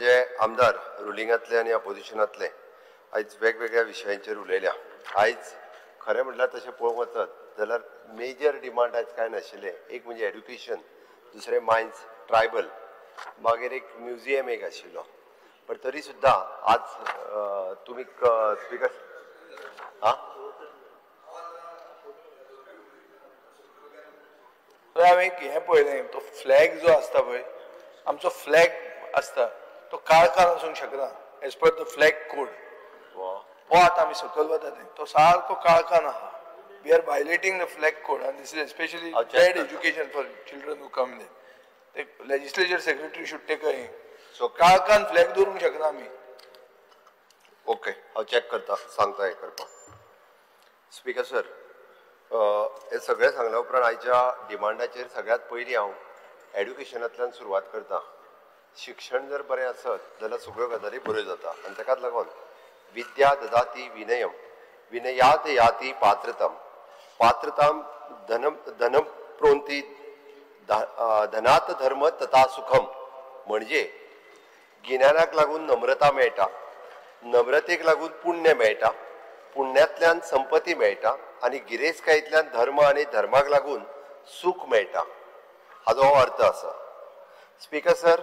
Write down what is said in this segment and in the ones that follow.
माझे आमदार रुलिंगातले आणि अपोजिशनातले आयज वेगवेगळ्या विशयांचेर उलयल्या। आयज खरें म्हटल्यार तशें पळोवंक वचत जाल्यार मेजर डिमांड आयज कांय नाशिल्ले। एक म्हणजे एड्युकेशन, दुसरें मायन्स ट्रायबल, मागीर एक म्युजियम एक आशिल्लो। पण तरी सुद्दां आज तुमी स्पीकर हांवें हें पळयलें, तो फ्लॅग जो आसता पळय, आमचो फ्लॅग आसता तो काळखान आसूंक शकना as per the flag code. हो आतां आमी सकयल वता तो सारको काळखान आहा। We are violating the flag code and this is especially bad education for children who come there. ते legislature secretary should take a so काळखान फ्लॅग दवरूंक शकना आमी। ओके, हांव चॅक करता, सांगता हें करपाक। स्पीकर सर, हे सगळें सांगल्या उपरांत आयच्या डिमांडाचेर सगळ्यांत पयलीं हांव एड्युकेशनांतल्यान सुरवात करता। शिक्षण जर बरें आसत जाल्यार सगळ्यो गजाली बऱ्यो जाता आनी ताकाच लागून विद्या ददाति विनयम विनयाद याति पात्रतम पात्रताम धनम प्रोन्ति धनात धर्म तथा सुखम। म्हणजे गिन्यानाक लागून नम्रता मेळटा, नम्रतेक लागून पुण्य मेळटा, पुण्यांतल्यान संपत्ती मेळटा आनी गिरेस्तकायेंतल्यान धर्म आनी धर्माक लागून सुख मेळटा, हाचो हो अर्थ आसा। Speaker sir,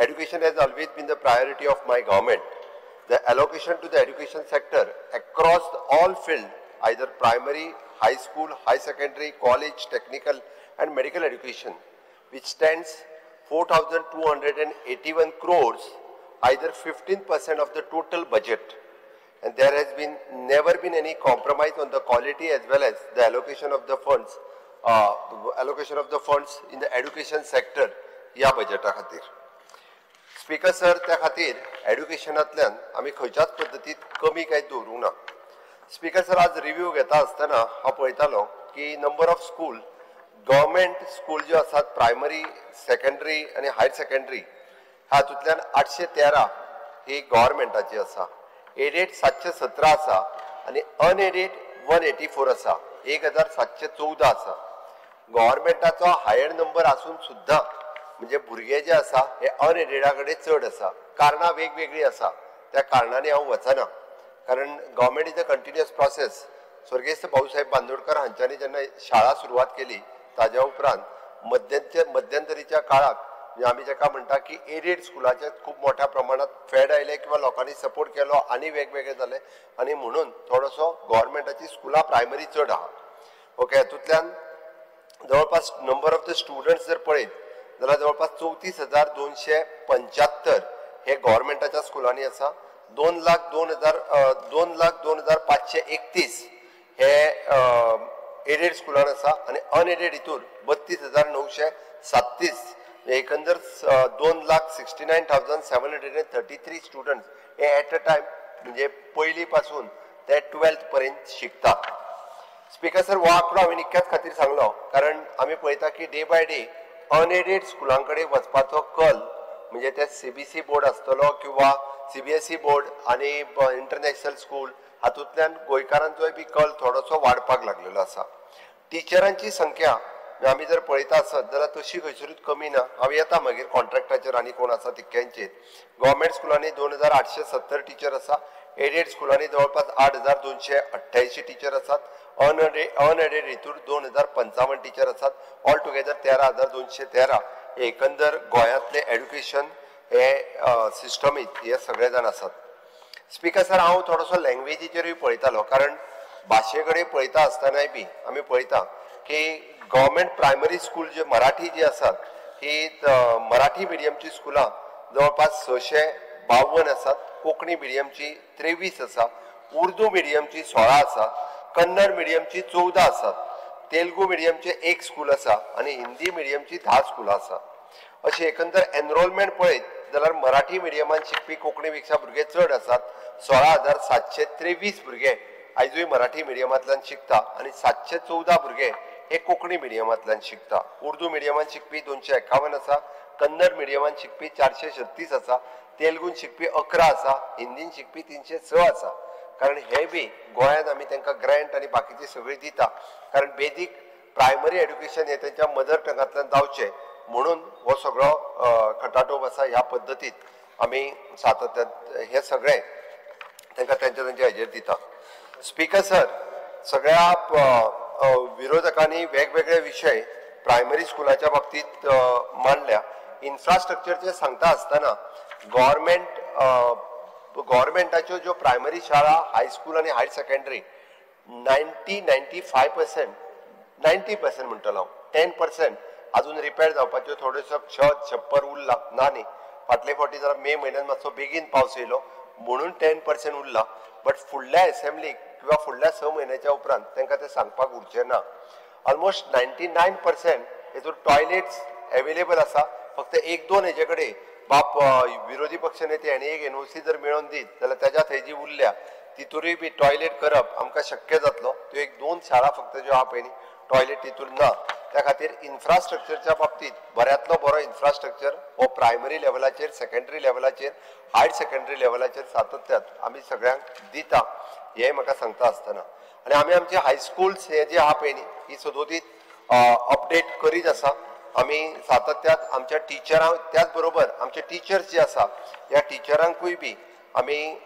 education has always been the priority of my government. The allocation to the education sector across all fields, either primary, high school, high secondary, college, technical and medical education, which stands 4,281 crores, either 15% of the total budget. And there has never been any compromise on the quality as well as the allocation of the funds in the education sector या बजेटा खातीर। Speaker sir, त्या खातीर एड्युकेशनांतल्यान आमी खंयच्याच पद्दतीत कमी कांय दवरूंक ना। स्पीकर सर, आज रिव्ह्यू घेता आसतना हांव पळयतालो की number of school, government school ज्यो आसात प्रायमरी, सेकंडरी आनी हायर सेकंडरी, हातूंतल्यान 813 ही गव्हर्मेंटाची आसा, एडेड 717 आसा आनी अनएडेड 184 आसा, 1714 आसा। गव्हर्मेंटाचो हायर नंबर आसून सुद्दां म्हणजे भुरगे जे आसा हे अनएडेडा कडेन चड आसा। कारणां वेगवेगळी आसा, त्या कारणांनी हांव वचना, कारण government is a continuous process. स्वर्गेस्त भाऊसाहेब बांदोडकर हांच्यांनी जेन्ना शाळा सुरवात केली ताज्या उपरांत मध्यंतरीच्या काळाक म्हणजे आमी जाका म्हणटा की एडेड स्कुलाचे खूब मोठ्या प्रमाणात फेड आयले किंवा लोकांनी सपोर्ट केलो आनी वेगवेगळे जाले आनी म्हणून थोडोसो गव्हर्मेंटाची स्कुलां प्रायमरी चड आहा। ओके, हातूंतल्यान जवळपास नंबर ऑफ द स्टुडंट्स जर पळयत जाल्यार जवळपास 34,275 हे गव्हर्मेंटाच्या स्कुलांनी आसा, 2,02,531 हे एडेड स्कुलान आसा आनी अनएडेड हितून 32,937 एकंदर 2,69,733 स्टुडंट्स हे एट अ टायम म्हणजे पयली पासून ते 12th पर्यंत शिकता। स्पीकर सर, हो आंकडो हांवें इतक्याच खातीर सांगलो कारण आमी पळयता की डे बाय डे अनएडेड स्कुलां कडेन वचपाचो कल म्हणजे ते सीबीएसई बोर्ड आसतलो किंवा सीबीएसई बोर्ड आनी इंटरनॅशनल स्कूल हातूंतल्यान गोंयकारांचोय बी कल थोडोसो वाडपाक लागलेलो आसा। टिचरांची संख्या आमी जर पळयता आसत जाल्यार तशी खंयसरूच कमी ना। हांव येता मागीर कॉन्ट्रॅक्टाचेर आनी कोण आसा तितक्यांचेर। गव्हर्मेंट स्कुलांनी 2,870 टिचर आसा, एडेड स्कुलांनी जवळपास 8,288 टिचर आसात, अनएडेड हितून 2,055 टिचर आसात, ऑल टुगेदर 13,213 एकंदर गोंयांतले एड्युकेशन हे सिस्टमीत हे सगळे जाण आसात। स्पीकर सर, हांव थोडोसो लँग्वेजीचेरूय पळयतालो कारण भाशे कडेन पळयता आसतनाय बी आमी पळयता की गव्हर्मेंट प्रायमरी स्कूल जे मराठी जी आसात ही मराठी मिडियमची स्कुलां जवळपास 652 आसात, कोंकणी मिडियमची 23 आसा, उर्दू मिडियमची 16 आसा, कन्नड मिडियमची 14 आसात, तेलुगू मिडियमचे 1 स्कूल आसा आनी हिंदी मिडियमची 10 स्कुलां आसा। अशी एकंदर एनरोलमेंट पळयत जाल्यार मराठी मिडियमान शिकपी कोंकणी पेक्षा भुरगे चड आसात। 16,723 भुरगे आयजूय मराठी मिडियमांतल्यान शिकता आनी 714 भुरगे हे कोंकणी मिडियमांतल्यान शिकता। उर्दू मिडियमान शिकपी 251 आसा, कन्नड मिडियमान शिकपी 436 आसा, तेलुगून शिकपी 11 आसा, हिंदीन शिकपी 306 आसा। कारण हे बी गोंयांत आमी तांकां ग्रँट आनी बाकीची सगळी दिता कारण बेजीक प्रायमरी एड्युकेशन हे तांच्या मदर टंगांतल्यान जावचें म्हणून हो सगळो खटाटोप आसा ह्या पद्दतीत आमी सातत्यान हे सगळे तांकां त्यांच्या हेजेर दिता. स्पीकर सर, सगळ्या विरोधकांनी वेगवेगळे विषय प्रायमरी स्कुलाच्या बाबतीत मांडल्या. इन्फ्रास्ट्रक्चरचे सांगता आसतना गव्हर्मेंटाच्यो ज्यो प्रायमरी शाळा, हायस्कूल आनी हायर सेकंडरी 90% म्हणटलो 10% अजून रिपेर जावपाच्यो थोड्योशो छत छप्पर उरला ना न्ही. फाटले फावटी जरा मे म्हयन्यात मातसो बेगीन पावस येयलो म्हणून 10% उरला. बट फुडल्या असेंब्लीक किंवा फुडल्या 6 म्हयन्याच्या उपरांत तांकां तें सांगपाक उरचें ना. ऑलमोस्ट 99% हेतून टॉयलेट्स अवेलेबल आसा. फक्त 1-2 हेजे कडेन बाप विरोधी पक्ष नेते हांणी एक एनओसी जर मेळोवन दीत जाल्यार तेज्या थंय जी उरल्या तितूरय बी टॉयलेट करप आमकां शक्य जातलो. त्यो 1-2 शाळा फक्त ज्यो आहा पळय न्ही टॉयलेट तितून ना. त्या खातीर इन्फ्रास्ट्रक्चरच्या बाबतीत बऱ्यांतलो बरो इन्फ्रास्ट्रक्चर हो प्रायमरी लेवलाचेर, सेकंडरी लेवलाचेर, हायर सेकंडरी लेवलाचेर सातत्यात आमी सगळ्यांक दिता हें म्हाका सांगता आसतना. आनी आमी आमचे हायस्कुल्स हे जे आहा पळय न्ही ही सदोदीत अपडेट करीत आसा. आमी सातत्यात आमच्या टिचरांक त्याच बरोबर आमचे टिचर्स जे आसा ह्या टिचरांकूय बी आमी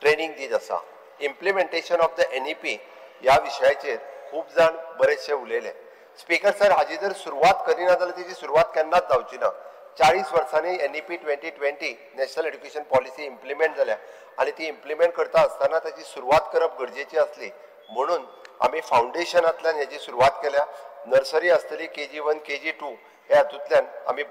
ट्रेनिंग दीत आसा. इम्प्लिमेंटेशन ऑफ द NEP ह्या विशयाचेर खूब जाण बरेचशे उलयले. स्पीकर सर, हाजी जर सुरवात करिना जाल्यार तेजी सुरवात केन्नाच जावची ना. 40 वर्सांनी NEP 2020 national education policy implement जाल्या आनी ती इम्प्लिमेंट करता आसतना ताची सुरवात करप गरजेची आसली म्हणून आमी फावंडेशनांतल्यान हेजी सुरवात केल्या. नर्सरी आसतली KG1, KG2 हे हातूंतल्यान आमी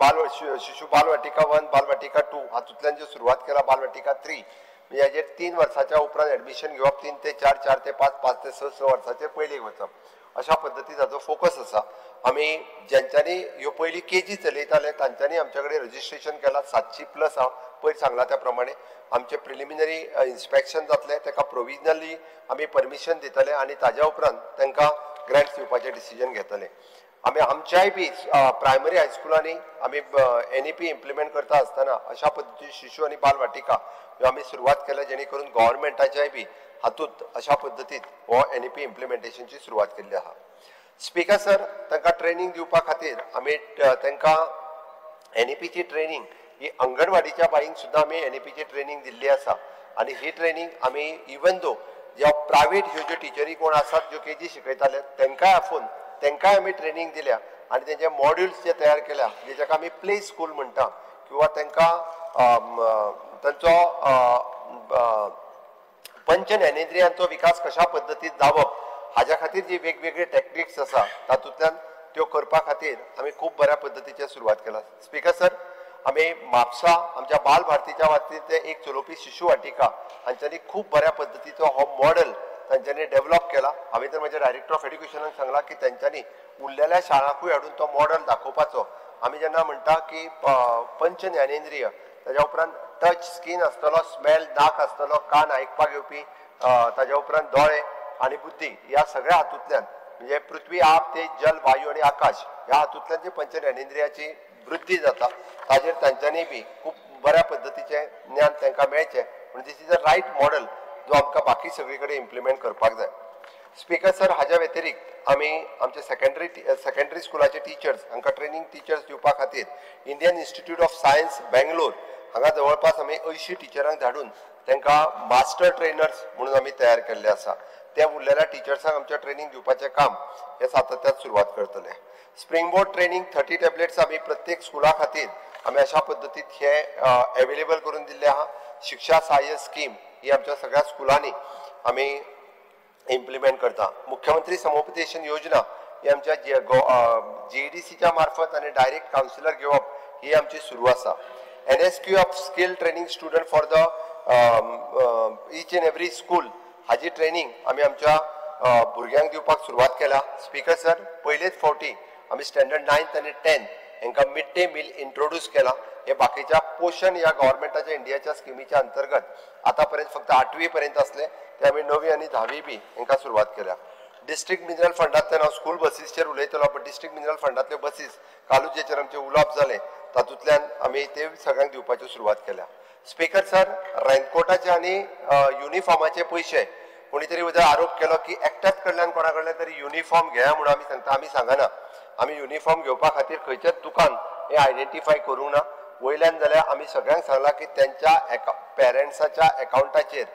शिशु बालवाटिका 1, बालवाटिका 2 हातूंतल्यान जी सुरवात केला बालवाटिका 3 म्हणजे हेजेर 3 वर्साच्या उपरांत एडमिशन घेवप, 3 ते 4, 4 ते 5, 5 ते 6 वर्साचेर पयलीक वचप अशा पद्दतीन ताचो फोकस आसा. आमी ज्यांच्यांनी ह्यो पयली KG चलयताले तांच्यांनी आमचे कडेन रजिस्ट्रेशन केलां 700+ हांव पयर सांगला त्या प्रमाणे. आमचे प्रिलिमिनरी इन्स्पेक्शन जातले ताका प्रोविजनली आमी परमिशन दितले आनी ताज्या उपरांत तांकां ग्रँट्स दिवपाचें डिसिजन घेतले. आमी आमच्याय बी प्रायमरी हायस्कुलांनी आमी NEP इम्प्लिमेंट करता आसतना अशा पद्दतीची शिशु आनी बालवाटिका ह्यो आमी सुरवात केल्या जेणे करून गव्हर्मेंटाच्याय बी हातूंत अशा पद्दतीन हो NEP इम्प्लिमेंटेशनची सुरवात केल्ली आहा. स्पीकर सर, तांकां ट्रेनिंग दिवपा खातीर आमी तांकां NEPची ट्रेनिंग ही अंगणवाडीच्या बाईंक सुद्दां आमी NEPची ट्रेनिंग दिल्ली आसा. आनी ही ट्रेनिंग आमी इवन दो ज्या प्रायवेट ह्यो ज्यो टिचरी कोण आसात ज्यो KG शिकयताले तांकांय आफोवन तांकांय आमी ट्रेनिंग दिल्या आनी तेंचे मॉड्युल्स जे तयार केल्या जेका आमी प्ले स्कूल म्हणटा किंवा तांकां तांचो पंच ज्ञानेंद्रियांचो विकास कशा पद्दतीन जावप हाज्या खातीर जी वेगवेगळे टॅक्टिक्स आसा तातूंतल्यान त्यो करपा खातीर आमी खूब बऱ्या पद्दतीचे सुरवात केला. स्पीकर सर, आमी म्हापसा आमच्या बाल भारतीच्या बाबतींत ते एक चलोवपी शिशु वाटिका हांच्यांनी खूब बऱ्या पद्दतीचो हो मॉडेल तांच्यांनी डेव्हलप केला. हांवें तर म्हज्या डायरेक्टर ऑफ एड्युकेशनाक सांगलां की तांच्यांनी उरलेल्या शाळांकूय हाडून तो मॉडेल दाखोवपाचो. आमी जेन्ना म्हणटा की पंच ज्ञानेंद्रिय ताज्या उपरांत टच स्कीन आसतलो, स्मेल नाक आसतलो, कान आयकपाक येवपी, ताज्या उपरांत दोळे आनी बुद्धी ह्या सगळ्या हातूंतल्यान म्हणजे पृथ्वी, आप, तेज, जल, वायू आनी आकाश ह्या हातूंतल्यान जे पंच ज्ञानेंद्रियाची वृद्धी जाता ताजेर तांच्यांनी बी खूब बऱ्या पद्दतीचें ज्ञान तांकां मेळचें म्हणजे दिस इज अ रायट मॉडेल जो आमकां बाकी सगळे कडेन इम्प्लिमेंट करपाक जाय. स्पीकर सर, हाज्या व्यतिरिक्त आमी आमचे सेकंडरी स्कुलाचे टिचर्स हांकां ट्रेनिंग टिचर्स दिवपा खातीर Indian Institute of science Bangalore हांगा जवळपास आमी 80 टिचरांक धाडून तांकां मास्टर ट्रेनर्स म्हणून आमी तयार केल्ले आसा. त्या उरलेल्या टिचर्सांक आमच्या ट्रेनिंग दिवपाचें काम हे सातत्यान सुरवात करतले. स्प्रिंग बोर्ड ट्रेनिंग 30 टॅबलेट्स आमी प्रत्येक स्कुला खातीर आमी अशा पद्दतीन हे अवेलेबल करून दिल्ले आहा. शिक्षा सहाय्य स्कीम ही आमच्या सगळ्या स्कुलांनी आमी इम्प्लिमेंट करता. मुख्यमंत्री समुपदेशन योजना ही आमच्या GEDCच्या मार्फत आनी डायरेक्ट कावन्सिलर घेवप ही आमची सुरू आसा. NSQ of skill training student for the each end every school Haji training आमी आमच्या भुरग्यांक दिवपाक सुरवात केल्या. स्पीकर सर, पयलेच फावटी आमी स्टँडर्ड 9th आनी 10th हांकां मिड डे मील इंट्रोड्यूस केला. हे बाकीच्या पोषण ह्या गव्हर्मेंटाच्या इंडियाच्या स्किमीच्या अंतर्गत आतापर्यंत फक्त 8वी पर्यंत असले ते आमी 9वी आनी 10वी बी हांकां सुरवात केल्या. डिस्ट्रिक्ट मिनरल फंडांतल्यान हांव स्कूल बसीसचेर उलयतलो पण डिस्ट्रिक्ट मिनरल फंडांतल्यो बसीस कालूच जेचेर आमचे उलोवप जालें तातूंतल्यान आमी ते सगळ्यांक दिवपाची सुरवात केल्या. स्पीकर सर, रेनकोटाचे आनी युनिफॉर्माचे पयशे कोणी तरी उद्या आरोप केलो की एकट्याच कडल्यान कोणा कडल्यान तरी युनिफॉर्म घेया म्हणून आमी सांगता. आमी सांगना. आमी युनिफॉर्म घेवपा खातीर खंयचेच दुकान हे आयडेंटिफाय करूंक ना. वयल्यान जाल्यार आमी सगळ्यांक सांगला की त्यांच्या पेरंट्साच्या अकाउंटाचेर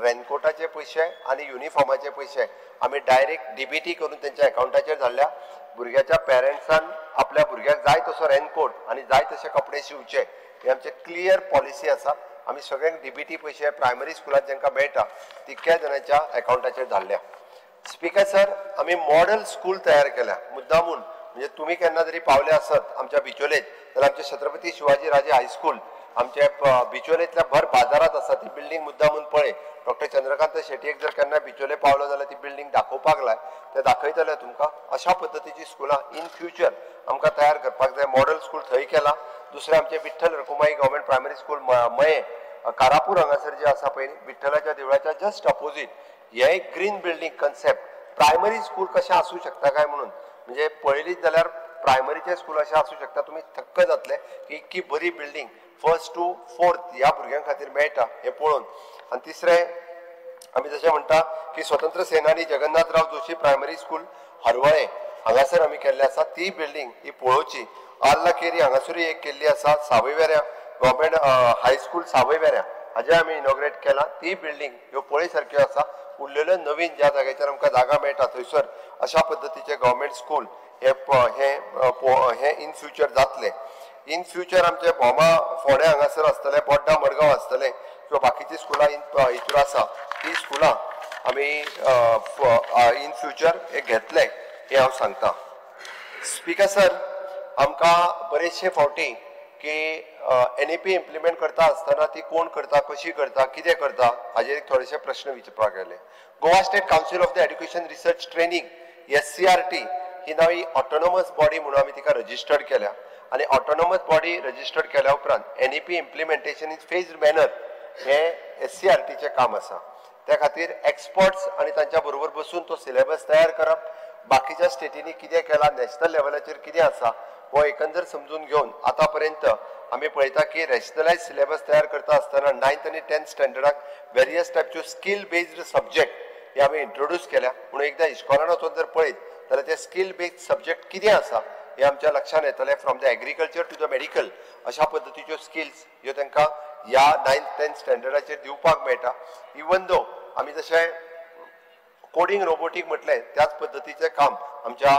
रेनकोटाचे पयशे आनी युनिफॉर्माचे पयशे आमी डायरेक्ट डीबीटी करून त्यांच्या अकाउंटाचेर धाडल्या. भुरग्याच्या पेरंट्सान आपल्या भुरग्याक जाय तसो रेनकोट आनी जाय तशे कपडे शिवचे हे आमचे क्लियर पॉलिसी आसा. आमी सगळ्यांक डीबीटी पयशे प्रायमरी स्कुलांत जांकां मेळटा तितक्या जाणांच्या अकाउंटाचेर धाडल्या. स्पीकर सर, आमी मॉडेल स्कूल तयार केल्या मुद्दामून. म्हणजे तुम्ही केन्ना जरी पावले आसत आमच्या बिचोलेत जाल्यार आमचे छत्रपती शिवाजी राजे हायस्कूल आमचे बिचोलेंतल्या भर बाजारात आसा. ती बिल्डींग मुद्दामून पळय. डॉक्टर चंद्रकांत शेटयेक जर केन्ना बिचोले पावलो जाल्यार ती बिल्डींग दाखोवपाक लाय, ते दाखयतले तुमकां. अशा पद्दतीची स्कुलां इन फ्युचर आमकां तयार करपाक जाय. मॉडेल स्कूल थंय केला. दुसरें आमचे विठ्ठल रकुमाई गव्हर्मेंट प्रायमरी स्कूल मये कारापूर हांगासर जे आसा पळय विठ्ठलाच्या देवळाच्या जस्ट ऑपोजीट हे एक green building concept primary school कशें आसूं शकता काय म्हणून. म्हणजे पळयलीच जाल्यार प्रायमरीचे स्कूल अशें आसूं शकता. तुमी थक्क जातले की इतकी बरी बिल्डींग 1st to 4th ह्या भुरग्यां खातीर मेळटा हें पळोवन. आनी तिसरें आमी जशें म्हणटा की स्वतंत्र सेनानी जगन्नाथराव जोशी प्रायमरी स्कूल हरवळे हांगासर आमी केल्ले आसा. ती बिल्डींग ही पळोवची. आर्ला केरी हांगासरूय एक केल्ली आसा. सावयवेऱ्या गव्हर्मेंट हायस्कूल सावयवेऱ्या हाजे आमी इनॉग्रेट केला. ती बिल्डींग ह्यो पळय सारक्यो आसा. उरलेल्यो नवीन ज्या जाग्याचेर आमकां जागा मेळटा थंयसर अशा पद्दतीचे गव्हर्मेंट स्कूल हे इन फ्युचर जातले. इन फ्युचर आमचे भोमा फोंड्या हांगासर आसतले, बोड्डा मडगांव आसतले किंवा बाकीची स्कुलां हितूर आसा ती स्कुलां आमी इन फ्युचर हे घेतले हे हांव सांगता. स्पीकर सर, आमकां बरेचशे फावटी की NEP इम्प्लिमेंट करता आसतना ती कोण करता, कशी करता, कितें करता हाजेर थोडेशे प्रश्न विचारपाक गेले. Goa state council of the education research training SCRT ही नवी ऑटोनॉमस बॉडी म्हणून आमी तिका रजिस्टर्ड केल्या. आणि ऑटोनॉमस बॉडी रजिस्टर्ड केल्या उपरांत NEP implementation in phased manner हे SCRTचे काम आसा. त्या खातीर एक्सपर्ट्स आणि तांच्या बरोबर बसून तो सिलेबस तयार करप, बाकीच्या स्टेटींनी कितें केला, नॅशनल लेवलाचेर कितें आसा हो एकंदर समजून घेवन आतां पर्यंत आमी पळयता की रॅशनलायज सिलेबस तयार करता आसतना 9th आनी 10th स्टँडर्डाक वेरियस टायपच्यो स्कील बेस्ड सब्जेक्ट हे आमी इंट्रोड्यूस केल्या. म्हणून एकदां इश्कॉलान वचून जर पळयत जाल्यार ते स्कील बेस्ड सब्जेक्ट कितें आसा हे आमच्या लक्षांत येतले. From the agriculture to the medical अशा पद्दतीच्यो स्किल्स ह्यो तांकां ह्या 9th 10th स्टँडर्डाचेर दिवपाक मेळटा. इवन दो आमी जशें कोडिंग रोबोटीक म्हटलें त्याच पद्दतीचें काम आमच्या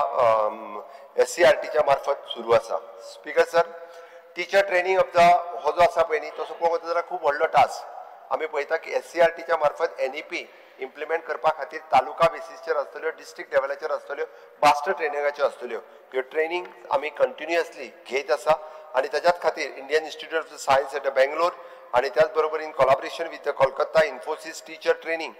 SCRTच्या मार्फत सुरू आसा. Speaker sir, teacher training of the हो जो आसा पळय न्ही तसो पळोवंक वचत जाल्यार खूब व्हडलो टास्क. आमी पळयता की SCRTच्या मार्फत NEP इम्प्लिमेंट करपा खातीर तालुका बेसिसचेर आसतल्यो, डिस्ट्रिक्ट लेवलाचेर आसतल्यो, मास्टर ट्रेनिंगाच्यो आसतल्यो. ह्यो ट्रेनिंग आमी कंटिन्युअसली घेत आसा आनी ताच्याच खातीर Indian Institute of the Science at Bangalore आनी त्याच बरोबर in collaboration with the Kolkata Infosys teacher training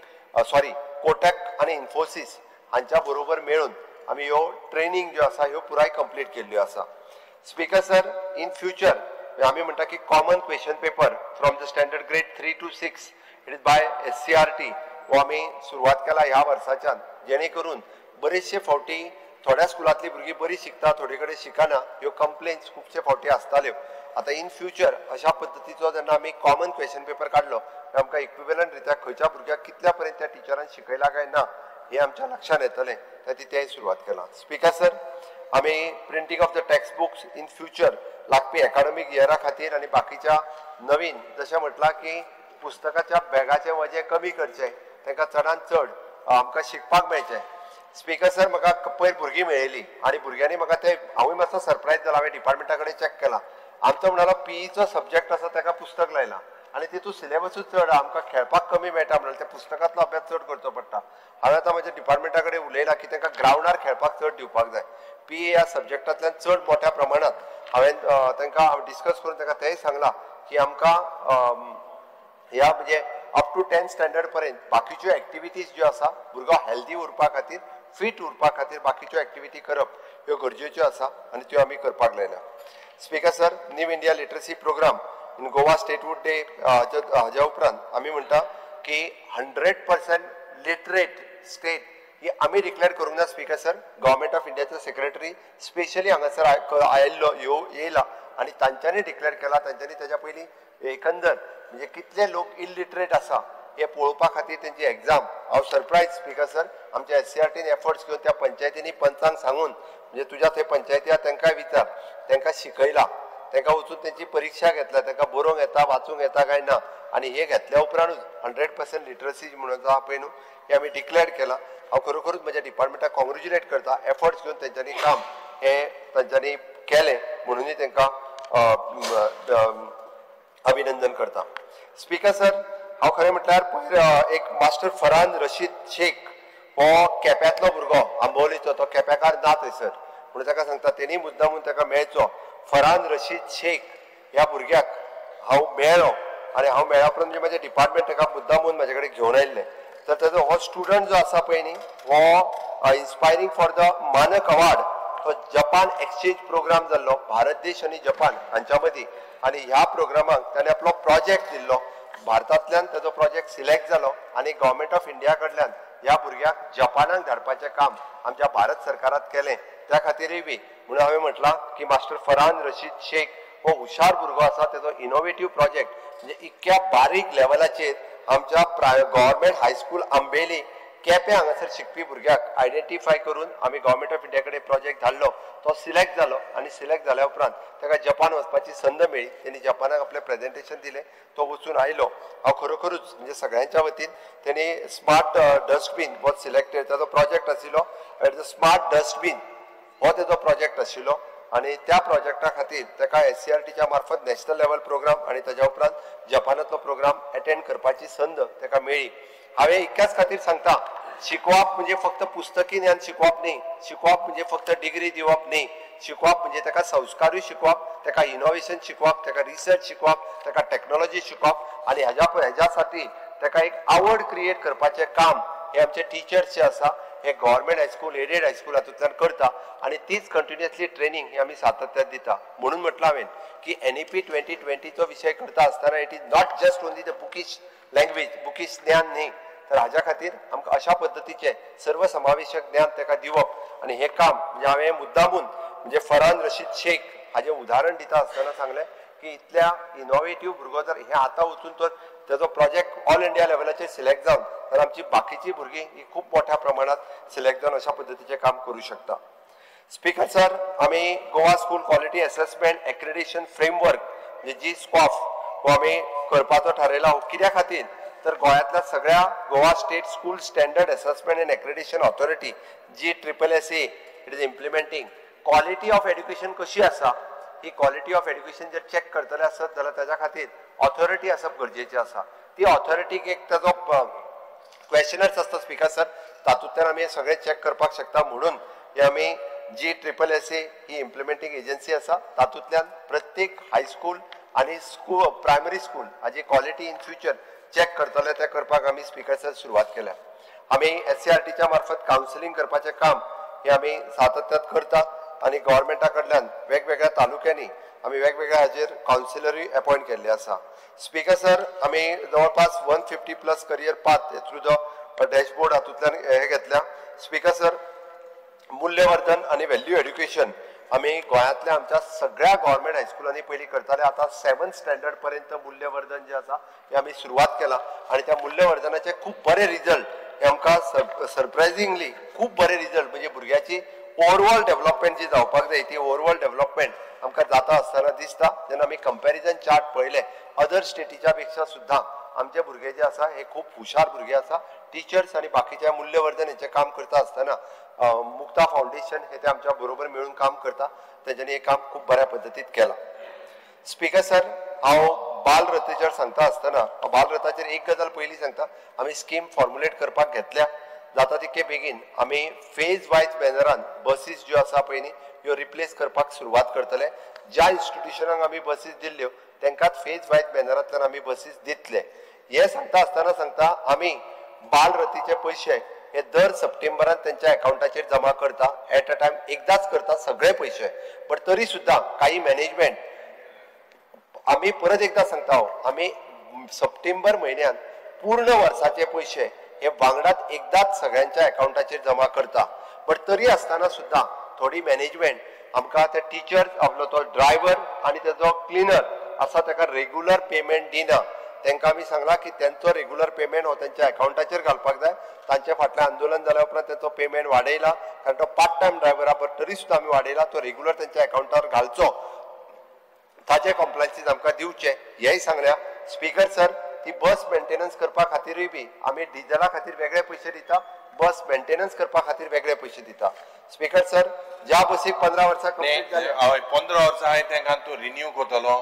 Kotak आनी इन्फोसिस हांच्या बरोबर मेळून आमी ह्यो ट्रेनिंग ज्यो आसा ह्यो पुराय कंप्लीट केल्ल्यो आसा. स्पीकर सर, इन फ्युचर आमी म्हणटा की common question paper from the standard grade 3 to 6 it is by SCRT हो आमी सुरवात केला ह्या वर्साच्यान, जेणे करून बरेचशे फावटी थोड्या स्कुलांतली भुरगीं बरी शिकता, थोडे कडेन शिकना, ह्यो कंप्लेन्स खुबशे फावटी आसताल्यो. आतां इन फ्युचर अशा पद्दतीचो जेन्ना आमी कॉमन क्वेश्चन पेपर काडलो आमकां इक्विवेलंट रित्या खंयच्या भुरग्याक कितल्या पर्यंत त्या टिचरान शिकयला काय ना हे आमच्या लक्षांत येतलें. तेय सुरवात केला. स्पीकर सर, आमी printing of the text books in future लागपी एकाडेमीक इयरा खातीर आनी बाकीच्या नवीन जशें म्हटलां की पुस्तकाच्या बॅगाचे वजें कमी करचें, तांकां चडांत चड आमकां शिकपाक मेळचें. स्पीकर सर, म्हाका पयर भुरगीं मेळिल्लीं आनी भुरग्यांनी म्हाका ते हांवूय मातसो सरप्रायज जाला. हांवें डिपार्टमेंटा कडेन चॅक केला. आमचो म्हणलो PEचो सब्जेक्ट आसा ताका पुस्तक लायला आनी तितूंत सिलेबसूच चड आमकां खेळपाक कमी मेळटा म्हणून त्या पुस्तकांतलो अभ्यास चड करचो पडटा. हांवें आतां म्हज्या डिपार्टमेंटा कडेन उलयलां की तांकां ग्रावंडार खेळपाक चड दिवपाक जाय. PE ह्या सब्जेक्टांतल्यान चड मोठ्या प्रमाणांत हांवें तांकां डिस्कस करून तांकां तेंय सांगलां की आमकां ह्या म्हणजे अप टू 10th स्टँडर्ड पर्यंत बाकीच्यो एक्टिविटीज ज्यो आसा भुरगो हेल्दी उरपा खातीर, फीट उरपा खातीर बाकीच्यो एक्टिविटी करप ह्यो गरजेच्यो आसा आनी त्यो आमी करपाक लायल्या. Speaker sir, new India literacy programme in Goa statehood day हाज्या उपरांत आमी म्हणटा की 100% लिटरेट स्टेट ही आमी डिक्लेअर करूंक ना. स्पीकर सर, गव्हर्मेंट ऑफ इंडियाचो सेक्रेटरी स्पेशली हांगासर आयिल्लो येयला आनी तांच्यांनी डिक्लेअर केला. तांच्यांनी तेज्या पयलीं एकंदर म्हणजे कितले लोक इलिटरेट आसा हे पळोवपा खातीर तेंची एग्जाम हांव सरप्रायज. स्पीकर सर, आमच्या SCRTन एफर्ट्स घेवन त्या पंचायतींनी पंचांक सांगून म्हणजे तुज्या थंय पंचायती आहा तांकांय विचार, तांकां शिकयला तांकां वचून त्यांची परीक्षा घेतल्या, तांकां बरोवंक येता वाचूंक येता काय ना, आनी हे घेतल्या उपरांतूच 100% लिटरसी म्हणून जो पळय न्हू हे आमी डिक्लेअर केला. हांव खरोखरूच म्हज्या डिपार्टमेंटाक कॉंग्रेच्युलेट करता. एफर्ट्स घेवन तेंच्यांनी काम हे तांच्यांनी केलें म्हणूनय तांकां अभिनंदन करता. स्पीकर सर, हांव खरें म्हटल्यार एक मास्टर फरहान रशीद शेख हो केप्यांतलो भुरगो, आंबोलीचो, तो केप्याकार ना थंयसर म्हणून ताका सांगता तेणी मुद्दामून ताका मेळचो. फरहान रशीद शेख ह्या भुरग्याक हांव मेळ्ळो आनी हांव मेळ्ळ्या उपरांत म्हणजे म्हाजे डिपार्टमेंट ताका मुद्दामून म्हाजे कडेन घेवन आयिल्लें. तर ताजो हो स्टुडंट जो आसा पळय न्ही, हो इन्स्पायरींग फॉर द मानक अवॉर्ड, तो जपान एक्सचेंज प्रोग्राम जाल्लो भारत देश आनी जपान हांच्या मदीं, आनी ह्या प्रोग्रामाक ताणें आपलो प्रोजेक्ट दिल्लो. भारतांतल्यान ताजो प्रोजेक्ट सिलेक्ट जालो आनी गव्हर्मेंट ऑफ इंडिया कडल्यान ह्या भुरग्याक जपानाक धाडपाचें काम आमच्या भारत सरकारात केलें. त्या खातीरय बी म्हणून हांवें म्हटलां की मास्टर फरहान रशीद शेख हो हुशार भुरगो आसा. तेजो इनोवेटीव प्रोजेक्ट म्हणजे इतक्या बारीक लेवलाचेर आमच्या गव्हर्मेंट हायस्कूल आंबेली केपें हांगासर शिकपी भुरग्याक आयडेंटिफाय करून आमी गव्हर्मेंट ऑफ इंडिया कडेन प्रोजेक्ट धाडलो. तो सिलेक्ट जालो आनी सिलेक्ट जाल्या उपरांत ताका जपान वचपाची संद मेळ्ळी. तेणी जपानाक आपलें प्रेजेंटेशन दिलें, तो वचून आयलो. हांव खरोखरूच म्हणजे सगळ्यांच्या वतीन तेणी स्मार्ट डस्टबीन वॉज सिलेक्टेड, ताजो प्रोजेक्ट आशिल्लो स्मार्ट डस्टबीन हो तेजो प्रोजेक्ट आशिल्लो. आनी त्या प्रोजेक्टा खातीर ताका SCRTच्या मार्फत नॅशनल लेवल प्रोग्राम आनी ताज्या उपरांत जपानांतलो प्रोग्राम अटेंड करपाची संद ताका मेळ्ळी. हांवें इतक्याच खातीर सांगता, शिकवप म्हणजे फक्त पुस्तकी ज्ञान शिकवप न्ही, शिकवप म्हणजे फक्त डिग्री दिवप न्ही, शिकवप म्हणजे ताका संस्कारूय शिकवप, ताका इनोव्हेशन शिकवप, ताका रिसर्च शिकवप, ताका टेक्नॉलॉजी शिकवप आनी हेज्या साठी ताका एक आवड क्रिएट करपाचें काम हे आमचे टिचर्स जे आसा हे गव्हर्मेंट हायस्कूल एडेड हायस्कूल हातूंतल्यान करता आनी तीच कंटिन्युअसली ट्रेनिंग ही आमी सातत्यान दिता. म्हणून म्हटलं हांवें की NEP 2020चो विशय करता आसतना it is not just only the bookish language, bookish ज्ञान न्ही, तर हाज्या खातीर आमकां अशा पद्दतीचे सर्वसमावेशक ज्ञान ताका दिवप आनी हें काम म्हणजे हांवें मुद्दामून म्हणजे फरहान रशीद शेख हाजें उदाहरण दिता आसतना सांगलें की इतल्या इनोवेटीव भुरगो जर हे आतां वचून तर तेजो प्रोजेक्ट ऑल इंडिया लेवलाचेर सिलेक्ट जावन तर आमची बाकीची भुरगीं ही खूब मोठ्या प्रमाणात सिलेक्ट जावन अशा पद्दतीचें काम करूं शकता. स्पीकर सर, आमी Goa school quality assessment accreditation framework म्हणजे जी स्कॉफ हो आमी करपाचो थारायला. कित्या खातीर तर गोंयांतल्या सगळ्या Goa state school standard assessment and accreditation authority GSSA it is implementing quality of education कशी आसा, ही क्वॉलिटी ऑफ एड्युकेशन जर चेक करतले आसत जाल्यार ताच्या खातीर ऑथॉरिटी आसप गरजेचें आसा. ती ऑथॉरिटीक एक ताजो क्वेश्चनर्स आसता स्पीकर सर, तातूंतल्यान आमी सगळें चेक करपाक शकता. म्हणून हे आमी GSSA ही इम्प्लिमेंटींग एजन्सी आसा, तातूंतल्यान प्रत्येक हायस्कूल आनी स्कूल प्रायमरी स्कूल हाजी क्वॉलिटी इन फ्युचर चेक करतले ते करपाक आमी स्पीकर सर सुरवात केल्या. आमी SCRTच्या मार्फत कावन्सिलींग करपाचें काम हे आमी सातत्यात करता आनी गव्हर्मेंटा कडल्यान वेगवेगळ्या तालुक्यांनी आमी वेगवेगळ्या हाजेर कावन्सिलरूय अपॉयंट केल्ले आसा. स्पीकर सर, आमी जवळपास 150+ career path through the dashboard हातूंतल्यान हे घेतल्या. स्पीकर सर, मूल्यवर्धन आनी व्हॅल्यू एड्युकेशन आमी गोंयांतल्या आमच्या सगळ्या गव्हर्मेंट हायस्कुलांनी पयलीं करताले. आतां 7th स्टँडर्ड पर्यंत मूल्यवर्धन जे आसा हे आमी सुरवात केला आनी त्या मूल्यवर्धनाचे खूब बरे रिजल्ट हे आमकां सरप्रायझिंगली खूब बरे रिजल्ट म्हणजे भुरग्याची ओवरऑल डेव्हलपमेंट जी जावपाक जाय ती ओवरऑल डेव्हलपमेंट आमकां जाता आसतना दिसता. जेन्ना आमी कंपॅरिजन चार्ट पळयले अदर स्टेटीच्या पेक्षा सुद्दां आमचे भुरगे जे आसा हे खूब हुशार भुरगे आसा. टिचर्स आनी बाकीच्या मूल्यवर्धन हेचें काम करता आसतना मुक्ता फावंडेशन हे ते आमच्या बरोबर मेळून काम करता. तेंच्यांनी हे काम खूब बऱ्या पद्दतीन केलां. स्पीकर सर, हांव बाल रथेचेर सांगता आसतना बाल रथाचेर एक गजाल पयलीं सांगता. आमी स्कीम फॉर्मुलेट करपाक घेतल्या. जाता तितके बेगीन आमी फेज वायज बॅनरान बसीस ज्यो आसा पळय न्ही ह्यो रिप्लेस करपाक सुरवात करतले. ज्या इन्स्टिट्युशनाक आमी बसीस दिल्ल्यो तांकांच फेज वायज बॅनरांतल्यान आमी बसीस दितले. हे सांगता आसतना सांगता आमी बाल रथीचे पयशे हे दर सप्टेंबरान त्यांच्या अकाउंटाचेर जमा करता. एट अ टायम एकदाच करता सगळे पयशे. बट तरी सुद्दां काही मॅनेजमेंट आमी परत एकदा सांगता आमी सप्टेंबर म्हयन्यात पूर्ण वर्साचे पयशे हे वांगडात एकदाच सगळ्यांच्या अकाउंटाचेर जमा करता. बट तरी आसतना सुद्दां थोडी मॅनेजमेंट आमकां ते टिचर्स आपलो तो ड्रायव्हर आनी तेजो क्लिनर आसा ताका रेग्युलर पेमेंट दिना. तांकां आमी सांगलां की तेंचो रेग्युलर पेमेंट हो तेंच्या अकाउंटाचेर घालपाक जाय. तांचे फाटल्यान आंदोलन जाल्या उपरांत तेंचो पेमेंट वाडयला कारण तो पार्ट टायम ड्रायव्हर आहा. बट तरी सुद्दां आमी वाडयला तो रेग्युलर तेंच्या अकाउंटार घालचो. ताजे कॉम्प्लायन्सीस आमकां दिवचे हेंय सांगल्या. स्पीकर सर, ती बस मेंटेनन्स करपा खातीरूय बी आमी डिझेला खातीर वेगळे पयशे दिता, बस मेंटेनन्स करपा खातीर वेगळे पयशे दिता. स्पीकर सर, ज्या बसीक 15 वर्सां कंप्लीट जाली 15 वर्सां हांवें तांकां तूं रिन्यू करतलो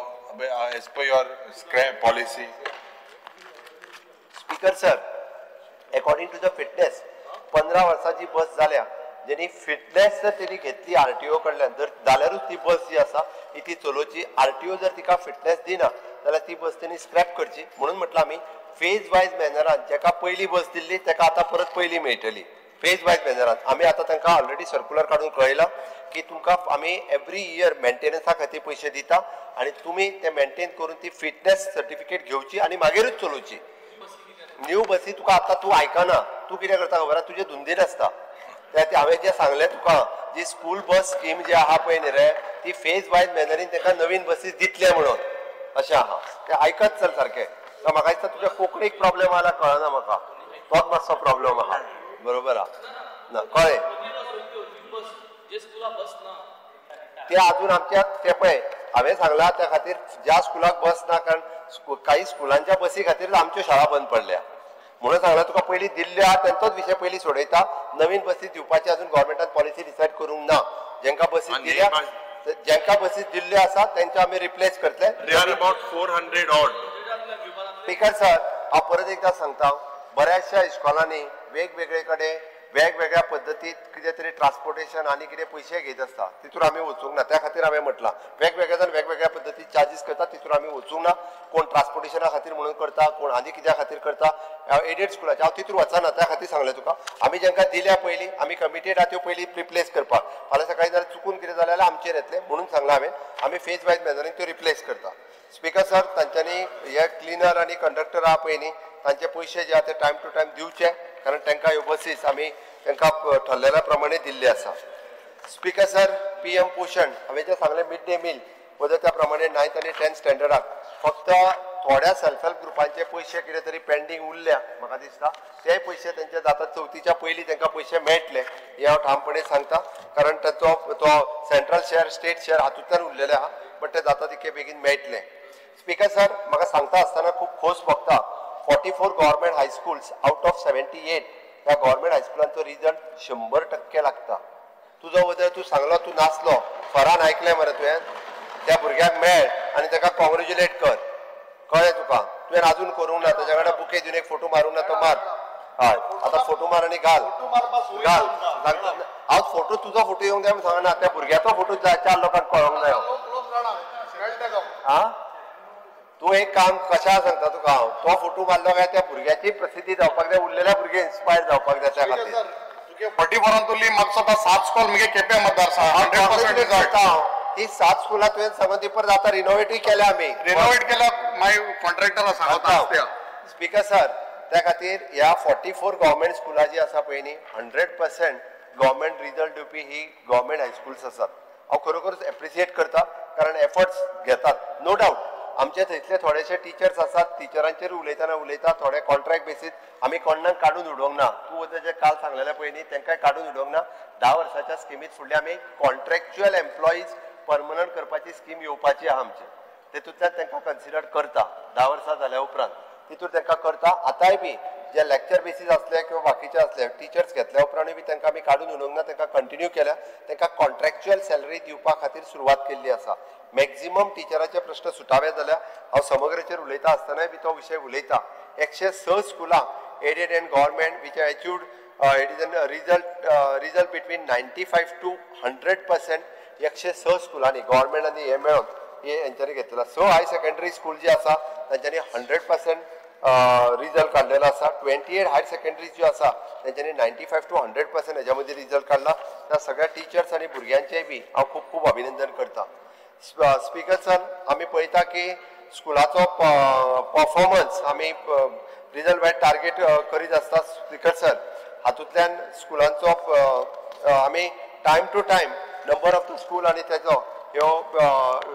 as per your scrap policy. Speaker sir, according to the fitness 15 वर्सांची बस जाल्या, जेणी फिटनेस जर तेणी घेतली आरटीओ कडल्यान जर जाल्यारूच ती बस जी आसा ती चलोवची. आरटीओ जर तिका फिटनेस दिना जाल्यार ती बस तेणी स्क्रॅप करची. म्हणून म्हटलं आमी फेज वायज मॅनरान जेका पयली बस दिल्ली तेका आतां परत पयली मेळटली. फेज वायज मॅनरान आमी आतां तांकां ऑलरेडी सर्क्युलर काडून कळयला की तुमकां आमी एवरी इयर मेंटेनन्सा खातीर पयशे दिता आनी तुमी ते मेंटेन करून ती फिटनेस सर्टिफिकेट घेवची आनी मागीरूच चलोवची. न्यू बसी तुका आतां तूं आयकना, तूं कितें करता खबर आसा, तुजे धुंदीन आसता. हांवें जें सांगलें तुका जी स्कूल बस स्कीम जी आहा पळय न्ही रे, ती फेज वायज मॅनरीन ताका नवीन बसीस दितले म्हणून अशें आहा. तें आयकत चल सारकें. म्हाका दिसता तुज्या कोंकणीक प्रॉब्लेम आला कळना म्हाका, तोच मातसो प्रॉब्लेम आहा. बरोबर आहा ना कळ्ळें. ते अजून आमच्या ते पळय हांवें सांगलां त्या खातीर ज्या स्कुलाक बस ना, कारण काही स्कुलांच्या बसी खातीर आमच्यो शाळा बंद पडल्या म्हणून सांगलां तुका. पयलीं दिल्ल्या तेंचोच विशय पयलीं सोडयता. नवीन बसी दिवपाची अजून गव्हर्मेंटान पॉलिसी डिसायड करूंक ना. जेंका बसी दिल्या जेंका बसी दिल्ल्यो आसा तेंचे आमी रिप्लेस करतले. About 400 odd. स्पीकर सर, हांव परत एकदां सांगता, बऱ्याचशा इस्कॉलांनी वेगवेगळे कडेन वेगवेगळ्या पद्दतीत कितें तरी ट्रान्सपोर्टेशन आनी कितें पयशे घेत आसता, तितून आमी वचूंक ना. त्या खातीर हांवें म्हटलां वेगवेगळे जाण वेगवेगळ्या पद्दतीत चार्जीस करता, तितून आमी वचूंक ना. कोण ट्रान्सपोर्टेशना खातीर म्हणून करता, कोण आनी कित्या खातीर करता. एडेड स्कुलाचे हांव तितून वचना, त्या खातीर सांगलें तुका. आमी जेंकां दिल्या पयलीं आमी कमिटेड आहा त्यो पयलीं रिप्लेस करपाक. फाल्यां सकाळीं जाल्यार चुकून कितें जालें जाल्यार आमचेर येतलें म्हणून सांगलां हांवें. आमी फेज वायज मॅनरीन त्यो रिप्लेस करता. स्पीकर सर, तांच्यांनी हे क्लिनर आनी कंडक्टर आहा पळय न्ही, तांचे पयशे जे आहा ते टायम टू टायम दिवचे, कारण तांकां ह्यो बसीस आमी तांकां ठरलेल्या प्रमाणे दिल्ले आसा. स्पीकर सर, PM पोषण हांवें जें सांगलें मिड डे मील पद्दत त्या प्रमाणे 9th आनी 10th स्टँडर्डाक फक्त थोड्या सेल्फ हेल्प ग्रुपांचे पयशे कितें तरी पेंडींग उरल्या म्हाका दिसता. ते पयशे तेंचे जाता 4थीच्या पयलीं तांकां पयशे मेळटले हें हांव ठामपणे सांगता, कारण ताचो तो सेंट्रल शेअर स्टेट शेअर हातूंतल्यान उरलेले आहा, बट ते जाता तितके बेगीन मेळटले. स्पीकर सर, म्हाका सांगता आसतना खूब खोस भोगता. 44 गव्हर्मेंट हायस्कूल्स आउट ऑफ 78 ह्या गव्हर्मेंट हायस्कुलांचो रिजल्ट 100% लागता. तुजो बद्दल तूं सांगलो तूं नाचलो, फरान आयकलें मरे तुवें. त्या भुरग्याक मेळ आनी ताका कॉंग्रेच्युलेट कर, कळ्ळें तुका. तुवें अजून करूंक ना, ताच्या कडेन बुके दिवन एक फोटो मारूंक ना तो मार. हय, आतां फोटो मार आनी घाल घाल. हांव फोटो तुजो फोटो येवंक जाय म्हूण सांगना, त्या भुरग्याचो फोटो 4 लोकांक कळोंक जाय. हा, तूं एक काम कशा सांगता तुका हांव, तो फोटो मारलो काय त्या भुरग्याची प्रसिद्धी जावपाक जाय, उरलेल्या भुरगे इन्स्पायर जावपाक जाय. त्या खातीर 44 तुली म्हाका स्वता 7 स्कॉल मुगे केपें मतदारसंघ 100% रिजल्ट. ही 7 स्कुलां तुवें सांगून ती परत आतां रिनोवेटूय केल्या आमी. रिनोवेट केल्या माय कॉन्ट्रॅक्टरा सांगता. स्पीकर सर, त्या खातीर ह्या 44 गव्हर्मेंट स्कुलां जी आसा पळय न्ही 100% गव्हर्मेंट रिजल्ट दिवपी ही गव्हर्मेंट हायस्कुल्स आसात. हांव खरोखरच एप्रिशिएट करता, कारण एफर्ट्स घेतात. नो डावट आमचे थंयसले थोडेशे टिचर्स आसात, टिचरांचेर उलयता थोडे कॉन्ट्रॅक्ट बेसीस आमी कोणाक काडून उडोवंक ना. तूं जे काल सांगलेलें पळय न्ही तांकांय काडून उडोवंक ना. 10 वर्साच्या स्किमीत फुडले आमी कॉन्ट्रॅक्च्युअल एम्प्लॉईज परमनंट करपाची स्कीम येवपाची आहा आमचे, तेतूंतल्यान तांकां कन्सिडर करता. 10 वर्सां जाल्या उपरांत तितून तांकां करता. आतांय बी जे लेक्चर बेसीस असले किंवा बाकीचे असले टिचर्स घेतल्या उपरांतूय बी तांकां आमी काडून उडोवंक ना, तांकां कंटिन्यू केल्या. तांकां कॉन्ट्रॅक्च्युअल सॅलरी दिवपा खातीर सुरवात केल्ली आसा. मॅक्झिमम टिचराचे प्रश्न सुटावे जाल्या. हांव समग्रेचेर उलयता आसतनाय बी तो विशय उलयता. 106 स्कुलां aided and government which achieved result between 95 to 100%. 106 स्कुलांनी गव्हर्मेंट आनी हे मेळून हे हेंच्यांनी घेतलेला. 6 हाय सेकंडरी स्कूल जी आसा तांच्यांनी 100% रिजल्ट काडलेलो आसा. 28 हायर सेकंडरीज ज्यो आसा तांच्यांनी 95 to 100% हेच्या मदीं रिजल्ट काडला. त्या सगळ्या टिचर्स आनी भुरग्यांचेय बी हांव खूब खूब अभिनंदन करता. स्पीकर सर, आमी पळयता की स्कुलाचो परफॉर्मन्स आमी रिजल्ट वायज टार्गेट करीत आसता. स्पीकर सर, हातूंतल्यान स्कुलांचो आमी time to time number of the school आनी तेजो ह्यो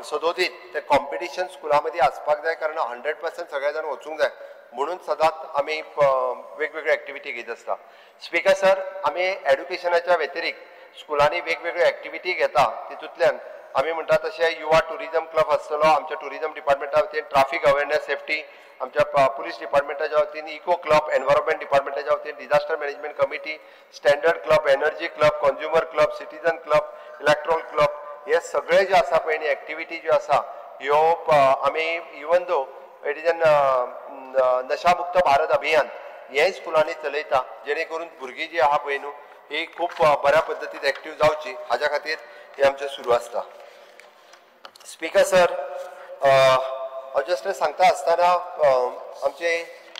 सदोदीत ते कॉम्पिटिशन स्कुलां मदीं आसपाक जाय, कारण 100% सगळे जाण वचूंक जाय म्हणून सदांच आमी वेगवेगळ्यो एक्टिविटी घेत आसता. स्पीकर सर, आमी एड्युकेशनाच्या व्यतिरिक्त स्कुलांनी वेगवेगळ्यो एक्टिविटी घेता, तितूंतल्यान आमी म्हणटा तशें युवा टुरिजम क्लब आसतलो आमच्या टुरिजम डिपार्टमेंटा वतीन ट्राफीक अवेअरनेस सेफ्टी आमच्या पुलीस डिपार्टमेंटाच्या वतीन इको क्लब एनवायरमेंट डिपार्टमेंटाच्या वतीन disaster management committee standard club energy club consumer club citizen club electoral club हे सगळे जे आसा पळय न्ही एक्टिविटी ज्यो आसा ह्यो आमी even though it is an Nashamukt Bharat अभियान हेंय स्कुलांनी चलयता जेणे करून भुरगीं जी आहा पळय न्हू ही खूब बऱ्या पद्दतीन एक्टीव जावची हाज्या खातीर हे आमचें सुरू आसता. स्पीकर सर हांव जस्ट सांगता आसतना आमचे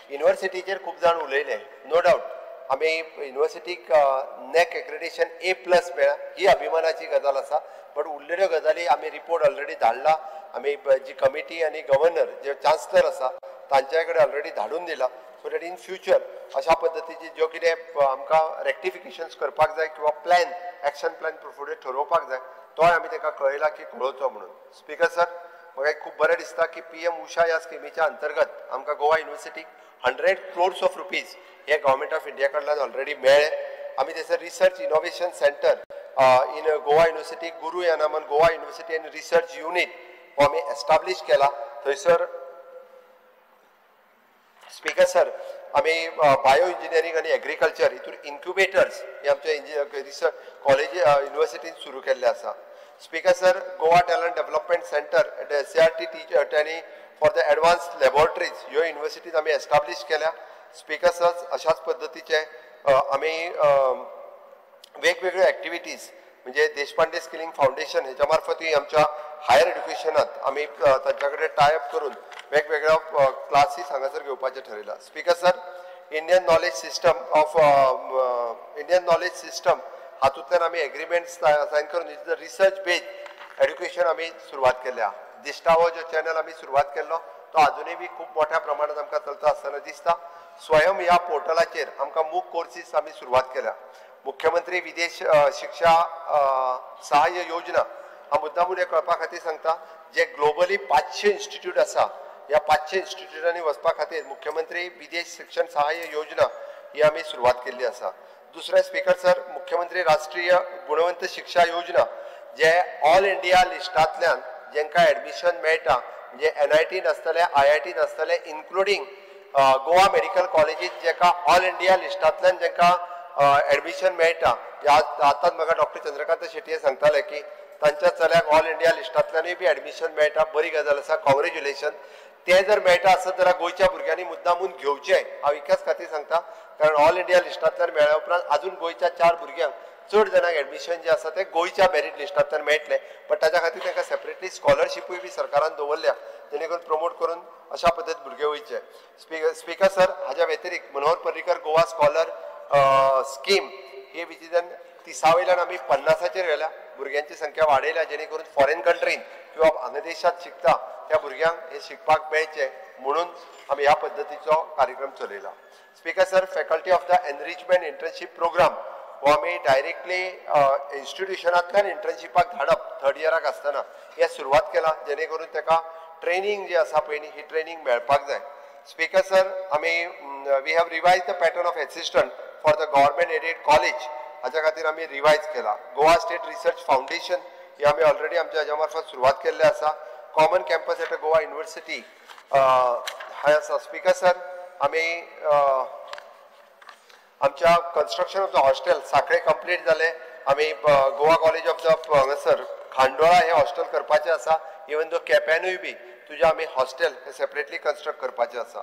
युनिवर्सिटीचेर खूब जाण उलयले नो डावट आमी युनिवर्सिटीक नॅक एक्रेडिटेशन A+ मेळ्ळा ही अभिमानाची गजाल आसा बट उरलेल्यो गजाली आमी रिपोर्ट ऑलरेडी धाडला आमी जी कमिटी आनी गव्हर्नर जे चान्सलर आसा तांच्या कडेन ऑलरेडी धाडून दिला सो दॅट इन फ्युचर अशा पद्दतीची ज्यो कितें आमकां रेक्टिफिकेशन्स करपाक जाय किंवा प्लॅन एक्शन प्लॅन फुडें ठरोवपाक जाय तोय आमी ताका कळयला की कळोवचो म्हणून. स्पीकर सर म्हाका खूब बरें दिसता की PM उषा ह्या स्किमीच्या अंतर्गत आमकां गोवा युनिवर्सिटीक 100 crores of rupees हे गव्हर्मेंट ऑफ इंडिया कडल्यान ऑलरेडी मेळ्ळे. आमी थंयसर research innovation centre in Goa university गुरू ह्या नामान Goa university and research unit हो आमी एस्टाब्लीश केला. थंयसर स्पीकर सर आमी बायो इंजिनियरींग आनी एग्रीकल्चर हितून इन्क्युबेटर्स हे आमच्या रिसर्च कॉलेज युनिवर्सिटीन सुरू केल्ले आसा. Speaker sir Goa talent development centre SCRT teacher for the advance laboratories ह्यो युनिवर्सिटीन आमी एस्टाब्लीश केल्या. स्पीकर सर अशाच पद्दतीचे आमी वेगवेगळ्यो एक्टिविटीज म्हणजे देशपांडे स्किलिंग फाउंडेशन हेच्या मार्फतूय आमच्या हायर एड्युकेशनात आमी तांच्या कडेन टायअप करून वेगवेगळ्यो क्लासीस हांगासर घेवपाचें ठरयलां. Speaker sir Indian knowledge system हातूंतल्यान आमी एग्रीमेंट सायन करून रिसर्च बेस्ड एड्युकेशन आमी सुरवात केल्या. दिश्टावो जो चॅनल आमी सुरवात केल्लो तो अजुनूय बी खूब मोठ्या प्रमाणात आमकां चलता आसतना दिसता. स्वयं ह्या पोर्टलाचेर आमकां मूक कोर्सीस आमी सुरवात केल्या. मुख्यमंत्री विदेश शिक्षा सहाय्य योजना हा मुद्दामून हे कळपा खातीर सांगता जे ग्लोबली 500 इन्स्टिट्यूट आसा ह्या 500 इन्स्टिट्यूटांनी वचपा खातीर मुख्यमंत्री विदेश शिक्षण सहाय्य योजना ही आमी सुरवात केल्ली आसा. दुसरे स्पीकर सर मुख्यमंत्री राष्ट्रीय गुणवंत शिक्षा योजना जे ऑल इंडिया लिस्टांतल्यान जेंकां एडमिशन मेळटा म्हणजे NIT नासतले IIT नासतले इन्क्लुडींग गोवा मेडिकल कॉलेजीस जेका ऑल इंडिया लिस्टांतल्यान जेंकां एडमिशन मेळटा आतांच म्हाका डॉक्टर चंद्रकांत शेट्ये सांगताले की तांच्या चल्याक ऑल इंडिया लिस्टांतल्यानूय बी एडमिशन मेळटा बरी गजाल आसा कॉंग्रॅच्युलेशन. ते जर मेळटा आसत जाल्यार गोंयच्या भुरग्यांनी मुद्दामून घेवचे हांव एकाच खातीर सांगता कारण ऑल इंडिया लिस्टांतल्यान मेळ्ळ्या उपरांत अजून गोंयच्या 4 भुरग्यांक चड जाणांक एडमिशन जे आसा ते गोंयच्या मेरीट लिस्टांतल्यान मेळटले बट ताच्या खातीर तांकां सेपरेटली स्कॉलरशिपूय बी सरकारान दवरल्या जेणे करून प्रमोट करून अशा पद्दतीन भुरगे वयचे. स्पीकर सर हाज्या व्यतिरिक्त मनोहर पर्रीकर गोवा स्कॉलर स्कीम ही विचितन 30 वयल्यान आमी 50चेर गेल्या भुरग्यांची संख्या वाडयल्या जेणे करून फॉरेन कंट्रीन किंवा हांगा देशात शिकता त्या भुरग्यांक हे शिकपाक मेळचे म्हणून आमी ह्या पद्दतीचो कार्यक्रम चलयला. Speaker sir faculty of the enrichment internship program हो आमी डायरेक्टली इन्स्टिट्युशनांतल्यान इंटर्नशिपाक धाडप 3rd इयराक आसतना हे सुरवात केला जेणे करून ताका ट्रेनिंग जी आसा पळय ही ट्रेनिंग मेळपाक जाय. स्पीकर सर आमी we have revise the pattern of assistant for the government aided college हाच्या खातीर आमी रिवायज केला. गोवा स्टेट रिसर्च फाउंडेशन ही आमी ऑलरेडी आमच्या हाज्या मार्फत सुरवात केल्ली आसा. Common campus at Goa university हाय आसा. स्पीकर सर आमी आमच्या construction of the hostel Sankhali complete जाले. आमी गोवा कॉलेज ऑफ द हांगासर खांडोळा हे हॉस्टेल करपाचें आसा. इवन दो केप्यानूय बी तुजें आमी हॉस्टेल हे सेपरेटली कन्स्ट्रक्ट करपाचें आसा.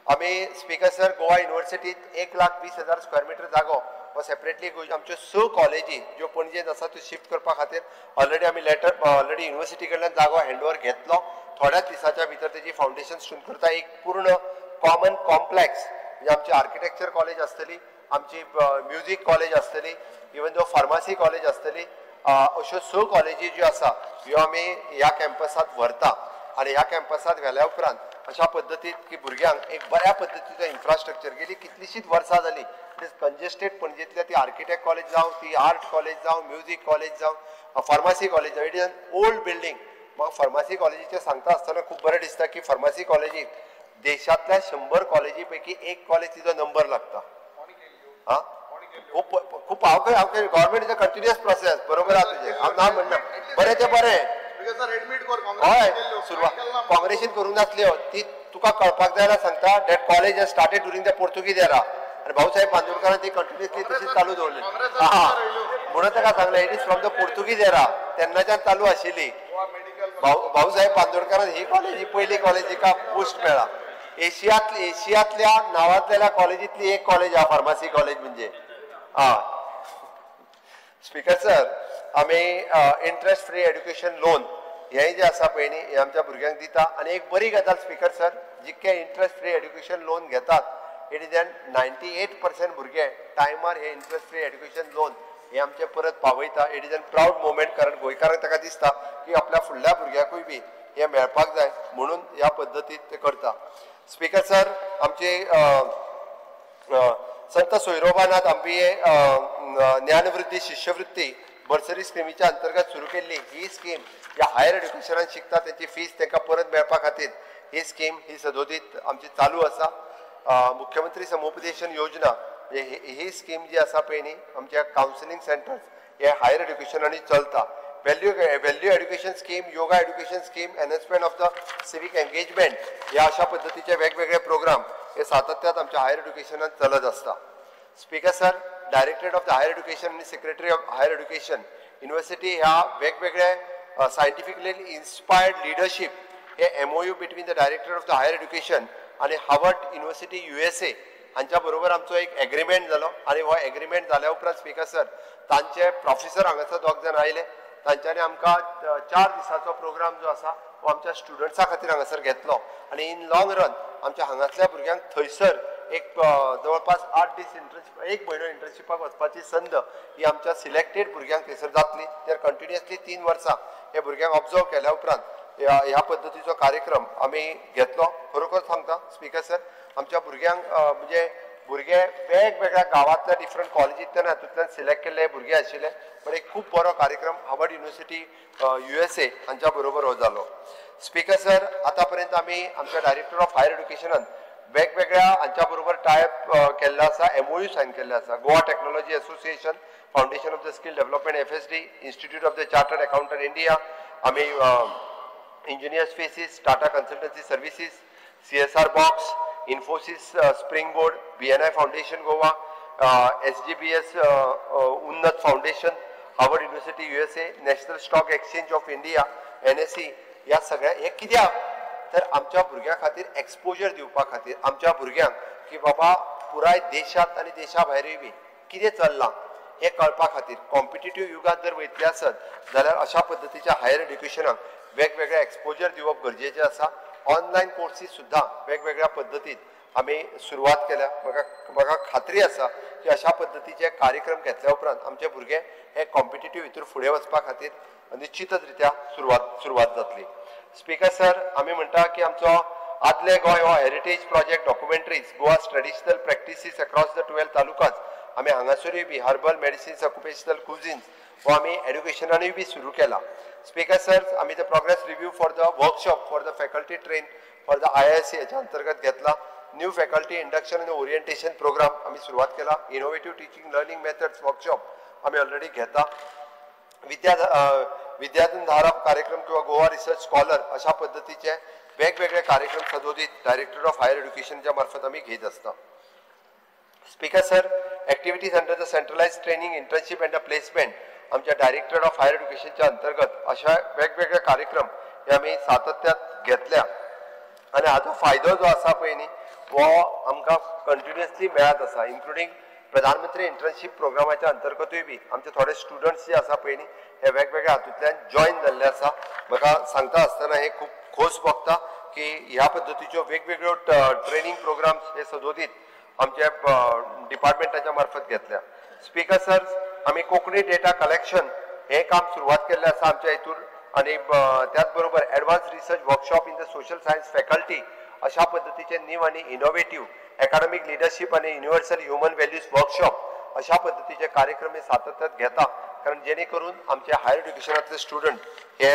आमी स्पीकर सर गोवा युनिवर्सिटीत 1,20,000 स्क्वेअर मिटर जागो हो सेपरेटली आमच्यो 6 कॉलेजी ज्यो पणजेंत आसा त्यो शिफ्ट करपा खातीर ऑलरेडी आमी लेटर ऑलरेडी युनिवर्सिटी कडल्यान जागो हँडओवर घेतलो. थोड्याच दिसाच्या भितर तेजी फाउंडेशन स्टोन करता एक पूर्ण कॉमन कॉम्प्लेक्स म्हणजे आमची आर्किटेक्चर कॉलेज आसतली आमची म्युझिक कॉलेज आसतली इवन दो फार्मासी कॉलेज आसतली अश्यो 6 कॉलेजी ज्यो आसा ह्यो आमी ह्या कॅम्पसांत व्हरता आनी ह्या कॅम्पसांत व्हेल्या उपरांत अशा पद्दतीन की भुरग्यांक एक बऱ्या पद्दतीचो इन्फ्रास्ट्रक्चर गेली कितलीशीच वर्सां जाली कंजेस्टेड पणजेंतल्या ती आर्किटेक्ट कॉलेज जावं ती आर्ट कॉलेज जावं म्युझिक कॉलेज जावं फार्मासी कॉलेज जावं it is an old building. म्हाका फार्मासी कॉलेजीचें सांगता आसतना खूब बरें दिसता की फार्मासी कॉलेजीक देशांतल्या 100 कॉलेजी पैकी एक कॉलेज तिजो नंबर लागता. खूब हांव government is a continuous process बरोबर आहा तुजें हांव ना म्हणना बरें ते बरें एडमिट कर हय सुरवात काँग्रेसीन करूंक नासल्यो ती तुका कळपाक जाय सांगता that college has started during the Portuguese era आनी भाऊसाहेब बांदोडकरान ती कंटिन्युअसली तशीच चालू दवरली म्हणून ताका सांगलें it is from the Portuguese era तेन्नाच्यान चालू आशिल्ली भाऊसाहेब बांदोडकरान ही कॉलेज ही पयली कॉलेज हिका पोस्ट मेळ्ळा एशियांतल्या नांवांतलेल्या कॉलेजींतली एक कॉलेज आहा फार्मासी कॉलेज म्हणजे स्पीकर सर आमी इंटरेस्ट फ्री एड्युकेशन लोन हें जे आसा पळय न्ही हें आमच्या भुरग्यांक दिता आनी एक बरी गजाल स्पीकर सर जितके इंटरेस्ट फ्री एड्युकेशन लोन घेतात इट इज 98% भुरगे टायमार हे इंटरेस्ट फ्री एड्युकेशन लोन हे आमचे परत पावयता it is a proud moment कारण गोंयकारांक ताका दिसता की आपल्या फुडल्या भुरग्याकूय बी हे मेळपाक जाय म्हणून ह्या पद्दतीन ते करता स्पीकर सर आमचे संत सोयरोबानाथ आंबिये ज्ञानवृत्ती शिश्यवृत्ती बर्सरी स्किमीच्या अंतर्गत सुरू केल्ली ही स्कीम या हायर एड्युकेशनात शिकता त्यांची फीस तांकां परत मेळपा खातीर ही स्कीम ही सदोदीत आमची चालू आसा मुख्यमंत्री समुपदेशन योजना ही स्कीम जी आसा पळय न्ही आमच्या कावन्सिलींग सेंटर्स हे हायर एड्युकेशनांनी चलता value education scheme yoga education scheme enhancement of the civic engagement ह्या अशा पद्दतीचे वेगवेगळे प्रोग्राम हे सातत्यात आमच्या हायर एड्युकेशनात चलत असता speaker sir directorate of the higher education आणि secretary of higher education university ह्या वेगवेगळे सायंटिफिकली इन्स्पायर्ड लिडरशिप हे MOU between the directorate of the higher education आणि हार्वर्ड युनिव्हर्सिटी USA हांच्या बरोबर आमचो एक एग्रीमेंट जालो आणि हो एग्रीमेंट जाल्या उपरांत स्पीकर सर तांचे प्रोफेसर हांगासर दोग जाण आयले तांच्यांनी आमकां 4 दिसाचो प्रोग्राम जो आसा हो आमच्या स्टुडंट्सां खातीर हांगासर घेतलो आनी इन लॉंग रन आमच्या हांगासल्या भुरग्यांक थंयसर एक जवळपास 8 दीस इंटर्नशिप 1 म्हयनो इंटर्नशिपाक वचपाची संद ही आमच्या सिलेक्टेड भुरग्यांक थंयसर जातली तर कंटिन्युअसली 3 वर्सां हे भुरग्यांक ऑब्जर्व केल्या उपरांत ह्या पद्दतीचो कार्यक्रम आमी घेतलो खरोखर सांगता स्पीकर सर आमच्या भुरग्यांक म्हणजे भुरगे वेगवेगळ्या गांवांतल्या डिफरंट कॉलेजींतल्यान हातूंतल्यान सिलेक्ट केल्ले भुरगे आशिल्ले पण एक खूब बरो कार्यक्रम हार्वर्ड युनिव्हर्सिटी USA हांच्या बरोबर हो जालो स्पीकर सर आतां पर्यंत आमी आमच्या डायरेक्टर ऑफ हायर एड्युकेशनान वेगवेगळ्या हांच्या बरोबर टायप केल्लो आसा MOU सायन केल्ले आसा Goa technology association foundation of the skill development FSD institute of the chartered accountant India आमी engineers faces Tata consultancy services CSR box Infosys springboard BNI foundation Goa SGBS Unnat foundation Harvard university USA national stock exchange of India NSE या सगळ्या हे कित्याक तर आमच्या भुरग्यां खातीर exposure दिवपा खातीर आमच्या भुरग्यांक की बाबा पुराय देशांत आनी देशा भायरूय बी कितें चल्लां हे कळपा खातीर कॉम्पिटिटीव युगांत जर वयतले आसत जाल्यार अशा पद्दतीच्या हायर एड्युकेशनाक वेगवेगळे एक्सपोजर दिवप गरजेचें आसा ऑनलायन कोर्सीस सुद्दां वेगवेगळ्या पद्दतीन आमी सुरवात केल्या म्हाका खात्री आसा की अशा पद्दतीचे कार्यक्रम घेतल्या उपरांत आमचे भुरगे हे कॉम्पिटिटीव हितूर फुडें वचपा खातीर निश्चितच रित्या सुरवात जातली स्पीकर सर आमी म्हणटा की आमचो आदले गोंय हो heritage project documentaries Goa's traditional practices across the 12 talukas आमी हांगासरूय बी हर्बल मेडिसिन्स ऑक्युपेशनल कुझिन्स हो आमी एड्युकेशनानूय बी सुरू केला स्पीकर सर आमी the progress review for the workshop for the faculty train for the IISc हेच्या अंतर्गत घेतला न्यू फॅकल्टी इंडक्शन आणि ओरिएंटेशन प्रोग्राम आमी सुरवात केला innovative teaching learning methods workshop आमी ऑलरेडी घेता विद्याधन धारक कार्यक्रम किंवा गोवा रिसर्च स्कॉलर अशा पद्धतीचे वेगवेगळे कार्यक्रम सदोदित डायरेक्टर ऑफ हायर एड्युकेशनच्या मार्फत आमी घेत असता speaker sir activities under the centralize training internship and placement आमच्या डायरेक्टर ऑफ हायर एड्युकेशनच्या अंतर्गत अशा वेगवेगळे कार्यक्रम हे आमी सातत्यात घेतल्या आणि हाचो फायदो जो आसा पळय न्ही हो आमकां कंटिन्युअसली मेळत आसा इन्क्लुडींग प्रधानमंत्री इंटर्नशिप प्रोग्रामाच्या अंतर्गतूय बी आमचे थोडे स्टुडंट्स जे आसा पळय न्ही हे वेगवेगळ्या हातूंतल्यान जॉईन जाल्ले आसा म्हाका सांगता आसतना हे खूब खोस भोगता की ह्या पद्दतीच्यो वेगवेगळ्यो ट्रेनिंग प्रोग्राम्स हे सदोदीत आमच्या डिपार्टमेंटाच्या मार्फत घेतल्या स्पीकर सर आमी कोंकणी डेटा कलेक्शन हे काम सुरवात केल्लें आसा आमच्या हितूर आणि त्याच बरोबर advance research workshop in the social science faculty अशा पद्धतीचे न्यू आणि इनोव्हेटिव्ह अकॅडमिक लिडरशिप आणि युनिव्हर्सल ह्युमन व्हॅल्यूज वर्कशॉप अशा पद्धतीचे कार्यक्रम हे सातत्यात घेता कारण जेणे करून आमचे हायर एड्युकेशनातले स्टुडंट हे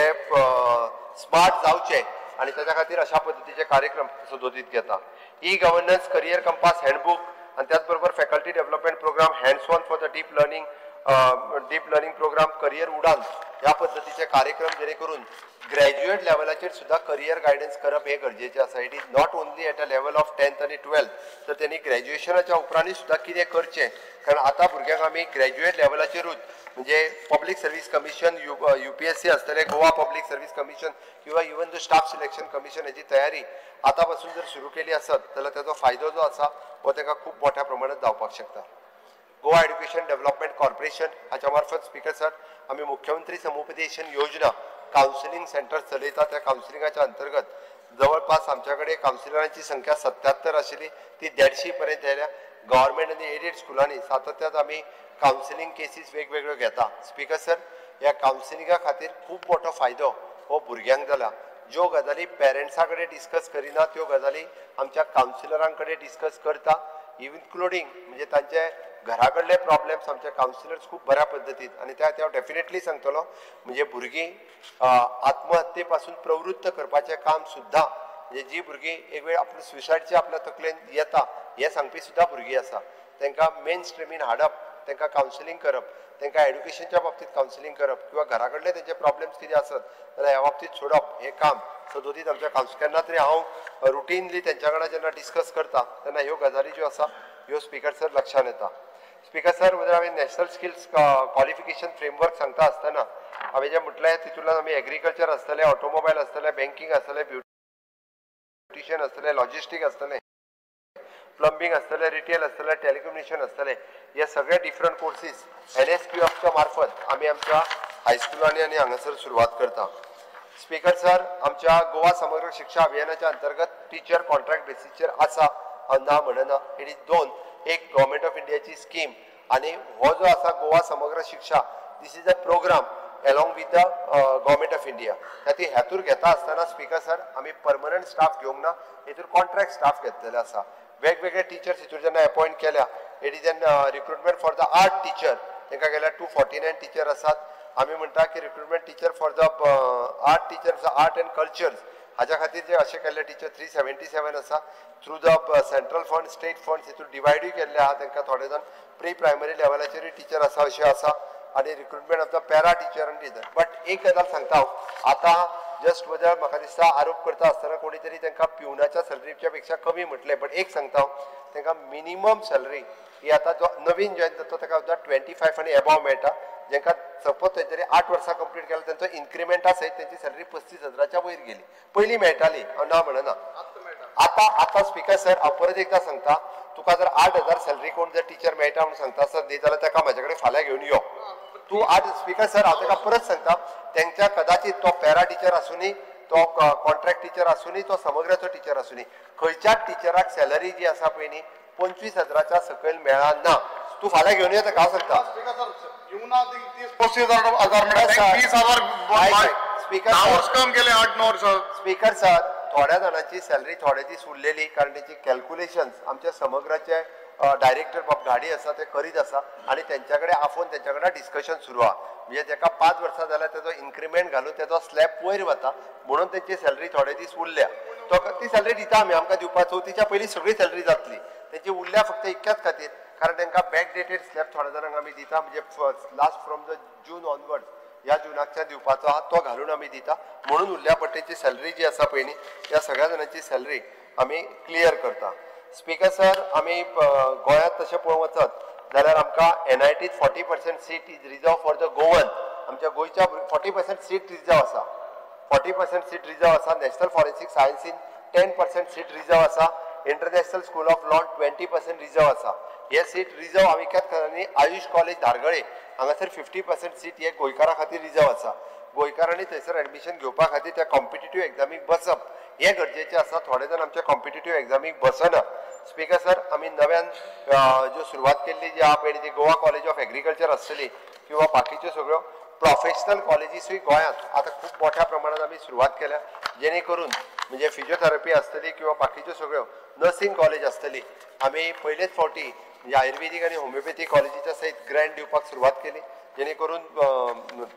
स्मार्ट जावचे आणि त्याच्या खातीर अशा पद्धतीचे कार्यक्रम सदोदित घेता e governance career compass handbook आणि त्याचबरोबर faculty development program hands on for the deep learning deep learning program, career Udaan ह्या पद्धतीचे कार्यक्रम जेणे करून ग्रॅज्युएट लेवलाचेर सुद्धा करियर गायडन्स करप हे गरजेचे आसा. It is not only at a level of 10th आणि 12th, तर त्यांनी ग्रॅज्युएशनाच्या उपरांतूय सुद्धा कितें करचें, कारण आता भुरग्यांक आमी ग्रॅज्युएट लेवलाचेरूच म्हणजे पब्लीक सर्व्हिस कमिशन, UPSC आसतले, गोवा पब्लीक सर्व्हिस कमिशन किंवा even the staff selection commission हेची तयारी आता पासून जर सुरू केली आसत जाल्यार ताचो फायदो जो आसा हो ताका खूब मोठ्या प्रमाणात जावपाक शकता. गोवा एड्युकेशन डेव्हलपमेंट कॉर्पोरेशन हाच्या मार्फत स्पीकर सर आम्ही मुख्यमंत्री समुपदेशन योजना काउन्सिलिंग सेंटर चलयता. त्या काउन्सिलिंगाच्या अंतर्गत जवळपास आमच्याकडे काउन्सिलरांची संख्या 77 आशिल्ली, ती 150 पर्यंत येयल्या. गव्हर्मेंट आणि एडेड स्कुलांनी सातत्यात आम्ही काउन्सिलिंग केसीस वेगवेगळ्यो घेता. स्पीकर सर, ह्या काउन्सिलिंगा खातीर खूब मोठो फायदो हो भुरग्यांक जाला. ज्यो गजाली पेरंट्सा कडेन डिस्कस करिना त्यो गजाली आमच्या काउन्सिलरां कडेन डिस्कस करता, इन्क्लुडींग म्हणजे तांचे घरा कडले प्रॉब्लेम्स आमचे काउन्सिलर्स खूप बऱ्या पद्धतीत, आणि त्या डेफिनेटली सांगतलो म्हणजे भुरगीं आत्महत्ये पासून प्रवृत्त करपाचें काम सुद्धा, म्हणजे जी भुरगीं एक वेळ आपल्या सुसायडचे आपल्या तकलेन येता हे सांगपी सुद्धा भुरगीं आसा, तांकां मेन स्ट्रिमीन हाडप, तांकां काउन्सिलिंग करप, तांकां एड्युकेशनच्या बाबतींत काउन्सिलिंग करप किंवा घरा कडले तेंचे प्रॉब्लेम्स कितें आसत जाल्यार ह्या बाबतींत सोडप हे काम सदोदीत आमच्या केन्ना तरी हांव रुटीनली तेंच्या वांगडा जेन्ना डिस्कस करता तेन्ना ह्यो गजाली ज्यो आसा ह्यो स्पीकर सर लक्षांत येता. स्पीकर सर, म्हणजे हांवें नॅशनल स्किल्स क्वॉलिफिकेशन फ्रेमवर्क सांगता आसतना हांवें जें म्हटलें तितूंतल्यान आमी एग्रीकल्चर आसतलें, ऑटोमोबायल आसतलें, बँकींग आसतलें, ब्युटिशियन आसतलें, लॉजिस्टीक आसतलें, प्लंबिंग आसतलें, रिटेल आसतलें, टेलिकम्युनिकेशन आसतलें, हे सगळे डिफरंट कोर्सीस NSQFच्या मार्फत आमी आमच्या हायस्कुलांनी आनी हांगासर सुरवात करता. स्पीकर सर, आमच्या गोवा समग्र शिक्षा अभियानाच्या अंतर्गत टीचर कॉन्ट्रॅक्ट बेसिसचेर आसा ना म्हणना. इट इज 2 एक गव्हर्मेंट ऑफ इंडियाची स्कीम, आणि हो जो आसा Goa Samagra Shiksha, this is a program along with the government of India. खातीर हेतूर घेता आसतना स्पीकर सर आमी परमनंट स्टाफ घेवंक ना, हेतूर कॉन्ट्रॅक्ट स्टाफ घेतलेले आसा. वेगवेगळे टिचर्स हितूर जेन्ना अपॉइंट केल्या, it is an recruitment for the art teacher, तांकां गेल्यार 249 टीचर आसात. आमी म्हणटा की recruitment teacher for the art teachers, art and cultures हाच्या खातीर जे अशें केल्ले टीचर 377 आसा. Through the central fund, state funds हितूर डिवायडूय केल्ले आहा. तांकां थोडे जाण प्री प्रायमरी लेवलाचेरूय टीचर आसा अशें आसा, आणि recruitment of the para teacher आनी टीचर. बट एक गजाल सांगता हांव, आतां जस्ट बद्दल म्हाका दिसता आरोप करता आसतना कोणी तरी तांकां पिवनाच्या सॅलरीच्या पेक्षा कमी म्हटलें. बट एक सांगता हांव, तांकां मिनिमम सॅलरी ही आतां जो नवीन जॉईन जाता ताका सुद्दां 25 आनी एबाव मेळटा. जांकां सपोज थंय तरी 8 वर्सां कंप्लीट केल्या तांचो इन्क्रिमेंटा सयत तांची सॅलरी 35,000च्या वयर गेली. पयलीं मेळटाली, हांव ना म्हणना. आतां स्पीकर सर हांव परत एकदां सांगता, तुका जर 8,000 सॅलरी कोण जर टीचर मेळटा म्हणून सांगता आसत न्ही जाल्यार ताका म्हाजे कडेन फाल्यां घेवन यो. तूं स्पीकर सर हांव ताका परत सांगता, तांच्या कदाचित तो पॅरा टीचर आसूनी, तो कॉन्ट्रॅक्ट टिचर आसूनी, तो समग्राचो टिचर आसूनी, खंयच्याच टिचराक सॅलरी जी आसा पळय न्ही 25,000च्या सकयल मेळना. तूं फाल्यां घेवन यो ताका हांव सांगता. स्पीकर सर, थोड्या जाणांची सॅलरी थोडे दीस उरलेली कारण तेची कॅल्क्युलेशन्स आमच्या समग्राचे डायरेक्टर बाब गाडी आसा ते करीत आसा, आणि त्यांच्या कडेन आफोवन त्यांच्या कडेन डिस्कशन सुरू आहा. म्हणजे ताका 5 वर्सां जाल्यार तेजो इन्क्रिमेंट घालून तेजो स्लॅब वयर वता, म्हणून तेची सॅलरी थोडे दीस उरल्या. तो ती सॅलरी दिता आमी, आमकां दिवपाक चवथीच्या पयलीं सगळी सॅलरी जातली. तेची उरल्या फक्त इतक्याच खातीर कारण तांकां बॅक डेटेड स्लॅब थोड्या जाणांक आमी दिता, म्हणजे last from the June onward ह्या जुनाकच्या दिवपाचो आहा तो घालून आमी दिता. म्हणून उरल्या पट्टेची सॅलरी जी आसा पळय न्ही त्या सगळ्या जाणांची सॅलरी आमी क्लियर करता. स्पीकर सर, आमी गोंयांत तशें पळोवंक वचत जाल्यार आमकां NITत 40% seat is reserve for the Goan. आमच्या गोंयच्या 40% सीट रिजर्व आसा. 40% सीट रिजर्व आसा. नॅशनल फॉरेन्सीक सायन्सीन 10% सीट रिजर्व आसा. International school of lawn 20% reserve आसा. हे सीट रिजर्व आमी कित्याक करना, आयुष कॉलेज धारगळे हांगासर 50% सीट हे गोंयकारां खातीर रिजर्व आसा. गोंयकारांनी थंयसर एडमिशन घेवपा खातीर त्या कॉम्पिटिटीव एग्जामीक बसप हे गरजेचें आसा. थोडे जाण आमच्या कॉम्पिटिटीव एग्जामीक बसना. स्पीकर सर, आमी नव्यान ज्यो सुरवात केल्ली जी आहा पळय ती गोवा कॉलेज ऑफ एग्रीकल्चर आसतली किंवा बाकीच्यो सगळ्यो प्रोफेशनल कॉलेजीसूय गोंयांत आतां खूब मोठ्या प्रमाणात आमी सुरवात केल्या, जेणे करून म्हणजे फिजिओथेरपी आसतली किंवा बाकीच्यो सगळ्यो नर्सिंग कॉलेज आसतली. आमी पयलेच फावटी म्हणजे आयुर्वेदीक आनी होमिओपॅथी कॉलेजीच्या सयत ग्रँड दिवपाक सुरवात केली, जेणे करून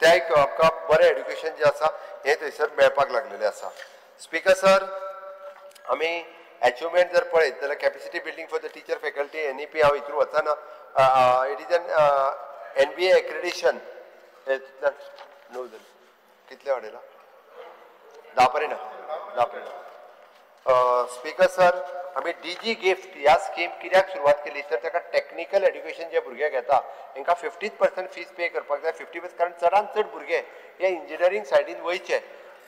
त्या एक आमकां बरें एड्युकेशन जें आसा हें थंयसर मेळपाक लागलेलें आसा. स्पीकर सर, आमी अचिवमेंट जर पळयत जाल्यार capacity building for the teacher faculty NEP हांव हितूर वचना. It is N NBA accreditation कितले वाडयला 10 पर्यंत 10 पर्यंत स्पीकर सर आम्ही DG गिफ्ट ह्या स्कीम कित्याक सुरवात केली तर ताका टेक्निकल एड्युकेशन जे भुरगे घेता तांकां 50% फीज पे करपाक जाय 50% कारण चडांत चड भुरगे हे इंजिनियरींग सायडीन वयचे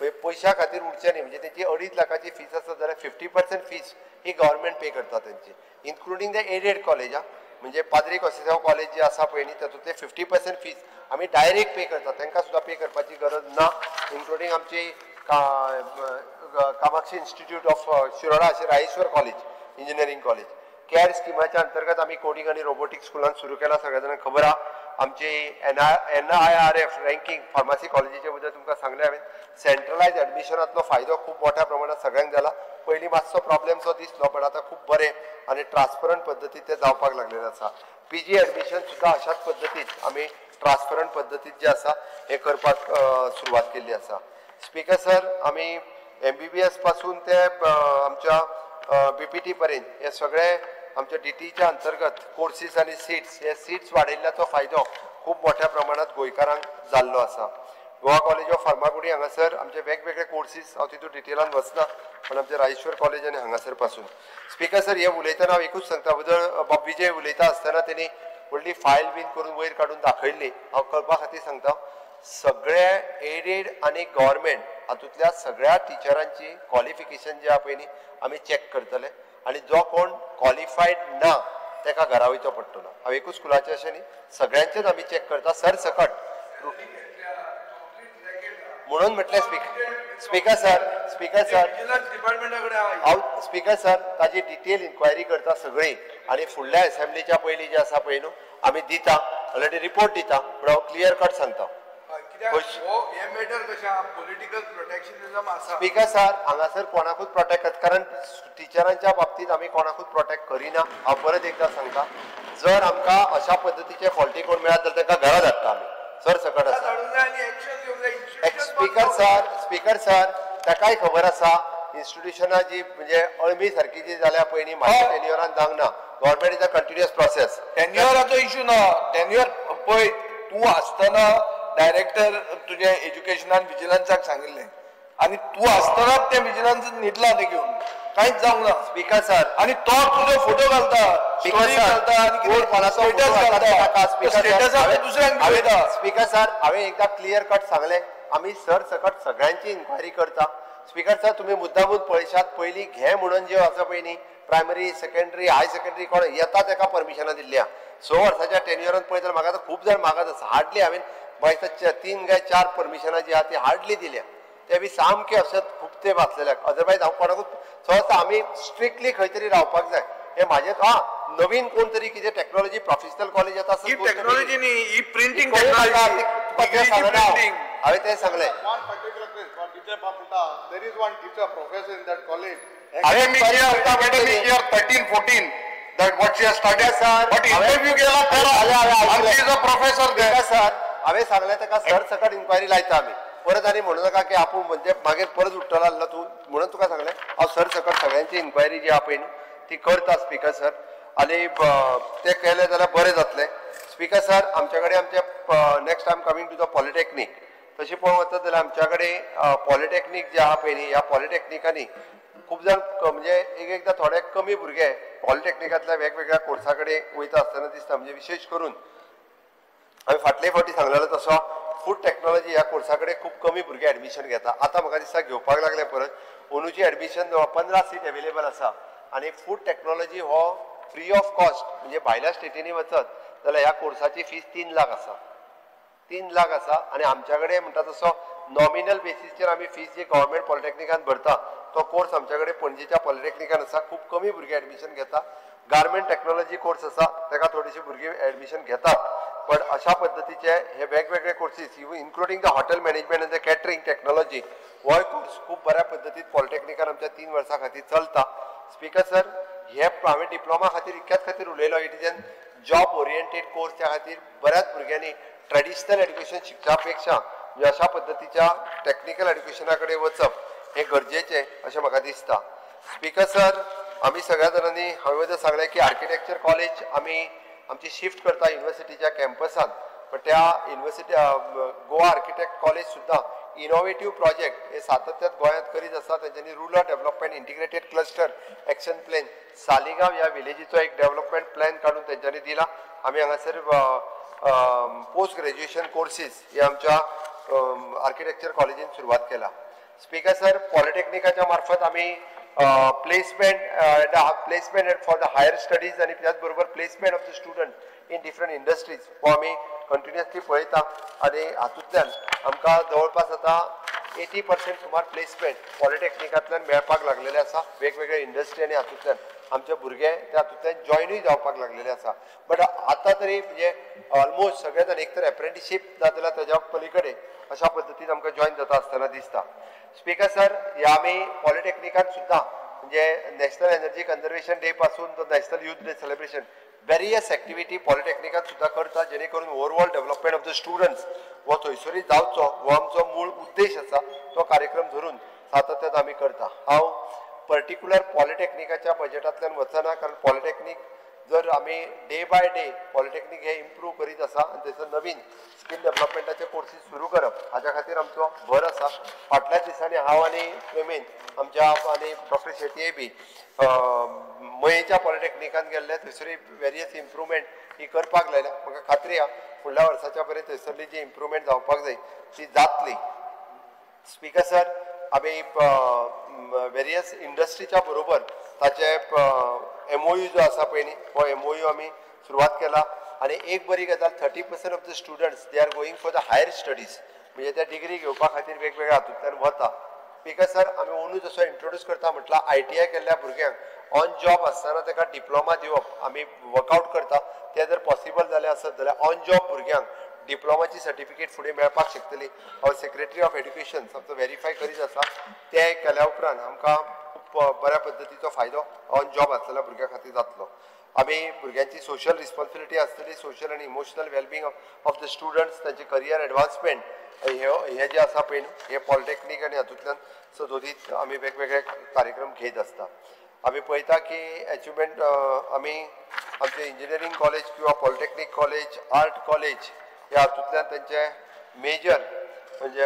पैशा खातीर उरचे न्ही म्हणजे तेंची 2.5 लाखाची फीज आसा जाल्यार 50% फीज ही गव्हर्मेंट पे करता तेंची इन्क्लुडींग द एडेड कॉलेज म्हणजे पाद्री कोसेसांव कॉलेज जे आसा पळय न्ही तातूंतले 50% फीज आमी डायरेक्ट पे करता तांकां सुद्दां पे करपाची गरज ना इन्क्लुडींग आमची कामाक्षी इन्स्टिट्यूट ऑफ शिरोडा अशें Rayeshwar college engineering college care स्किमाच्या अंतर्गत आमी कोडिंग आनी रोबोटिक्स स्कुलान सुरू केला सगळ्या जाणांक खबर आहा आमची NIRF रँकिंग फार्मासी कॉलेजीच्या बद्दल तुमकां सांगलें हांवें सेंट्रलायज एडमिशनांतलो फायदो खूब मोठ्या प्रमाणात सगळ्यांक जाला पयलीं मातसो प्रॉब्लेम सो दिसलो पण आतां खूब बरें आनी ट्रान्सपरंट पद्दतीन तें जावपाक लागलेलें आसा PG एडमिशन सुद्दां अशाच पद्दतीन आमी ट्रान्सपरंट पद्दतीन जे आसा हें करपाक सुरवात केल्ली आसा स्पीकर सर आमी MBBS पासून ते आमच्या BPT पर्यंत हे सगळे आमच्या DTच्या अंतर्गत कोर्सीस आनी सीट्स हे सीट्स वाडयल्ल्याचो फायदो खूब मोठ्या प्रमाणात गोंयकारांक जाल्लो आसा गोवा कॉलेज ऑफ फार्मागुडी हांगासर आमचे वेगवेगळे कोर्सीस हांव तितून डिटेलान वचना पण आमचे रायेश्वर कॉलेज आनी हांगासर पासून स्पीकर सर हे उलयतना हांव एकूच सांगता बद्दल विजय उलयता आसतना तेणी व्हडली फायल बीन करून वयर काडून दाखयल्ली हांव कळपा खातीर सांगता सगळे एडेड आनी गव्हर्मेंट हातूंतल्या सगळ्या टिचरांची क्वॉलिफिकेशन जे आहा पळय न्ही आमी चॅक करतले आनी जो कोण क्वॉलिफायड ना ताका घरा वयचो पडटलो हांव एकूच स्कुलाचें अशें न्ही सगळ्यांचेच आमी चॅक करता सरसकट म्हणून म्हटलें स्पीकर सर हांव स्पीकर सर ताजी डिटेल इन्क्वायरी करता सगळी आनी फुडल्या असेंब्लीच्या पयलीं जे आसा पळय न्हू आमी दिता ऑलरेडी रिपोर्ट दिता पूण हांव क्लियर कट सांगता स्पीकर सर हांगासर कोणाकूच प्रोटेक्ट करता कारण टिचरांच्या बाबतींत आमी कोणाकूच प्रोटेक्ट करिना हांव परत एकदां सांगता जर आमकां अशा पद्दतीचे फॉल्टी कोण मेळत जाल्यार तांकां घरा धाडटा आमी सरसकट आसा स्पीकर सर ताकाय खबर आसा इन्स्टिट्यूशनां जी म्हणजे अळमी सारकी जी जाल्या पळय न्ही म्हाज्या टेन्युअरान जावंक ना government is a continuous process टेन्युअराचो इश्यू ना टेन्युअर पळय तूं आसतना डायरेक्टर तुजे एज्युकेशनान विजिलन्साक सांगिल्लें आनी तूं आसतनाच तें विजिलन्स न्हिदला ते घेवन कांयच जावंक ना स्पीकर सर आनी तो तुजो फोटो घालता स्टोरी घालता आनी स्पीकर सर हांवें एकदां क्लियर कट सांगलें आमी सरसकट सगळ्यांची इन्क्वायरी करता स्पीकर सर तुमी मुद्दामून पळयशात पयलीं घे म्हणून जे आसा पळय न्ही प्रायमरी सेकंडरी हाय सेकंडरी कोण येता ताका परमिशनां दिल्ल्या 6 वर्साच्या टेन्युअरान पळयत जाल्यार म्हाका खूब जाण मागत आसा हार्डली हांवें मागीर 3 काय 4 परमिशनां जी आहा ती हार्डली दिल्या ते बी सामके अशें खूब तेंप आसलेल्याक अदरवायज हांव कोणाकूच सहसा आमी स्ट्रिक्टली खंय तरी रावपाक जाय हे म्हाजें नवीन कोण तरी कितें टेक्नॉलॉजी प्रोफेशनल कॉलेज येता टेक्नॉलॉजी न्ही ही प्रिंटींग हांवें तें सांगलें there is one teacher professor in that college. I am year 13-14 that what she has studied, sir. But interview gela and she is a professor there. Sir, हांवें सांगलें ताका सरसकट inquiry लायता आमी परत आनी म्हणू नाका की आपूण म्हणजे मागीर परत उठ्ठलो आसलो तूं म्हणून तुका सांगलें हांव सरसकट सगळ्यांची इन्क्वायरी जी आहा पळय ती करता स्पीकर सर आनी तें केलें जाल्यार बरें जातलें स्पीकर सर आमचे कडेन आमचे next time coming to the polytechnic तशें पळोवंक वचत जाल्यार आमच्या कडेन पॉलिटेक्नीक जे आहा पळय न्ही ह्या पॉलिटेक्निकांनी खूब जाण म्हणजे एकदां थोडे कमी भुरगे पॉलिटेक्निकांतल्या वेगवेगळ्या कोर्सा कडेन वयता आसतना दिसता म्हणजे विशेश करून हांवें फाटले फावटी सांगलेलो तसो फूड टेक्नॉलॉजी ह्या कोर्सा कडेन खूब कमी भुरगे एडमिशन घेता आतां म्हाका दिसता घेवपाक लागले परत अंदूची एडमिशन 15 सीट अवेलेबल आसा आनी फूड टेक्नॉलॉजी हो फ्री ऑफ कॉस्ट म्हणजे भायल्या स्टेटींनी वचत जाल्यार ह्या कोर्साची फीज 3 लाख आसा 3 लाख आसा आनी आमच्या कडेन म्हणटा तसो नॉमिनल बेसिसचेर आमी फीज जी गव्हर्मेंट पॉलिटेक्निकान भरता तो कोर्स आमच्या कडेन पणजेच्या पॉलिटेक्निकान आसा खूब कमी भुरगे एडमिशन घेता गार्मेंट टेक्नॉलॉजी कोर्स आसा ताका थोडीशी भुरगीं एडमिशन घेतात पण अशा पद्दतीचे हे वेगवेगळे courses including the hotel management end the catering technology हो कोर्स खूब बऱ्या पद्दतीन पॉलिटेक्निकान आमच्या 3 वर्सां खातीर चलता स्पीकर सर हे हांवें डिप्लोमा खातीर इतक्याच खातीर उलयलो it is N job oriented कोर्सच्या खातीर बऱ्याच भुरग्यांनी ट्रेडिशनल एड्युकेशन शिकच्या पेक्षा म्हणजे अशा पद्दतीच्या टेक्निकल एड्युकेशना कडेन वचप हे गरजेचें अशें म्हाका दिसता स्पीकर सर आमी सगळ्या जाणांनी हांवें सांगलें की आर्किटेक्चर कॉलेज आमी आमची शिफ्ट करता युनिवर्सिटीच्या कॅम्पसांत पण त्या युनिव्हर्सिटी गोवा आर्किटेक्ट कॉलेज सुद्दां इनोव्हेटिव्ह प्रोजेक्ट हे सातत्यात गोंयांत करीत आसा. तेंच्यांनी rural development integrated cluster action plan Saligao ह्या विलेजीचो एक डेव्हलपमेंट प्लॅन काडून तेंच्यांनी दिला. आमी हांगासर पोस्ट ग्रॅज्युएशन कोर्सीस हे आमच्या आर्किटेक्चर कॉलेजीन सुरवात केला. स्पीकर सर, पॉलिटेक्निकाच्या मार्फत आमी placement for the higher studies आणि त्याच बरोबर placement of the student in different industries हो आमी कंटिन्युअसली पळयता आणि हातूंतल्यान आमकां जवळपास आता 80% सुमार प्लेसमेंट पॉलिटेक्निकांतल्यान मेळपाक लागलेले आसा. वेगवेगळे इंडस्ट्री आणि हातूंतल्यान आमचे भुरगे त्या हातूंतल्यान जॉयनूय जावपाक लागलेले आसा. बट आतां तरी म्हणजे ऑलमोस्ट सगळे जाण एक तर एप्रेंटिसशीप जाल्यार तेज्या पलीकडे अशा पद्दतीन आमकां जॉयन जाता आसतना दिसता. स्पीकर सर, ह्या आमी पॉलिटेक्निकांत सुद्दां म्हणजे नॅशनल एनर्जी कन्जर्वेशन डे पासून तो national youth day celebration various activity पॉलिटेक्निकांत सुद्दां करता, जेणे करून overall development of the students हो थंयसरूय जावचो हो आमचो मूळ उद्देश आसा. तो कार्यक्रम धरून सातत्यान आमी करता. हांव पर्टिक्युलर पॉलिटेक्निकाच्या बजेटांतल्यान वचना, कारण पॉलिटेक्निक जर आमी डे बाय डे पॉलिटेक्निक हे इम्प्रूव करीत आसा आनी थंयसर नवीन स्कील डेव्हलपमेंटाचे कोर्सीस सुरू करप हाच्या खातीर आमचो भर आसा. फाटल्याच दिसांनी हांव आनी प्रेमेन आमच्या आनी डॉक्टर शेटये बी मयेच्या पॉलिटेक्निकान गेल्ले, थंयसरूय वेरियस इम्प्रुवमेंट ही करपाक लायल्या. म्हाका खात्री आहा फुडल्या वर्साच्या पर्यंत थंयसरली जी इम्प्रुवमेंट जावपाक जाय ती जातली. स्पीकर सर, आमी वेरियस इंडस्ट्रीच्या बरोबर ताचे MOU जो आसा पळय न्ही हो MOU आमी सुरवात केला. आणि एक बरी गजाल 30% of the students they are going for the higher studies, म्हणजे त्या डिग्री घेवपा खातीर वेगवेगळ्या हातूंतल्यान वता. स्पीकर सर, आमी ओनू जसो इंट्रोड्यूस करता म्हटला ITI केल्ल्या भुरग्यांक ऑन जॉब आसतना ताका डिप्लोमा दिवप आमी वर्कआउट करता. ते जर पॉसिबल जालें आसत जाल्यार ऑन जॉब भुरग्यांक डिप्लोमाची सर्टिफिकेट फुडें मेळपाक शकतली. हांव सेक्रेटरी ऑफ एड्युकेशन आमचो व्हेरीफाय करीत आसा. ते केल्या उपरांत आमकां खूब बऱ्या पद्दतीचो फायदो ऑन जॉब आसलेल्या भुरग्यां खातीर जातलो. आमी भुरग्यांची सोशल रिस्पॉन्सिबिलिटी आसतली, सोशल आनी emotional wellbeing of the students, तांचे करियर एडवान्समेंट हे जे आसा पळय हे पॉलिटेक्निक आनी हातूंतल्यान सदोदीत आमी वेगवेगळे कार्यक्रम घेत आसता. आमी पळयता की अचिवमेंट आमी आमचे इंजिनियरींग कॉलेज किंवा पॉलिटेक्निक कॉलेज, आर्ट कॉलेज ह्या हातूंतल्यान तेंचे मेजर म्हणजे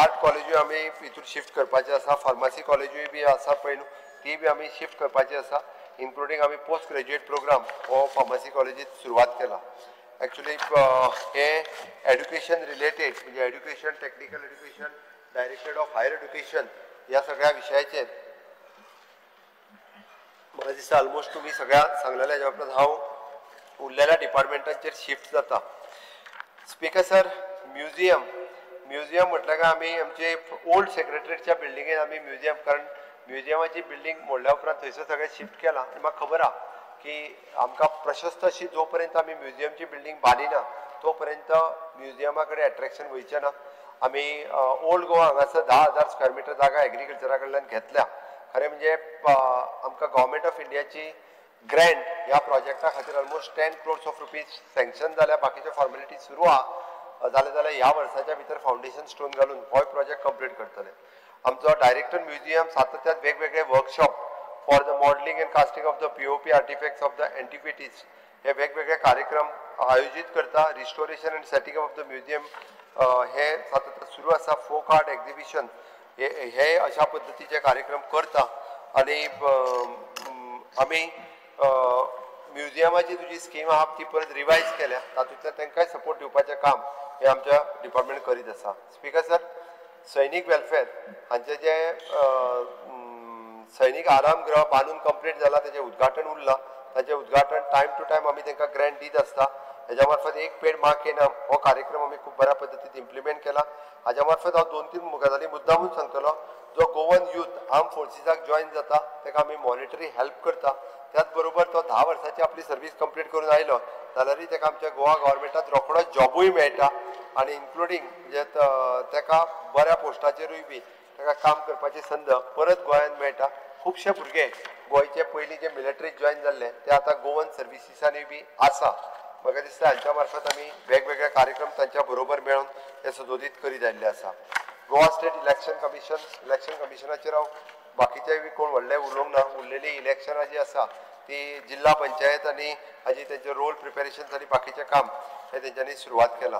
आर्ट कॉलेजूय आमी हितून शिफ्ट करपाचें आसा. फार्मासी कॉलेजूय बी आसा पळय न्हू ती बी आमी शिफ्ट करपाची आसा. इन्क्लुडींग आमी पोस्ट ग्रॅज्युएट प्रोग्राम हो फार्मासी कॉलेजीत सुरवात केला. एक्चुली हे एड्युकेशन रिलेटेड म्हणजे education, technical education, directorate of higher education ह्या सगळ्या विशयाचेर म्हाका दिसता ऑलमोस्ट तुमी सगळ्या सांगलेल्या हेच्या उपरांत हांव उरलेल्या डिपार्टमेंटांचेर शिफ्ट जाता. स्पीकर सर, म्युझियम म्हटल्यार काय आमी आमचे ओल्ड सेक्रेटरीएटच्या बिल्डिंगेन आमी म्युझियम, कारण म्युझियमाची बिल्डिंग मोडल्या उपरांत थंयसर सगळें शिफ्ट केलां आनी म्हाका खबर आहा की आमकां प्रशस्त अशी जो पर्यंत आमी म्युझियमची बिल्डिंग बांदिना तो पर्यंत म्युझियमा कडेन एट्रॅक्शन वयचें ना. आमी ओल्ड गोवा हांगासर 10,000 स्क्वेअर मिटर जागा एग्रीकल्चरा कडल्यान घेतल्या. खरें म्हणजे आमकां गव्हर्मेंट ऑफ इंडियाची ग्रँट ह्या प्रोजेक्टा खातीर almost 10 crores of rupees sanction जाल्या. बाकीच्यो फॉर्मेलिटी सुरू आहा. जाल्यार ह्या वर्साच्या भितर फावंडेशन स्टोन घालून हो प्रोजेक्ट कंप्लीट करतले. आमचो डायरेक्टर म्युझियम सातत्यान वेगवेगळे workshop for the modelling and casting of the POP artefacts of the antiquities हे वेगवेगळे कार्यक्रम आयोजीत करता. Restoration and setting of the museum हे सातत्यान सुरू आसा. फोक आर्ट एक्झिबिशन हे अशा पद्दतीचे कार्यक्रम करता. आनी आमी म्युझियमाची तुजी स्कीम आहा ती परत रिवायज केल्या, तातूंतल्यान तांकांय सपोर्ट दिवपाचें काम हे आमच्या डिपार्टमेंट करीत आसा. स्पीकर सर, सैनीक वेलफेअर हांचे जे सैनीक आराम गृह बांदून कंप्लीट जाला तेजें उद्घाटन उरलां. ताचें उद्घाटन टायम टू टायम आमी तांकां ग्रँट दीत आसता. हेज्या मार्फत एक पेड मां के नाम हो कार्यक्रम आमी खूब बऱ्या पद्दतीन इम्प्लिमेंट केला. हाज्या मार्फत हांव 2-3 गजाली मुद्दामून सांगतलो. जो गोवन यूथ आर्म फोर्सिसाक जॉयन जाता ताका आमी मॉनिटरी हेल्प करता. त्याच बरोबर तो 10 वर्साची आपली सर्वीस कंप्लीट करून आयलो जाल्यारूय ताका आमच्या गोवा गव्हर्मेंटात रोखडोच जॉबूय मेळटा आनी इन्क्लुडींग म्हणजे ताका बऱ्या पोस्टाचेरूय बी ताका काम करपाची संद परत गोंयांत मेळटा. खुबशे भुरगे गोंयचे पयलीं जे मिलिटरीत जॉयन जाल्ले ते आतां गोवन सर्विसीसांनी बी आसा. म्हाका दिसता हांच्या मार्फत आमी वेगवेगळे कार्यक्रम तांच्या बरोबर मेळून हे सदोदीत करीत आयिल्ले आसा. गोवा स्टेट इलेक्शन कमिशनाचेर हांव बाकीचेय बी कोण व्हडले उलोवंक ना. उरलेली इलेक्शनां जी आसा ती जिल्हा पंचायत आनी हाजी तेंचे रोल प्रिपेरेशन आनी बाकीचें काम हे त्यांच्यानी सुरुवात केला.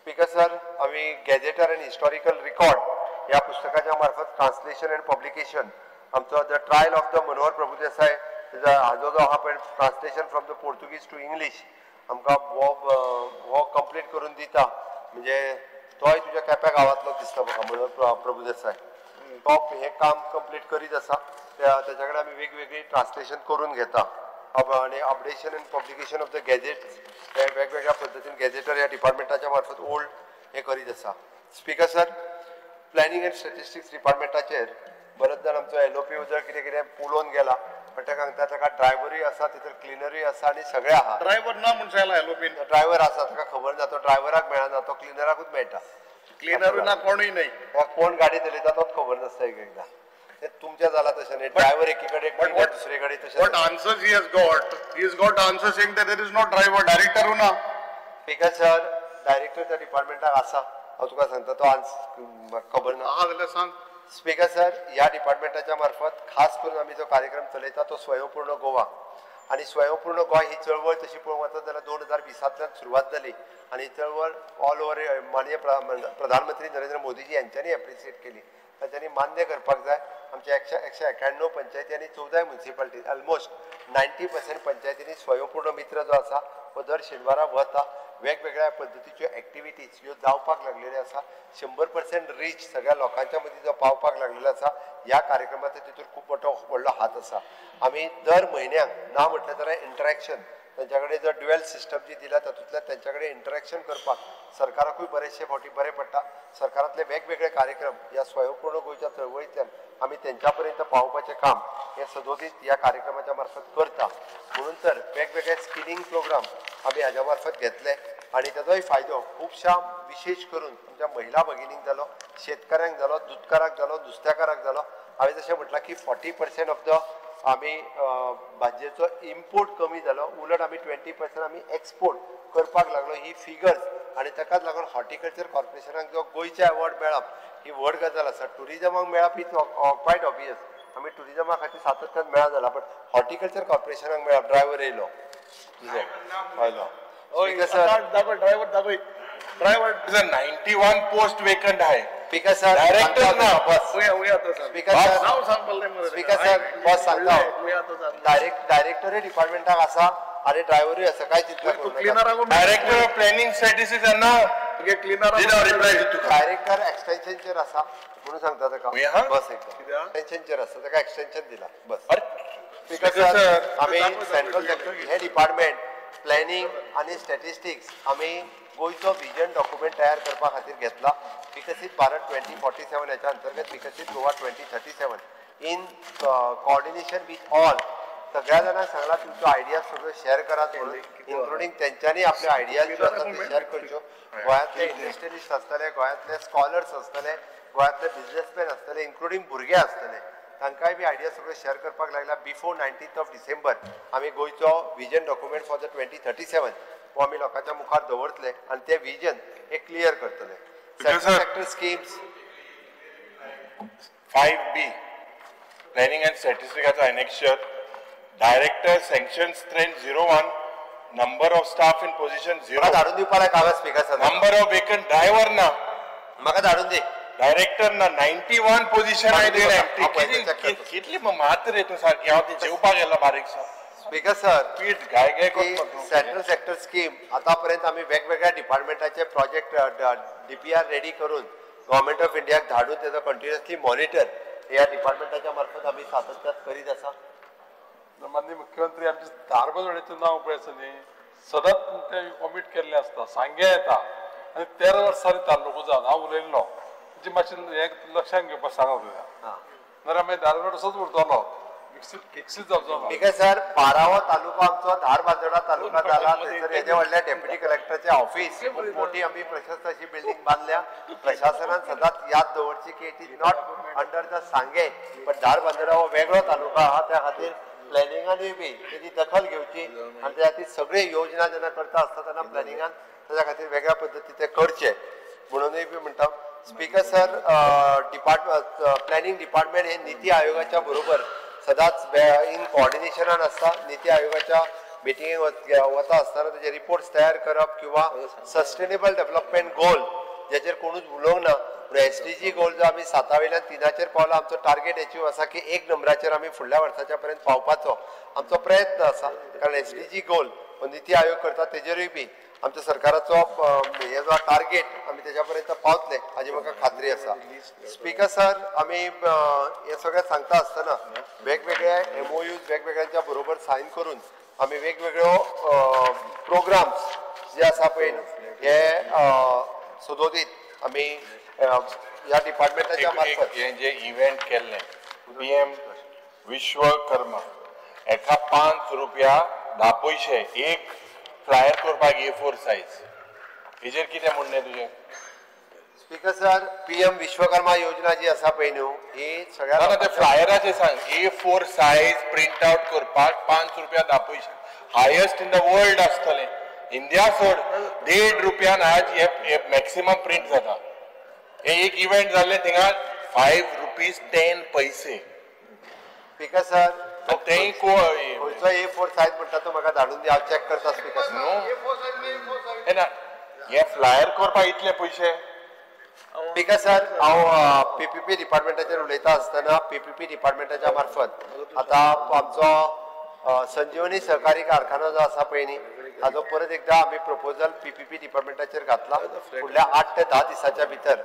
स्पीकर सर, आम्ही गॅजेटर अँड हिस्टॉरिकल रिकॉर्ड या पुस्तकाच्या मार्फत ट्रान्सलेशन अँड पब्लिकेशन आमचो the trial of the Manohar Prabhu Desai हाजो जो आहा पळय translation from the Portuguese to English आमकां हो कंप्लीट करून दिता. म्हणजे तोय तुज्या केप्या गांवांतलो दिसता म्हाका मनोहर प्रभू देसाय. तो हे काम कंप्लीट करीत आसा. त्याच्या कडेन आमी वेगवेगळी ट्रान्सलेशन करून घेता आणि updation and publication of the gazette हे वेगवेगळ्या पद्धतीन गॅजेटर ह्या डिपार्टमेंटाच्या मार्फत ओल्ड हे करीत आसा. Speaker sir, planning and statistics डिपार्टमेंटाचेर बरेच जाण आमचो एलओपी जर कितें कितें पुलोवन गेला पण ताका सांगता ताका ड्रायव्हरूय आसा तितर क्लिनरूय आसा आनी सगळें आहा. ड्रायव्हर ना म्हणून सांगला एलओपीन. ड्रायव्हर आसा ताका खबर ना, तो ड्रायव्हराक मेळना, तो क्लिनराकूच मेळटा. क्लिनरूय ना कोणूय नाही. कोण गाडी चलयता तोच खबर नासता एक एकदां. ते तुमच्या जाला तशें न्ही, ड्रायव्हर एकी कडेन क्लिनर दुसरे कडेन तशें. What answers he has got answers saying that there is no driver. Director ना. स्पीकर सर, डायरेक्टर त्या डिपार्टमेंटाक आसा. हांव तुका सांगता तो खबर ना. हा जाल्यार सांग. स्पीकर सर, ह्या डिपार्टमेंटाच्या मार्फत खास करून आमी जो कार्यक्रम चलयता तो स्वयंपूर्ण गोवा आणि स्वयंपूर्ण गोवा ही चळवळ तशी पळोवंक वचत जाल्यार 2020तल्यान सुरवात जाली आणि ही चळवळ ऑल ओव्हर माननीय प्रधानमंत्री नरेंद्र मोदीजी यांच्यानी एप्रिशिएट केली. तांच्यांनी मान्य करपाक जाय. आमच्या 191 पंचायती आणि 14 म्युनिसिपालिटी ऑलमोस्ट 90% पंचायतींनी स्वयंपूर्ण मित्र जो आसा तो दर शेनवारा वता. वेगवेगळ्या पद्धतीच्यो एक्टिविटीज ह्यो जावपाक लागलेल्यो आसा. 100% रीच सगळ्या लोकांच्या मदीं जो पावपाक लागलेलो आसा. ह्या कार्यक्रमाचो तितून खूब व्हडलो हात आसा. आमी दर म्हयन्याक ना म्हटलें जाल्यार इंटरॅक्शन त्यांच्या कडेन जो ड्युएल सिस्टम जी दिला तातूंतल्यान त्यांच्या कडेन इंटरॅक्शन करपाक सरकाराकूय बरेचशे फावटी बरें पडटा. सरकारांतले वेगवेगळे कार्यक्रम ह्या स्वयंपूर्ण गोंयच्या चळवळींतल्यान आमी तेंच्या पर्यंत पावोवपाचें काम हे सदोदीत ह्या कार्यक्रमाच्या मार्फत करता. म्हणून तर वेगवेगळे स्किलिंग प्रोग्राम आमी हाज्या मार्फत घेतले आणि ताजोय फायदो खुबशा विशेष करून आमच्या महिला भगिनींक जालो, शेतकाऱ्यांक जालो, दुधकाराक जालो, नुस्तेकाराक जालो. हांवें जशें म्हटलां की 40% ऑफ द आमी भाजयेचो इम्पोर्ट कमी जालो, उलट आमी 20% आमी एक्सपोर्ट करपाक लागलो. ही फिगर्स आणि ताकाच लागून हॉर्टिकल्चर कॉर्पोरेशनाक जो गोंयचे अवॉर्ड मेळप ही व्हड गजाल आसा. टुरिजमाक मेळप ही क्वायट ऑबियस. आमी टुरिजमा खातीर सातत्यान मेळा जाला पण हॉर्टिकल्चर कॉर्पोरेशनाक मेळप. ड्रायव्हर येयलो तुजो आयलो. ड्रायव्हर दाखय. ड्रायव्हर 91 पोस्ट वेकंट आहे. स्पीकर सर, डायरेक्टर ना बस. स्पीकर सर, नाव सांग पडलें स्पीकर सर, बस सांगता. डायरेक्टरे डिपार्टमेंटाक आसा आणि ड्रायव्हरूय आसा. काय चिंता करू नका. डायरेक्टर प्लॅनिंग स्ट्रॅटेजीज आहे ना. डायरेक्टर एक्सटेन्शनचेर आसा म्हणून सांगता ताका. बस एकदा एक्सटेन्शनचेर आसा ताका एक्सटेन्शन दिला. बस. स्पीकर सर, आमी सेंट्रल सेक्टर हे डिपार्टमेंट प्लॅनिंग आणि स्टॅटिस्टिक्स आमी गोंयचो विजन डॉक्युमेंट तयार करपा खातीर घेतला. विकसीत भारत 2047 हेच्या अंतर्गत विकसीत Goa 2037 in coordination with all. सगळ्या जाणांक सांगला तुमचो आयडिया सगळ्यो शेअर करात म्हणून, इन्क्लुडींग तेंच्यांनी आपले आयडियाज ज्यो आसा ते शेअर करच्यो. गोंयांतले इंडस्ट्रियलिस्ट आसतले, गोंयांतले स्कॉलर्स आसतले, गोंयांतले बिझनेसमॅन आसतले, इन्क्लुडींग भुरगे आसतले. तांकांय बी आयडिया सगळ्यो शेअर करपाक लागला. बिफोर 19th डिसेंबर आमी गोंयचो विजन डॉक्युमेंट फॉर द 2037 हो आमी लोकांच्या मुखार दवरतले आणि ते विजन हे क्लियर करतले. Central sector schemes 5B planning and स्टॅटिस्टिकाचो annexure. Director sanction strength 01, number of staff in position 0. धाडून दिवपाक कागज speaker sir. Number of vacant driver ना. म्हाका धाडून दी. डायरेक्टर ना 91 पोझिशन आहे. कितली मात रे तू सारखी. हांव ती जेवपाक गेलो बारीकसो. स्पीकर सर, पीठ गाय सेंट्रल सेक्टर स्कीम आतापर्यंत आम्ही वेगवेगळ्या डिपार्टमेंटाचे प्रोजेक्ट DPR रेडी करून गव्हर्नमेंट ऑफ इंडियाक धाडून त्याचा कंटिन्युअसली मॉनिटर या डिपार्टमेंटाच्या मार्फत आम्ही सातत्यात करीत आसा. माननीय मुख्यमंत्री आमचे धारबांदोडेचें नांव पळय आसा न्ही, सदांच ते कॉमीट केल्लें आसता. सांगे येता आनी 13 वर्सां तालुको जावन हांव उलयल्लो. जी मातशें हें लक्षांत घेवपाक सांगप जाल्यार नाल्यार मागीर धारबांदोड असोच उरतलो, विकसीत जावचो ना. ठीक आहे सर. 12वो तालुको आमचो धारबांदोडा तालुका जाला. थंयसर हेजे व्हडल्या डेप्युटी कलेक्टरचे ऑफिस खूब मोठी आमी प्रशस्त अशी बिल्डिंग बांदल्या. प्रशासनान सदांच याद दवरची की it is not under the सांगे पण धारबांदोडा हो वेगळो तालुका आहा. त्या खातीर प्लॅनिंगानूय बी तेजी दखल घेवची आनी त्या खातीर सगळे योजना जेन्ना करता आसता तेन्ना प्लॅनिंगान ताच्या खातीर वेगळ्या पद्दती ते करचे म्हणूनय बी म्हणटा. स्पीकर सर, प्लॅनिंग डिपार्टमेंट हे नीती आयोगाच्या बरोबर सदांच इन कोऑर्डिनेशनान आसता. नीती आयोगाच्या मिटिंगेक वता आसतना तेजे रिपोर्ट्स तयार करप किंवा सस्टेनेबल डेव्हलपमेंट गोल ज्याचेर कोणूच उलोवंक ना SDG गोल जो आमी 7 वयल्यान 3 पावला आमचो टार्गेट अचीव आसा की 1 नंबराचेर आमी फुडल्या वर्साच्या पर्यंत पावपाचो आमचो प्रयत्न आसा कारण SDG गोल नीती आयोग करता तेजेरूय बी आमच्या सरकाराचो हे जो टार्गेट आमी तेज्या पर्यंत पावतले हाजी म्हाका खात्री आसा स्पीकर सर आमी हे सगळें सांगता आसतना वेगवेगळे MOUs वेगवेगळ्यांच्या बरोबर सायन करून आमी वेगवेगळ्यो प्रोग्राम्स जे आसा पळय हे सदोदीत आमी ह्या डिपार्टमेंटाच्या मार्फत हे जे इव्हेंट केल्ले PM विश्वकर्मा एका 5 रुपया 10 पैसे एक फ्लायर करपाक A4 सायज हेजेर कितें म्हणणें तुजें स्पीकर सर PM विश्वकर्मा योजना जी आसा पळय न्हू ही सगळ्या ते फ्लायराचें सांग A4 सायज प्रिंट आउट करपाक 5 रुपया 10 पैसे हायेस्ट इन द वर्ल्ड आसतलें इंडिया सोड 1.5 रुपयान आज हे मॅक्सिमम प्रिंट जाता हे एक इव्हेंट जाल्ले थिंगा 5 रुपीज 10 पैसे स्पीकर सर तेंय खंयचो A4 सायज म्हणटा तो म्हाका धाडून दी हांव चॅक करता स्पीकर न्हू हे फ्लायर करपाक इतले पयशे स्पीकर सर हांव PPP डिपार्टमेंटाचेर उलयता आसतना PPP डिपार्टमेंटाच्या मार्फत आतां आमचो संजीवनी सहकारी कारखानो जो आसा पळय न्ही हाजो परत एकदा आमी प्रपोजल PPP डिपार्टमेंटाचेर घातला फुडल्या 8 ते 10 दिसाच्या भितर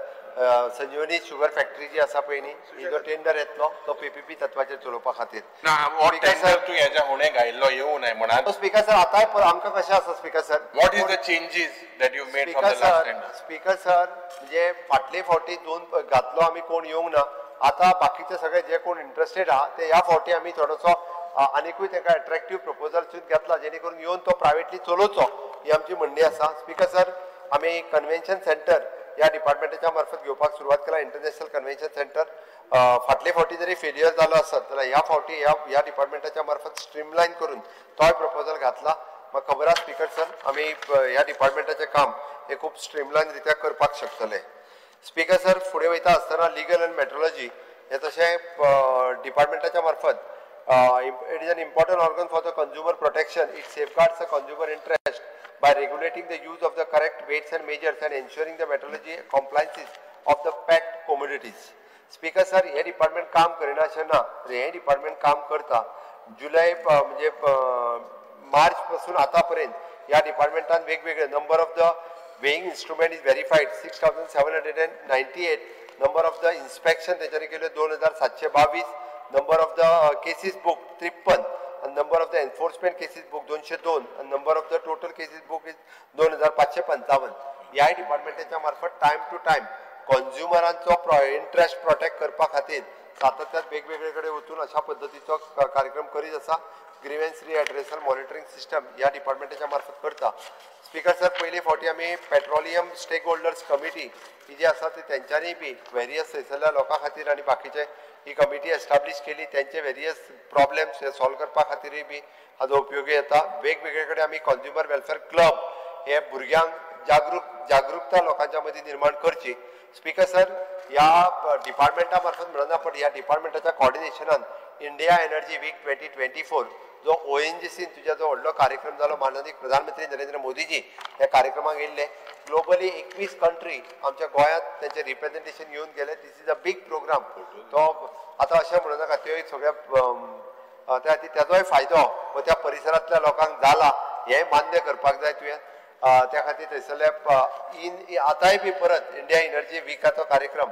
संजीवनी शुगर फॅक्टरी जी आसा पळय न्ही ही जो टेंडर येतलो तो PPP तत्वाचेर चलोवपा खातीर तूं हेच्या हुणे घायल्लो येवं न्हय म्हणून स्पीकर सर आतां आमकां कशें आसा speaker sir what is the changes that you made from the last tender speaker sir म्हणजे फाटले फावटी 2 घातलो आमी कोण येवंक ना आतां बाकीचे सगळे जे कोण इंटरेस्टेड आहा ते ह्या फावटी आमी थोडोसो आनीकूय ताका अट्रॅक्टिव्ह प्रपोजल घेतला जेणे करून येवन तो प्रायवेटली चलोवचो ही आमची म्हणणी आसा स्पीकर सर आमी कन्व्हेन्शन सेंटर ह्या डिपार्टमेंटाच्या मार्फत घेवपाक सुरवात केला इंटरनॅशनल कन्व्हेन्शन सेंटर फाटले फावटी जरी फेल्युअर जालो आसत जाल्यार ह्या फावटी ह्या डिपार्टमेंटाच्या मार्फत स्ट्रीमलायन करून तोय प्रपोजल घातला म्हाका खबर आसा स्पीकर सर आमी ह्या डिपार्टमेंटाचें काम हे खूब स्ट्रीमलायन रित्या करपाक शकतले स्पीकर सर फुडें वयता आसतना लिगल एंड मेट्रोलॉजी हे तशें डिपार्टमेंटाच्या मार्फत it is an important organ for the consumer protection. It safeguards the consumer interest by regulating the use of the correct weights and measures and ensuring the metrology compliances of the packed commodities. Speaker sir, हे department काम करिना अशें ना हे department काम करता जुलै म्हणजे मार्च पासून आतापर्यंत ह्या डिपार्टमेंटान वेगवेगळे number of the weighing instrument is verified 6798 number of the inspection तेच्यानी केले 2722 number of the cases book 53 and number of the enforcement cases book 202 and number of the total cases book is 2555 या डिपार्टमेंटाच्या मार्फत time to time कंज्युमरांचो interest protect करपा खातीर सातत्यान वेगवेगळे कडेन वचून अशा पद्धतीचो कार्यक्रम करीत आसा ग्रीवेन्स रिएड्रेसल मॉनिटरिंग सिस्टम ह्या डिपार्टमेंटाच्या मार्फत करता स्पीकर सर पयली फावटी आमी पेट्रोलियम स्टेक होल्डर्स कमिटी ही जी आसा ती तेंच्यांनी बी वेरियस थंयसरल्या लोकां खातीर आनी बाकीचे ही कमिटी एस्टाब्लिश केली त्यांचे वेरियस प्रॉब्लेम्स हे सॉल्व करपा खातीरय बी हाजो उपयोगी येता वेगवेगळे कडेन आमी कंज्युमर वेलफेअर क्लब हे भुरग्यांक जागरूकता लोकांच्या मदीं निर्माण करची स्पीकर सर ह्या डिपार्टमेंटा मार्फत म्हणना पण ह्या डिपार्टमेंटाच्या कॉर्डिनेशनान इंडिया एनर्जी वीक 2024 जो ONGCन तुझा जो व्हडलो कार्यक्रम जालो माननीय प्रधानमंत्री नरेंद्र मोदीजी ह्या कार्यक्रमाक येयल्ले ग्लोबली 21 कंट्री आमच्या गोंयांत त्यांचे रिप्रेझेंटेशन घेवन गेले दिस इज अ बिग प्रोग्राम तो आतां अशें म्हणू नाका त्यो सगळ्या त्या खातीर तेजोय फायदो व त्या परिसरांतल्या लोकांक जाला हें मान्य करपाक जाय तुवें त्या खातीर थंयसरले आतांय बी परत इंडिया एनर्जी विकाचो कार्यक्रम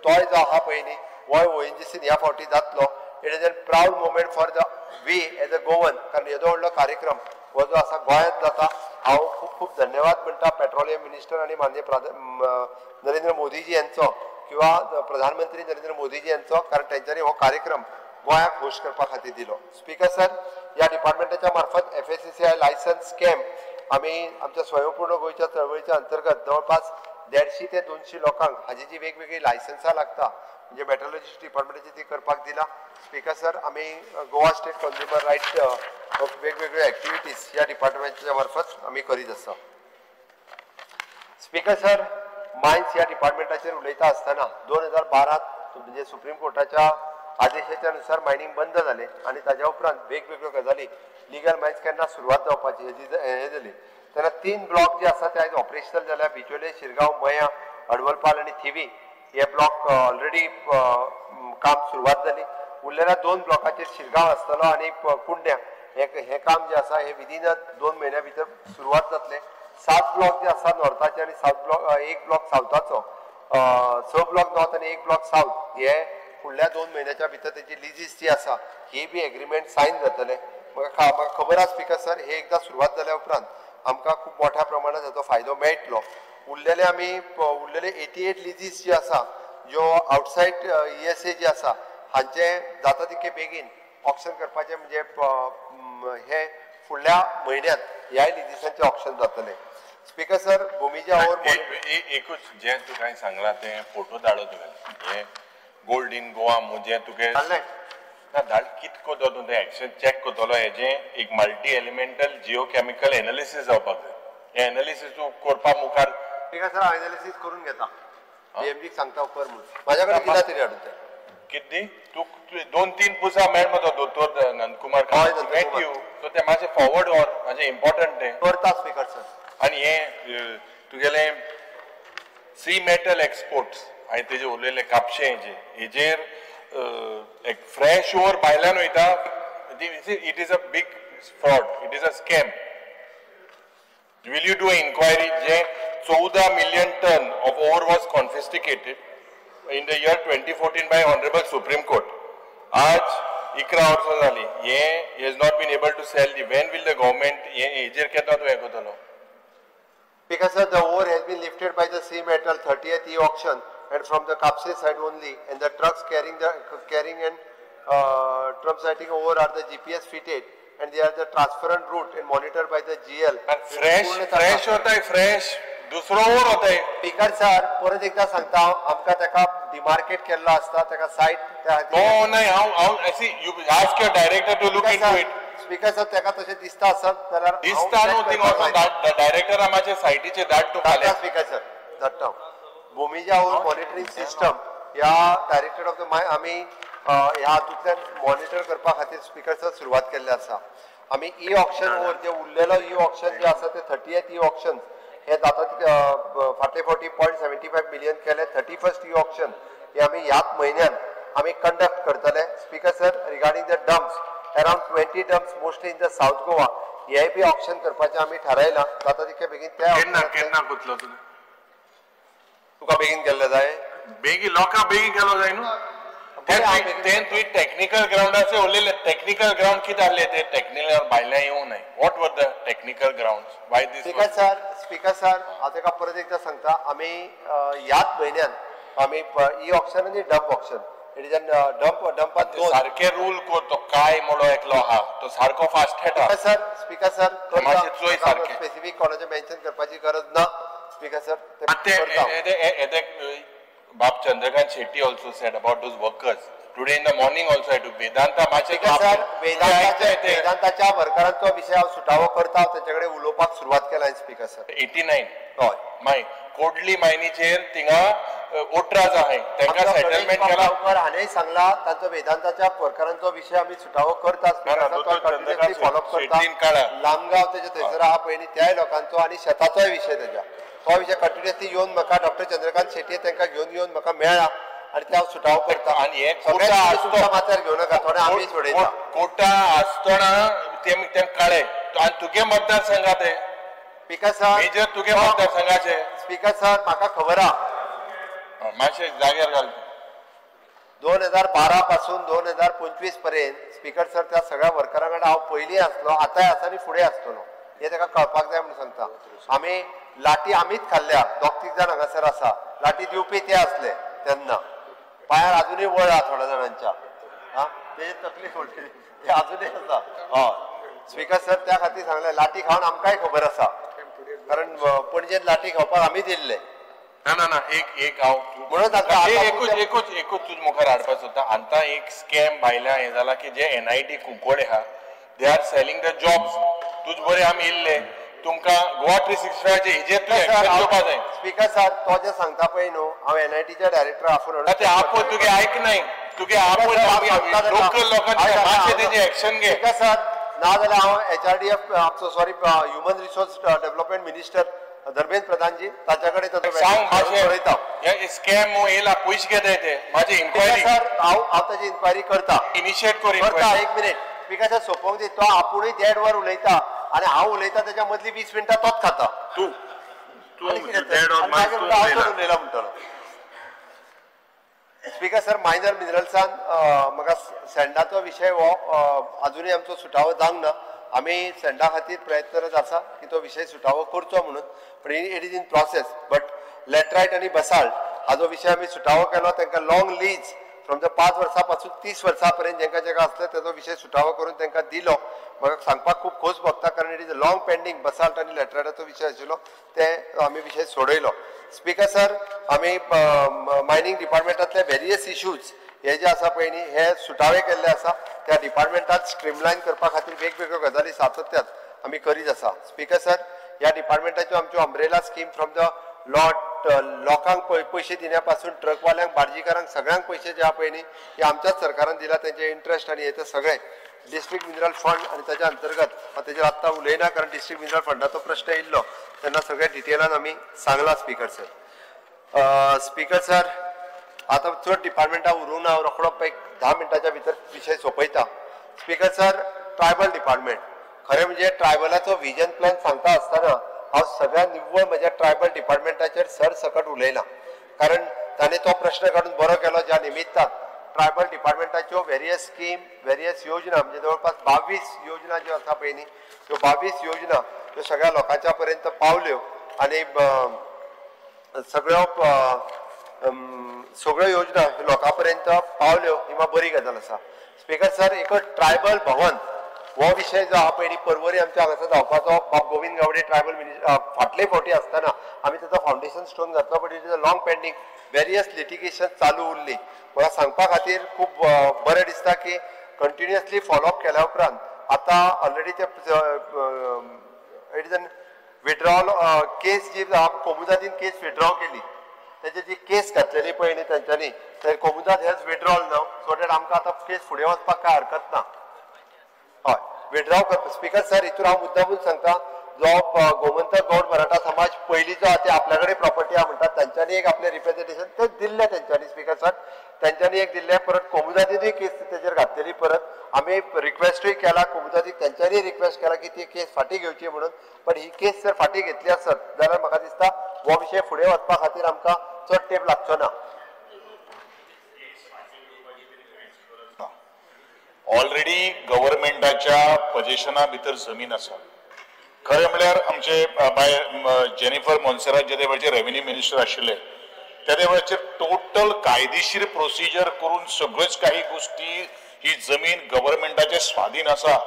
तोय जो आहा पळय न्ही हो ONGCन ह्या फावटी जातलो it is a proud moment for the we as a Goan कारण येदो व्हडलो कार्यक्रम हो जो आसा गोंयांत जाता हांव खूब खूब धन्यवाद म्हणटा पेट्रोलियम मिनिस्टर आनी माननीय नरेंद्र मोदीजी यांचो किंवा प्रधानमंत्री नरेंद्र मोदीजी यांचो कारण तेंच्यांनी हो कार्यक्रम गोंयाक होस्ट करपा खातीर दिलो स्पीकर सर ह्या डिपार्टमेंटाच्या मार्फत FSCCI लायसन्स स्कॅम आमी आमच्या स्वयंपूर्ण गोंयच्या चळवळीच्या अंतर्गत जवळपास 150 ते 200 लोकांक हाजी जी वेगवेगळी लायसन्सां लागता म्हणजे मेट्रोलॉजी डिपार्टमेंटाची ती करपाक दिला स्पीकर सर आमी गोवा स्टेट कंज्युमर रायट वेगवेगळ्यो एक्टिविटीज ह्या डिपार्टमेंटाच्या मार्फत आमी करीत आसा स्पीकर सर मायन्स ह्या डिपार्टमेंटाचेर उलयता आसतना 2012 म्हणजे सुप्रीम कोर्टाच्या आदेशाच्या नुसार मायनिंग बंद जालें आनी ताज्या उपरांत वेगवेगळ्यो गजाली लिगल मायन्स केन्ना सुरवात जावपाची हें जाली तेन्ना 3 ब्लॉक जे आसा ते आयज ऑपरेशनल जाल्या बिचोले शिरगांव मया हडवलपाल आनी थिवी हे ब्लॉक ऑलरेडी काम सुरवात जाली उरलेल्या 2 ब्लॉकाचेर शिरगांव आसतलो आनी कुंड्या हे काम जे आसा हे विदीन 2 म्हयन्या भितर सुरवात जातले 7 ब्लॉक जे आसा नॉर्थाचे आनी 7 ब्लॉक 1 ब्लॉक सावथाचो 6 ब्लॉक नॉर्थ आनी 1 ब्लॉक सावथ हे फुडल्या 2 म्हयन्याच्या भितर तेची लिजीस जी आसा ही बी एग्रीमेंट सायन जातले म्हाका खबर आसा स्पीकर सर हे एकदा सुरवात जाल्या उपरांत आमकां खूब मोठ्या प्रमाणात हाचो फायदो मेळटलो उरलेले 88 लिजीस जी आसा ज्यो आउटसायड ESA जी आसा हांचे जाता तितके बेगीन ऑक्शन करपाचे म्हणजे हे फुडल्या म्हयन्यात ह्या लिजीसांचे ऑक्शन जातले स्पीकर सर भुमीच्या ओवर एकूच जे तू काय सांगला ते फोटो धाडो तुवें हे गोल्ड इन गोवा म्हणजे तुगे ना धाड कित कोतो तूं तें एक्शन चॅक कोतलो हेजें एक मल्टी एलिमेंटल जिओकेमिकल एनालिसीस जावपाक जाय हे एनालिसीस तूं करपा मुखार स्पीकर सर एनालिसीस करून घेता DMG सांगता उपकर म्हणून माझ्या कडेन कितें तरी हाडून कितली तू 2-3 पुसा मेळ मतो दोतोर नंदकुमार मेट यू सो ते मातशें फॉरवर्ड ऑर म्हणजे इम्पॉर्टंट ते करता स्पीकर सर आनी हे तुगेले सी मेटल एक्सपोर्ट्स हांवें तेजे उलयले कापशे हेजेर एक फ्रेश ओवर भायल्यान वयता it is a big fraud it is a scam will you do inquiry जे 14 million ton of ore was confiscated in the year 2014 by Honorable Supreme Court. आज 11 वर्सां जाली हे has not been able to sell the when will the government हेजेर केन्ना तो हे करतलो Because the ore has been lifted by the sea metal 30th e-auction and from the Kapse side only and the trucks carrying and trumpsighting ore are the GPS fitted and they are the transparent route and monitored by the GL. Fresh होता है fresh दुसरो or होता है speaker sir परत एकदा सांगता आमकां तेका डिमार्केट केल्लो आसता तेका साइट नो नाही हांव see you ask your director to look into it speaker sir तेका तशें दिसता आसत जाल्यार दिसता न्हू थिंग ऑल्सो डायरेक्टर आमचे साइटीचे धाड टू फाल्यां स्पीकर सर धाडटा भुमीच्या ओर मॉनिटरिंग सिस्टम ह्या डायरेक्टर ऑफ द आमी ह्या हातूंतल्यान मॉनिटर करपा खातीर स्पीकर सर सुरवात केल्ली आसा आमी ई-ऑक्शन ओर जे उरलेलो ई-ऑक्शन जे आसा ते 30th ई-ऑक्शन हे जाता फाटले फावटी 0.75 मिलियन केले 31st ई-ऑक्शन हे आमी ह्याच म्हयन्यान आमी कंडक्ट करतले speaker sir regarding the dumps around 20 dumps mostly in the south Goa हे बी ऑक्शन करपाचें आमी थारायलां जाता तितके बेगीन केन्ना कुतलो तुका बेगीन केल्ले जाय बेगीन लोकां बेगीन केलो जाय न्हू तें तुवें टॅक्निकल ग्राउंडाचे उलयले टॅक्निकल ग्राउंड कितें आहले ते टॅक्निकल भायल्यान येवं न्हय what were the technical grounds why this speaker sir हांव तेका परत एकदा सांगता आमी ह्याच म्हयन्यान आमी ई-ऑक्शन आनी डंप ऑक्शन डंपात सारखे रूल कर तो काय म्हणो एकलो आहा तो सारको फास्ट खेळटा स्पीकर सर मातशें चोय सारकें स्पेसिफीक कोणाचें मेन्शन करपाची गरज ना speaker sir Bab Chandrakant Shetty also said about those workers. Today in the morning also I took Vedanta वेदांताच्या वर्करांचो विशय हांव सुटावो करता तांचे उलोवपाक सुरवात केला स्पीकर सर 89 हय माय कोडली मायनीचेर थिंगा ओट्राज आहे तांकां सेटलमेंट केला हाणेंय सांगला तांचो वेदांताच्या वर्करांचो विशय आमी सुटावो करता फॉलो करता लामगांव तेजे थंयसर आहा पळय त्याय लोकांचो आनी शेताचोय विशय तेज्या तो विशय कंटिन्युअसली येवन म्हाका डॉक्टर चंद्रकांत शेट्टी तांकां घेवन येवन म्हाका मेळ्ळा आनी ते हांव सुटावो करता आनी हे कोटा आसतना माथ्यार घेवं नाका थोडे आमी सोडयता कोटा आसतना तें काळे आनी तुगे मतदारसंघात ते स्पीकर सर मेजर तुगे मतदारसंघाचे स्पीकर सर म्हाका खबर आहा मातशें जाग्यार घाल 2012 पासून 2025 पर्यंत स्पीकर सर त्या सगळ्या वर्करां कडेन हांव पयलीं आसलो आतांय आसा आनी फुडें आसतलो हे ताका कळपाक जाय म्हणून सांगता आमी लाटी आमीच खाल्ल्या 2-3 जाण हांगासर आसा लाटी दिवपी ते आसले तेन्ना पांयार अजूनय वळ आहा थोड्या जाणांच्या तेजी तकलीफ व्हडली ते अजूनय आसा हय स्पीकर सर त्या खातीर सांगलें लाटी खावन आमकांय खबर आसा कारण पणजेन लाटी खावपाक आमीच येयल्ले ना एक हांव म्हणून एकूच तुज मुखार हाडपाक सोदता आतां एक स्कॅम भायल्या हें जाला की जे NIT कुंकोडे आहा they are selling the jobs तुज बरें आमी येयल्ले तुमकां गोवा 365 चे हेजेर तूं एक्शन घेवपा जाय स्पीकर सर तो जे सांगता पळय न्हू हांव NITच्या डायरेक्टर आपूण ते आपूण तुगे आयक नाय तुगे आपण लोकल लोकांचे मातशें तेजे एक्शन घे ठीक आहे सर नाजाल्यार हांव HRDF आमचो sorry human resource development minister Dharmendra Pradhanji ताच्या कडेन ताचो सांग पळयता हे स्कॅम येयला पयशे घेताय ते माझी इन्क्वायरी सर हांव ताची इन्क्वायरी करता इनिशिएट कर करता एक मिनिट स्पीकर सर सोपोवंक दी तो आपुणूय 1.5 वर उलयता आनी हांव उलयता त्याच्या मदली 20 मिनटां तोच खाता तू उलयला म्हणटलो स्पीकर सर मायनर मिनरल्सान म्हाका सँडाचो विशय हो अजुनूय आमचो सुटावो जावंक ना आमी सँडा खातीर प्रयत्नरत आसा की तो विशय सुटावो करचो म्हणून पण it is in process but laterite आनी बसाल्ट हाजो विशय आमी सुटावो केलो तांकां लॉंग लीज फ्रॉम द 5 वर्सां पासून 30 वर्सां पर्यंत जेंका जेका आसले ताजो विशय सुटावो करून तांकां दिलो म्हाका सांगपाक खूब खोस भोगता कारण it is a long pending basalt आनी लॅटरायटाचो विशय आशिल्लो ते आमी विशय सोडयलो स्पीकर सर आमी मायनिंग डिपार्टमेंटांतले वेरियस इश्यूज हे जे आसा पळय न्ही हे सुटावे केल्ले आसा त्या डिपार्टमेंटात स्ट्रीमलायन करपा खातीर वेगवेगळ्यो गजाली सातत्यान आमी करीत आसा स्पीकर सर ह्या डिपार्टमेंटाच्यो आमच्यो umbrella scheme from the lot लोकांक पयशे दिल्या पासून ट्रकवाल्यांक बार्जीकारांक सगळ्यांक पयशे जे आहा पळय न्ही हे आमच्याच सरकारान दिला तेंचे इंट्रस्ट आनी हे ते सगळे डिस्ट्रिक्ट मिनरल फंड आनी ताच्या अंतर्गत तेजेर आत्तां उलयना कारण डिस्ट्रिक्ट मिनरल फंडाचो प्रश्न येयल्लो तेन्ना सगळे डिटेलान आमी सांगला स्पीकर सर स्पीकर सर आतां चड डिपार्टमेंटा उरूंक ना हांव रोखडो एक 10 मिनटाच्या भितर विशय सोंपयता स्पीकर सर ट्रायबल डिपार्टमेंट खरें म्हणजे ट्रायबलाचो विजन प्लॅन सांगता आसतना हांव सगळ्या निव्वळ म्हज्या ट्रायबल डिपार्टमेंटाचेर सरसकट उलयला कारण ताणें तो प्रश्न काडून बरो केलो ज्या निमित्तान ट्रायबल डिपार्टमेंटाच्यो वेरियस स्कीम वेरियस योजना म्हणजे जवळपास 22 योजना ज्यो आसा पळय न्ही त्यो 22 योजना त्यो सगळ्या लोकांच्या पर्यंत पावल्यो आनी सगळ्यो योजना लोकां पर्यंत पावल्यो ही म्हाका बरी गजाल आसा स्पीकर सर एक ट्रायबल भवन हो विशय जो आहा पळय न्ही पर्वरी आमच्या हांगासर जावपाचो बाब गोविंद गावडे ट्रायबल फाटले फावटी आसतना आमी ताचो फावंडेशन स्टोन घातलो but it is a long pending various litigation चालू उरली म्हाका सांगपा खातीर खूब बरें दिसता की कंटिन्युअसली फॉलोअप केल्या उपरांत आतां ऑलरेडी ते it is an withdrawal case जी कोमुदातीन केस विड्रॉ केली त्याची जी केस घातलेली पळय न्ही तेंच्यांनी तर कोमुदात हेज विड्रॉल नाव सो दॅट आमकां आतां केस फुडें वचपाक काय हरकत ना हय विड्रॉ करता स्पीकर सर हितून हांव मुद्दामून सांगता जो गोमंतक गौड मराठा समाज पयलींचो आहा ते आपल्या कडेन प्रॉपर्टी आहा म्हणटात तांच्यांनी एक आपले रिप्रेझेंटेशन ते दिल्ले तेंच्यांनी स्पीकर सर तेंच्यांनी एक दिल्ले परत कोमुदातीनूय केस तेजेर घातलेली परत आमी रिक्वेस्टूय केला कोमुदातीक तेंच्यांनी रिक्वेस्ट केला की ती केस फाटी घेवची म्हणून पण ही केस जर फाटी घेतली आसत जाल्यार म्हाका दिसता हो विशय फुडें वचपा खातीर आमकां चड तेंप लागचो ना ऑलरेडी गव्हर्मेंटाच्या पोझिशना भितर जमीन आसा खरें म्हळ्यार आमचे बाय जेनिफर मोन्सेरात जे वेळाचेर रेव्हेन्यू मिनिस्टर आशिल्ले त्या वेळाचेर टोटल कायदेशीर प्रोसिजर करून सगळ्योच काही गोष्टी ही जमीन गव्हर्मेंटाचे स्वाधीन आसा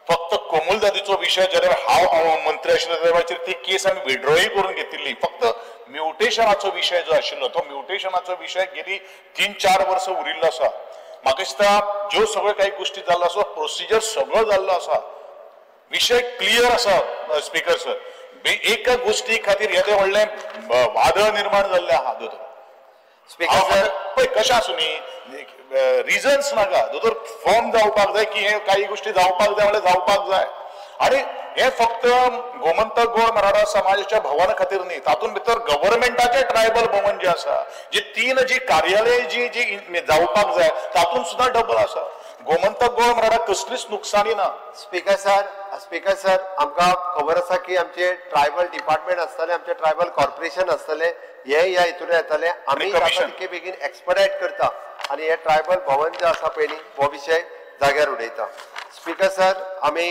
फक्त कोमुलदादीचो विशय जाल्यार हांव मंत्री आशिल्लो त्या वेळाचेर ती केस आमी विड्रॉय करून घेतिल्ली फक्त म्युटेशनाचो विशय जो आशिल्लो तो म्युटेशनाचो विशय गेली 3-4 वर्सां उरिल्लो आसा म्हाका दिसता ज्यो सगळ्यो काही गोष्टी जाल्लो आसा प्रोसिजर सगळो जाल्लो आसा विषय क्लियर आसा स्पीकर सर एका गोष्टी खातीर येदे व्हडलें वादळ निर्माण जाल्लें आहा दोतोर स्पीकर सर पळय कशें आसूं न्ही रिजन्स नाका दोतोर फॉर्म जावपाक जाय की हे काही गोष्टी जावपाक जाय म्हळ्यार जावपाक जाय आणि हे फक्त गोमंतक गौड मराठा समाजाच्या भवना खातीर न्ही तातूंत भितर गव्हर्मेंटाचे ट्रायबल भवन जे आसा जी 3 जी कार्यालय जी जावपाक जाय तातूंत सुद्दां डबल आसा गोमंतक गौड मराठा कसलीच नुकसानी ना स्पीकर सर आमकां खबर आसा की आमचे ट्रायबल डिपार्टमेंट आसतले आमचे ट्रायबल कॉर्पोरेशन आसतले हे ह्या हितून येतले आमी तितके बेगीन एक्सपर्टायट करता आनी हे ट्रायबल भवन जे आसा पळय न्ही हो विशय जाग्यार उडयता स्पीकर सर आमी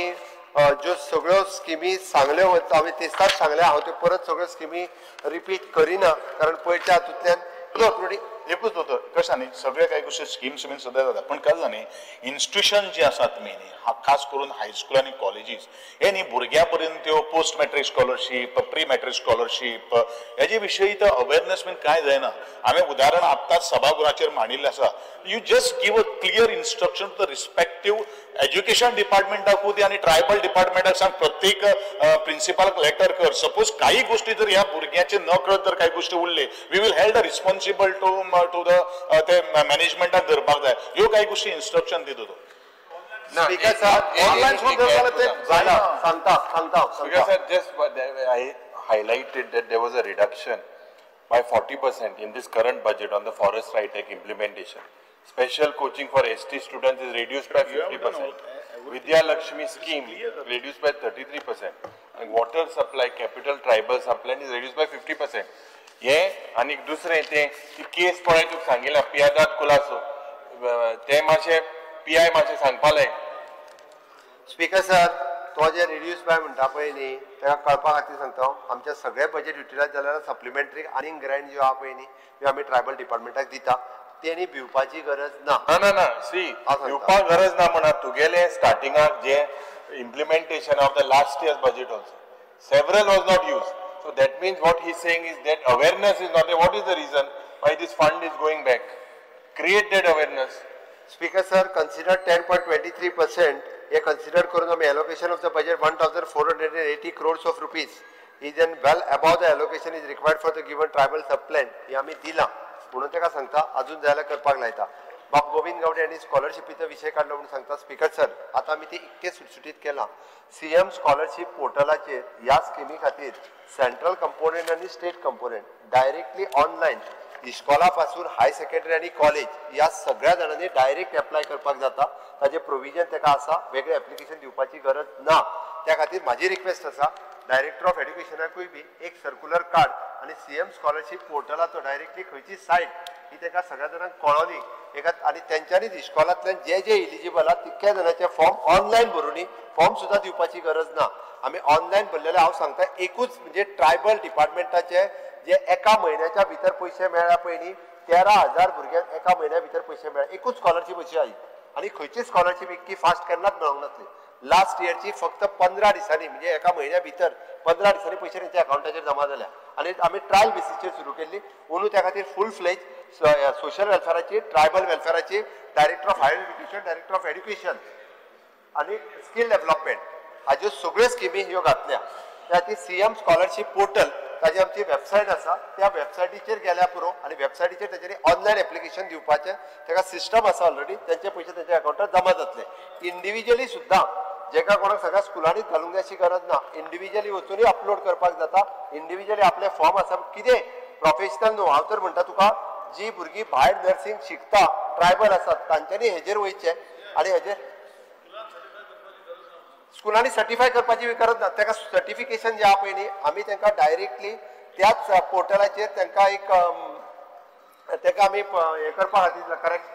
ज्यो सगळ्यो स्किमी सांगल्यो वता हांवें तेस्ताच सांगल्या हांव त्यो परत सगळ्यो स्किमी रिपीट करिना कारण पयरच्या हातूंतल्यान एकूच दोतोर कशें न्ही सगळे काही गोष्टी स्किम्स बीन सद्या जाता पण काय जाता न्ही इन्स्टिट्यूशन जी आसात मेन खास करून हायस्कूल आनी कॉलेजीस हे न्ही भुरग्यां पर्यंत त्यो post matric scholarship pre matric scholarship हेजे विशयी तर अवेरनेस बीन कांय जायना हांवें उदाहरण आत्ताच सभागृहाचेर मांडिल्लें आसा you just give a clear instruction to the respective education डिपार्टमेंटाकूय आनी ट्रायबल डिपार्टमेंटाक सांग प्रत्येक प्रिन्सिपालाक लेटर कर. सपोज काही गोष्टी जर ह्या भुरग्याचे न कळत जर काही गोष्टी उरले, we will held responsible to the ते मॅनेजमेंटाक धरपाक जाय. ह्यो काही गोष्टी इन्स्ट्रक्शन दितो तो. स्पीकर सर ऑनलाईन सुद्धा जाल्यार ते जायना. Because sir, just I highlighted that there was a reduction by 40% in this current budget on the Forest Right Act implementation. Special coaching for ST students is reduced by 50%. Vidya Lakshmi scheme reduced by 33%. And water supply, capital tribal supply is reduced by 50%. हे आणि दुसरे ते केस पळय तुका सांगिल्लें पियादाद खुलासो ते मातशे PI मातशें सांगपाक लाय. स्पीकर सर तो जे रिड्यूस बाय म्हणटा पळय न्ही तेका कळपा खातीर सांगता आमचे सगळे बजेट युटिलायज जाल्यार सप्लिमेंटरी आनी ग्रँट ज्यो आहा पळय न्ही त्यो आमी ट्रायबल डिपार्टमेंटाक दिता. तेणी भिवपाची गरज ना. ना सी भिवपाक गरज ना म्हणा. तुगेले स्टार्टिंगाक जे implementation of the last year's budget also. Several was not used. So that means what he's saying is that awareness is not there. What is the reason why this fund is going back? Create that awareness. Speaker sir, consider 10.23%. He considered Corona allocation of the budget 1,480 crores of rupees. Is then well above the allocation is required for the given tribal subplan. हे आम्ही दिला म्हणून तेका सांगता अजून जायला करपाक लायता. बाब गोविंद गावडे यांनी स्कॉलरशिपीचा विषय काढला म्हणून सांगता स्पीकर सर आता आम्ही ते इतके सुटसुटीत केला. सीएम स्कॉलरशिप पोर्टलाचेर ह्या स्किमी खातीर सेंट्रल कंपोनेंट आणि स्टेट कंपोनेंट डायरेक्टली ऑनलाईन इस्कॉला पासून हाय सेकंडरी आणि कॉलेज या सगळ्या जणांनी डायरेक्ट अप्लाय करपाक जाता. ताजे प्रोविजन तेका आसा. वेगळे एप्लिकेशन दिवपाची गरज ना. त्या खातीर माझी रिक्वेस्ट आसा डायरेक्टर ऑफ एड्युकेशनाकूय बी एक सर्क्युलर कार्ड आणि सीएम स्कॉलरशिप पोर्टलाचो डायरेक्टली खंयची सायट ही तेका सगळ्या जाणांक कळोवनी एका आणि त्यांच्यानीच इस्कॉलांतल्यान जे जे इलिजिबल आहा तितक्या जणांचे फॉर्म ऑनलाईन भरूनी फॉर्म सुद्धा दिवपाची गरज ना. आम्ही ऑनलाईन भरलेले हांव सांगता एकूच म्हणजे ट्रायबल डिपार्टमेंटाचे जे एका म्हयन्याच्या भितर पैसे मेळ्ळा पळय न्ही 13,000 भुरग्यांक एका म्हयन्या भितर पैसे मेळ्ळे. एकूच स्कॉलरशिप अशी आई आणि खंयची स्कॉलरशिप इतकी फास्ट केन्नाच मेळोंक नासली. लास्ट इयरची फक्त 15 दिसांनी म्हणजे एका म्हयन्या भितर 15 दिसांनी पैसे त्यांच्या अकाउंटाचेर जमा जाल्या आणि आम्ही ट्रायल बेसिसचेर सुरू केल्ली. म्हणून त्या खातीर फुल फ्लेज सोशल वेलफेअराची ट्रायबल वेलफेअराची director of higher education director of education आणि स्किल डेव्हलपमेंट हाज्यो सगळ्यो स्किमी ह्यो घातल्या. त्या ती सीएम स्कॉलरशिप पोर्टल ताजी आमची वेबसायट आसा. त्या वेबसायटीचेर गेल्या पुरो आणि वेबसायटीचेर तेजेर ऑनलायन एप्लिकेशन दिवपाचें तेका सिस्टम आसा ऑलरेडी. त्यांचे पैसे त्यांच्या अकाउंटात जमा जातले. इंडिव्हिज्युअली सुद्धा जेका कोणाक सगळ्या स्कुलांनी घालूंक जाय अशी गरज ना. इंडिव्हिज्युअली वचूनय अपलोड करपाक जाता. इंडिव्हिज्युअली आपले फॉर्म आसा कितें प्रोफेशनल न्हू. हांव तर म्हणटा तुका जी भुरगीं भायर नर्सिंग शिकता ट्रायबल आसात तांच्यांनी हेजेर वयचें आणि हेजेर स्कुलांनी सर्टिफाय करपाची गरज ना. ताका सर्टिफिकेशन जे आहा पळय न्ही आमी तांकां डायरेक्टली त्याच पोर्टलाचेर तांकां एक ताका आमी हे करपा खातीर करेक्ट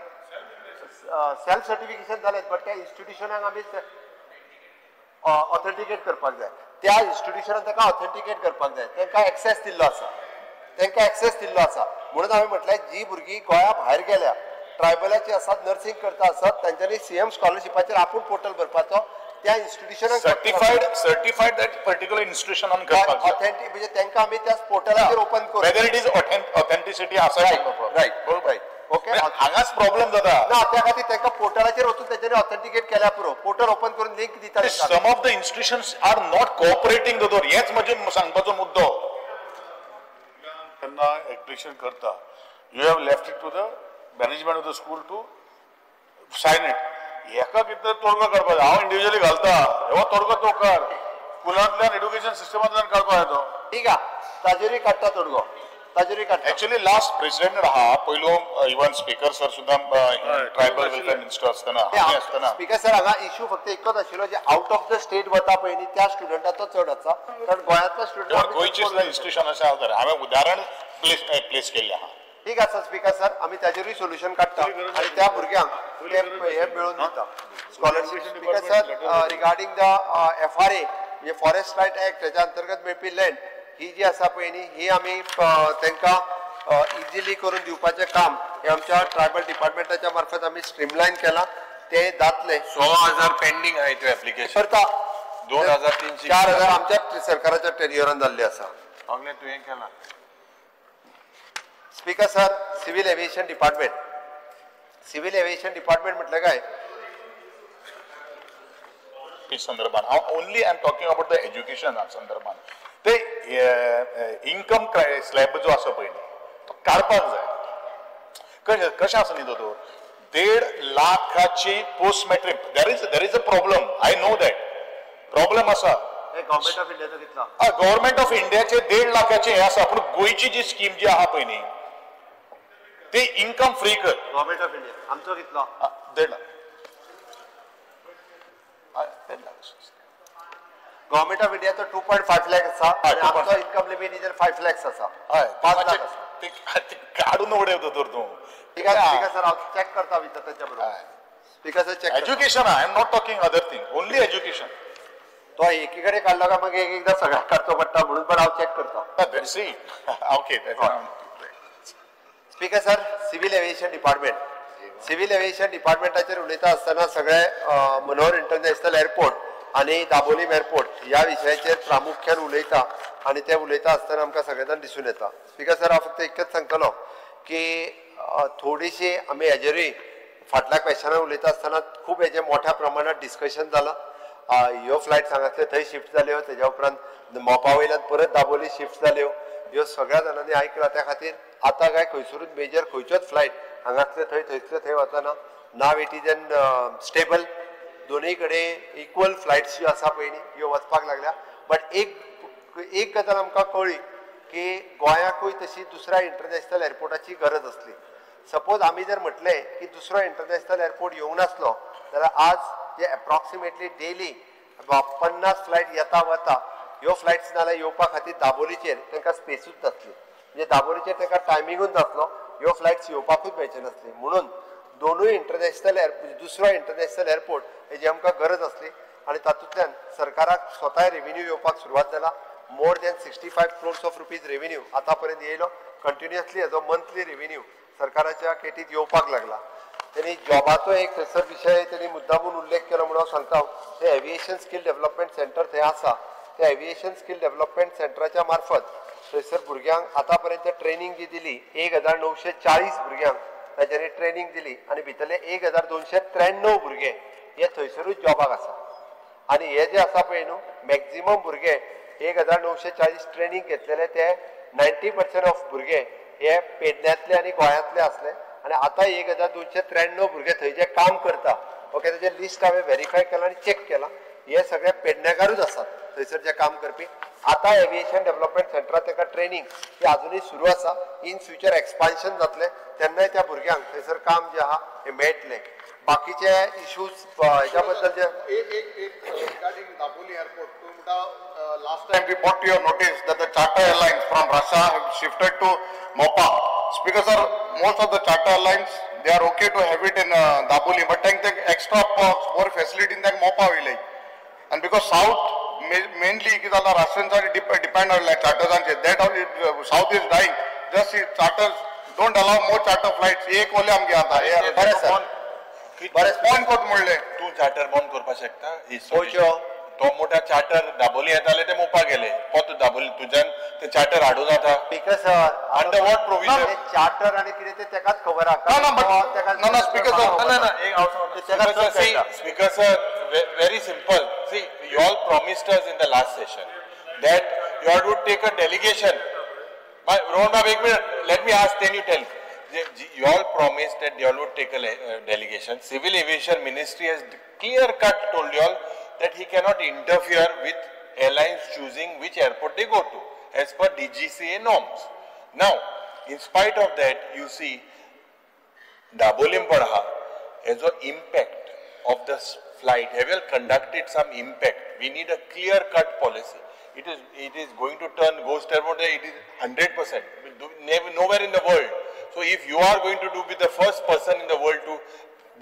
सेल्फ सर्टिफिकेशन जालें बट त्या इन्स्टिट्युशनाक आमी ऑथेंटिकेट करपाक जाय. त्या इन्स्टिट्युशनाक ताका ऑथेंटिकेट करपाक जाय. तांकां एक्सेस दिल्लो आसा. तांकां एक्सेस दिल्लो आसा म्हणून हांवें म्हटलें जी भुरगीं गोंया भायर गेल्या ट्रायबलाची आसात नर्सिंग करता आसात तांच्यांनी सीएम स्कॉलरशिपाचेर आपूण पोर्टल भरपाचो. त्या इन्स्टिट्युशनाक सर्टिफायड दॅट पर्टिक्युलर इन्स्टिट्युशनान करपाक ऑथेंटिक म्हणजे तांकां आमी त्या पोर्टलाचेर ओपन करू. वेदर इट इज ऑथेंटिसिटी आसा रायट बरोबर ओके हांगाच प्रॉब्लेम जाता ना. त्या खातीर तांकां पोर्टलाचेर वचून तांच्यांनी ऑथेंटिकेट केल्या पुरो. पोर्टल ओपन करून लिंक दिता. Some of the institutions are not cooperating दोतोर. हेच म्हणजे सांगपाचो मुद्दो. त्यांना एप्लिकेशन करता you have left it to the management of the school to sign it. एका कितें तोडगो करपाचो हांव इंडिव्हिज्युअली घालता हो तोडगो तो कर. स्कुलांतल्यान एड्युकेशन सिस्टमांतल्यान काडपाक येतो ठीक आहे. ताजेरूय काडटा तोडगो ताजेरूय काडटा. एक्चुअली लास्ट प्रेसिडेंट आहा पयलो इवन स्पीकर सर सुद्दां ट्रायबल वेलफेअर मिनिस्टर आसतना स्पीकर सर हांगा इश्यू फक्त एकच आशिल्लो जे आउट ऑफ द स्टेट वता पळय न्ही त्या स्टुडंटाचो चड आसा. कारण गोंयांतलो स्टुडंट गोंयचे इन्स्टिट्यूशन आसा हांव उदाहरण प्लेस केल्लें आहा. ठीक आसा स्पीकर सर आमी ताजेरूय सोल्युशन काडटा आणि त्या भुरग्यांक हे मेळून दिता scholarship. Speaker sir regarding the FRA म्हणजे फॉरेस्ट रायट ऍक्ट हेच्या अंतर्गत मेळपी लँड ही जी आसा पळय न्ही ही आमी तांकां इजिली करून दिवपाचें काम हे आमच्या ट्रायबल डिपार्टमेंटाच्या मार्फत आमी स्ट्रीमलायन केला. ते जातले. 16,000 पेंडिंग आहे ते एप्लिकेशन. करता 2,300 4,000 आमच्या सरकाराच्या टेन्युअरान जाल्ले आसा. अगले तुवें केला. Speaker sir civil aviation department म्हटलं काय स्पीच संदर्भात हांव only I am talking about the education संदर्भात ते इन्कम स्लॅब जो आसा पळय तो काडपाक जाय कशें आसा न्ही तो 1.5 लाखाची post matric there is a problem I know that problem आसा गव्हर्नमेंट ऑफ इंडियाचो कितला गव्हर्नमेंट ऑफ इंडियाचे 1.5 लाखाचे हे आसा पूण गोंयची जी स्कीम जी आहा पळय न्ही ते इन्कम फ्री कर गव्हर्नमेंट ऑफ इंडिया आमचो कितलो 1.5 लाख गव्हर्नमेंट ऑफ इंडियाचो 2.5 लाख आसा आणि आमचो इन्कम लिमिट इज 5 लाख आसा 5 लाख आसा काढून उडयतो तर तूं ठीक आहे सर हांव चॅक करता विचार तेच्या बरोबर speaker sir check education I am not talking other thing only education तो एकीकडे काढला का मग एकदा सगळा काढतो पडटा म्हणून पण हांव चॅक करता see okay speaker sir civil aviation डिपार्टमेंटाचेर उलयता आसतना सगळे मनोहर इंटरनॅशनल एअरपोर्ट आणि दाबोलीम एअरपोर्ट ह्या विशयाचेर प्रामुख्यान उलयता आणि ते उलयता आसतना आमकां सगळ्यांना दिसून येता स्पीकर सर हांव फक्त एकच सांगतलो की थोडीशी आमी हेजेरूय फाटल्या क्वेश्चनार उलयता आसतना खूब हेजे मोठ्या प्रमाणात डिस्कशन जालां ह्यो फ्लायट हांगासल्यो थंय शिफ्ट जाल्यो तेज्या उपरांत मोपा वयल्यान परत दाबोली शिफ्ट जाल्यो ह्यो सगळ्या जाणांनी आयकला त्या खातीर आतां काय खंयसरूच मेजर खंयच्योच फ्लायट हांगासले थंय थंयसले थंय वचना now it is N stable दोनूय कडेन इक्वल फ्लायट्स ज्यो आसा पळय न्ही ह्यो वचपाक लागल्या बट एक गजाल आमकां कळ्ळी की गोंयाकूय तशी दुसऱ्या इंटरनॅशनल एअरपोर्टाची गरज असली सपोज आमी जर म्हटलें की दुसरो इंटरनॅशनल एअरपोर्ट येवंक नासलो जाल्यार आज जे एप्रॉक्सिमेटली डेली 50 फ्लायट येता वता ह्यो फ्लायट्स नाल्यार येवपा खातीर दाबोलीचेर तांकां स्पेसूच नासली म्हणजे दाबोलीचेर तांकां टायमिंगूच नासलो ह्यो फ्लायट्स येवपाकूच मेळचे नासली म्हणून दोनूय इंटरनॅशनल दुसरो इंटरनॅशनल एअरपोर्ट हेजी आमकां गरज असली आणि तातूंतल्यान सरकाराक स्वताय रेव्हेन्यू येवपाक सुरवात जाला more than 65 crores of rupees revenue आतां पर्यंत येयलो कंटिन्युअसली हेजो मंथली रेव्हेन्यू सरकाराच्या केटीत येवपाक लागला त्यांनी जॉबाचो एक थंयसर विशय त्यांनी मुद्दामून उल्लेख केलो म्हणून सांगता ते एव्हिएशन स्किल डेव्हलपमेंट सेंटर थंय आसा त्या एव्हिएशन स्किल डेव्हलपमेंट सेंटराच्या मार्फत थंयसर भुरग्यांक आतां पर्यंत ट्रेनिंग जी दिली 1940 भुरग्यांक तांच्यांनी ट्रेनिंग दिली आनी भितरले 1293 भुरगे हे थंयसरूच जॉबाक आसा आनी हे जे आसा पळय न्हू मॅक्झिमम भुरगे 1940 ट्रेनिंग घेतलेले ते 90% ऑफ भुरगे हे पेडण्यांतले आनी गोंयांतले आसले आनी आतां 1293 भुरगे थंय जे काम करता ओके तेजें लिस्ट हांवें व्हेरीफाय केलां आनी चॅक केलां हे सगळे पेडणेकारूच आसात थंयसर जे काम करपी आतां एव्हिएशन डेव्हलपमेंट सेंटरांत ताका ट्रेनिंग ही अजुनूय सुरू आसा इन फ्युचर एक्सपान्शन जातलें तेन्नाय त्या भुरग्यांक थंयसर काम जे आहा हे मेळटलें बाकीचे इश्यूज हेच्या बद्दल जे regarding Daboli airport last time we brought to your notice that the charter airlines from Russia have shifted to Mopa. Speaker sir, most of the charter airlines they are okay to have it in Daboli but take the extra perks more facility in that Mopa village and because south mainly it is all Russians are depend on like charters and that south is dying just charters don't allow more charter flights एक ओले आमगे आता बरें sir बरें phone कोत म्हणले तू charter बंद करपाक शकता खंयच्यो तो मोठा चार्टर दाबोली येताले ते मोपा गेले तू दाबोली तुज्यान ते चार्टर हाडून जाता speaker sir under what provision charter आणि कितें ते तेकाच खबर आहा ना speaker sir speaker sir very simple see you all promised us in the last session that you all would take a delegation Rohan Bhai एक minute let me ask then you tell you all promised that you all would take a delegation civil aviation ministry has clear cut told you all that he cannot interfere with airlines choosing which airport they go to as per DGCA norms now in spite of that you see Dabolim Padha as an impact of the flight have you all conducted some impact we need a clear cut policy it is going to turn ghost airport it is 100% nowhere in the world so if you are going to do be the first person in the world to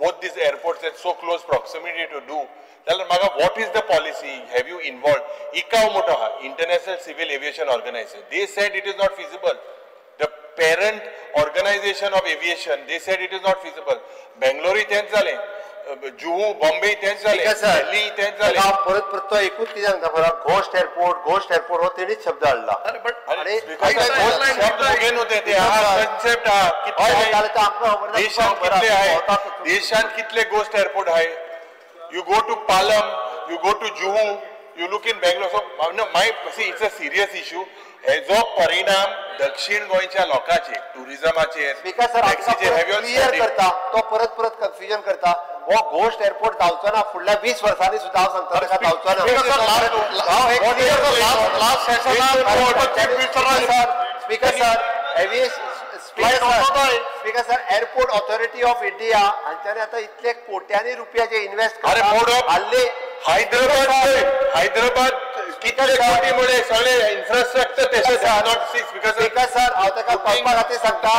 both these airports at so close proximity to do then what is the policy have you involved ICAO moto International Civil Aviation Organization they said it is not feasible the parent organization of aviation they said it is not feasible Bangalore तेंच जालें जुहू बॉम्बे तेंच जालें दिल्ली तेंच जालें परत परत एकूच कितें सांगता फरक घोस्ट एअरपोर्ट हो तेणीच शब्द हाडला देशांत कितले घोस्ट एअरपोर्ट आहाय you go to Palam you go to Juhu, you look in Bangalore. So no, see, it's a serious issue. हेजो परिणाम दक्षिण गोंयच्या लोकांचेर टुरिजमाचेर स्पीकर सर क्लियर करता तो परत परत कन्फ्युजन करता हो घोस्ट एअरपोर्ट जावचो ना फुडल्या 20 वर्सांनी सुद्धा हांव सांगता ताका जावचो ना speaker sir speaker sir airport authority of India हांच्यानी आता इतले कोट्यांनी रुपयाचे इन्व्हेस्ट हल्ली हैदराबाद कितले कोटी मुळे सगळे इन्फ्रास्ट्रक्चर स्पीकर सर हांव ताका कळपा खातीर सांगता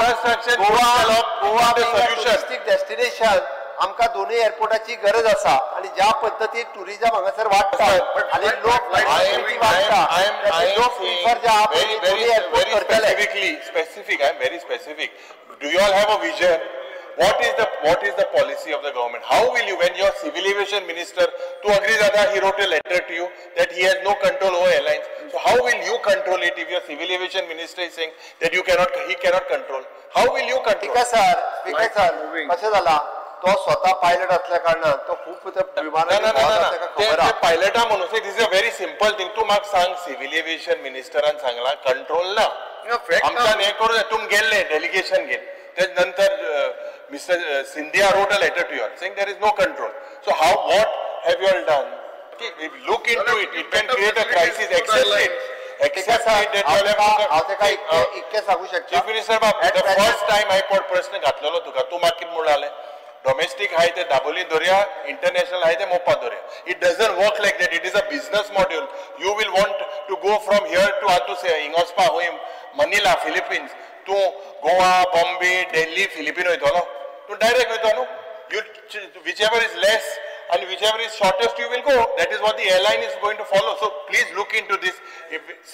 गोवा टुरिस्टीक डेस्टिनेशन आमकां दोनूय एअरपोर्टाची गरज आसा आणि ज्या पद्दतीन टुरिझम हांगासर वाडटा आणि लोक specific. I am very specific. Do you all have a vision? What is the policy of the government? How will you, when your civil aviation minister, to agree that he wrote a letter to you that he has no control over airlines. So how will you control it if your civil aviation minister is saying that he cannot control? How will you control? Speaker sir, कशें जाला तो स्वतः pilot असल्या कारणान तो खूप विमानां पायलटा म्हणून this is a very simple thing. तू म्हाका सांग सिव्हिल एविएशन मिनिस्टरान सांगला कंट्रोल ना आमच्यान हे करू तुम गेल्ले डेलिगेशन घेन त्याच्या नंतर Mr Scindia wrote a letter to your saying there is no control. So how what have you all done? Look into it. It can create a crisis. Except chief minister बाब द फर्स्ट टाइम हांवें प्रश्न घातलेलो तुका तू म्हाका कितें म्हणून domestic हाय ते दाबोली दर्या international हाय ते मोपा दर्या. It doesn't work like that. It is a business module. You will want to go from here to हातू से हिंग वचपा खंय मनिला फिलिपिन्स तू गोवा बॉम्बे दिल्ली फिलिपीन वयतलो तू डायरेक्ट वयतो न्हू. You whichever is less and whichever is shortest you will go. That is what the airline is going to follow. So please look into this.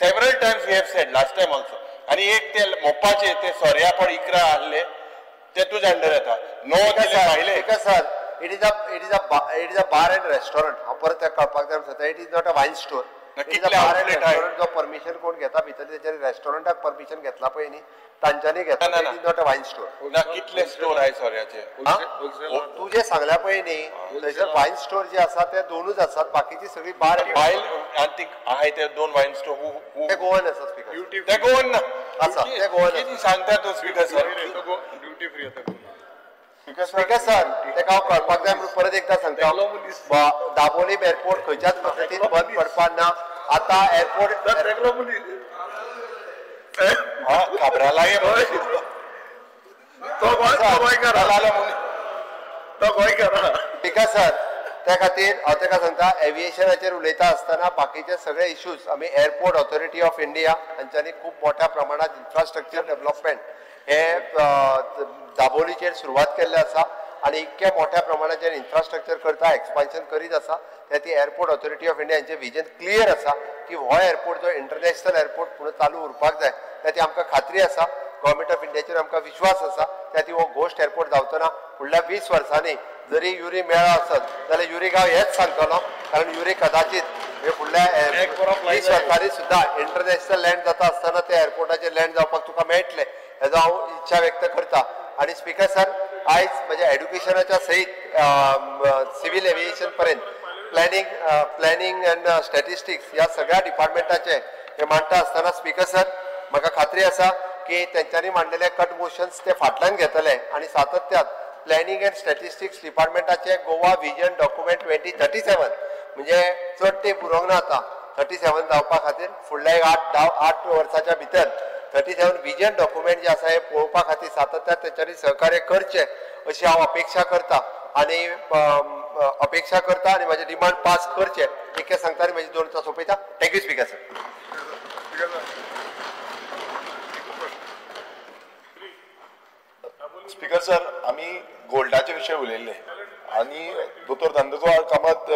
Several times we have said last time also. आणि एक ते मोपाचे ते सोर्यापड इकरा आसले ते तुझ्या under येता. No दिले पाहिले sir. It is a bar and restaurant. हांव परत कळपाक जाय. It is not a wine store. It is a bar and restaurant. जो परमिशन कोण घेता भितर त्याच्या रेस्टॉरंटाक परमिशन घेतला पळय न्ही तांच्यानी घेतला. It is not a wine store. ना कितले स्टोर आहे सोर्याचे तू जे सांगल्या पळय न्ही थंयसर वाईन स्टोर जे आसा ते दोनूच आसात. बाकीची सगळी बार आणि आहे ते दोन वाईन स्टोर ते गोवन आसा. स्पीकर ते गोवन ना आसा ते गोवन सांगता तो स्पीकर सर ड्युटी फ्री येता. स्पीकर सर तेका हांव कळपाक जाय म्हणून परत एकदा सांगता दाबोली एअरपोर्ट खंयच्याच पद्दतीन बंद पडपाक ना. आता एअरपोर्ट खबराला स्पीकर सर त्या खातीर हांव तेका सांगता एविएशनाचेर उलयता आसतना बाकीचे सगळे इश्यूज आमी एअरपोर्ट ऑथॉरिटी ऑफ इंडिया हांच्यांनी खूब मोठ्या प्रमाणात इन्फ्रास्ट्रक्चर डेव्हलपमेंट हे दाबोलीचेर सुरवात केल्ले आसा आणि इतक्या मोठ्या प्रमाणाचेर इन्फ्रास्ट्रक्चर करता एक्सपान्शन करीत आसा. त्या ती एअरपोर्ट ऑथॉरिटी ऑफ इंडिया हांचें विजन क्लियर आसा की हो एअरपोर्ट जो इंटरनॅशनल एअरपोर्ट पुढे चालू उरपाक जाय. त्या ती आमकां खात्री आसा. गव्हर्मेंट ऑफ इंडियाचेर आमकां विश्वास आसा. त्या ती हो घोस्ट एअरपोर्ट जावचो ना. फुडल्या 20 वर्सांनी जरी युरी मेळ्ळो आसत जाल्यार युरी गांव हेच सांगतलो कारण युरी कदाचित फुडल्या 20 वर्सांनी सुद्धा इंटरनॅशनल लँड जाता आसतना त्या एअरपोर्टाचेर लँड जावपाक तुका मेळटलें हेजो हांव इच्छा व्यक्त करता. आणि स्पीकर सर आयज म्हणजे एड्युकेशनाच्या सहित सिव्हिल एव्हिएशन पर्यंत प्लॅनिंग अँड स्टॅटिस्टिक्स ह्या सगळ्या डिपार्टमेंटाचे हे मांडटा आसतना स्पीकर सर म्हाका खात्री आसा की तेंच्यांनी मांडलेले कट मोशन्स ते फाटल्यान घेतले आणि सातत्यात प्लॅनिंग अँड स्टॅटिस्टिक्स डिपार्टमेंटाचे गोवा विजन डॉक्युमेंट 2037 म्हणजे चड ते पुरोंक ना. आता 37 जावपा खातीर फुडल्या 8 वर्साच्या भितर 37 विजन डॉक्युमेंट जे आसा हे पळोवपा खातीर सातत्यात तेंच्यांनी सहकार्य करचे अशी हांव अपेक्षा करता आणि माझे डिमांड पास करचे इतके सांगता आनी म्हजी 2 वर्सां सोंपयता. Thank you speaker sir. Speaker sir आम्ही गोल्डाचे विषय उलयल्ले आणि दोतोर धंदोकर कामत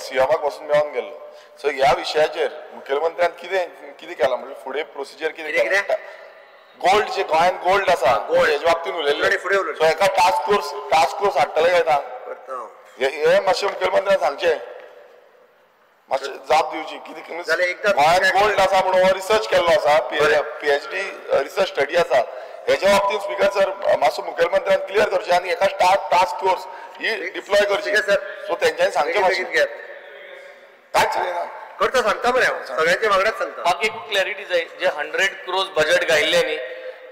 सीएमाक वचून मेळोन गेल्लो. सो ह्या विशयाचेर मुख्यमंत्र्यान कितें केलां म्हणजे फुडें प्रोसिजर कितें गोल्ड जे गोंयान गोल्ड आसा हेजे बाबतीन उलयल्ले. सो हेका टास्क फोर्स हाडटले काय हे मातशें मुख्यमंत्र्यान सांगचें मातशें जाप दिवची कितें गोंयान गोल्ड आसा म्हणून हो रिसर्च केल्लो आसा PhD रिसर्च स्टडी आसा हेच्या बाबतीत स्पीकर सर मातसो मुख्यमंत्र्यान क्लियर करचें आनी एका टास्क फोर्स ही डिप्लॉय करची. सो तेंच्यांनी सांगचें कांयच जायना करता सांगता मरे हांव सगळ्यांच्या वांगडाच सांगता. म्हाका एक क्लॅरिटी जाय जे 100 crores बजेट घायल्ले न्ही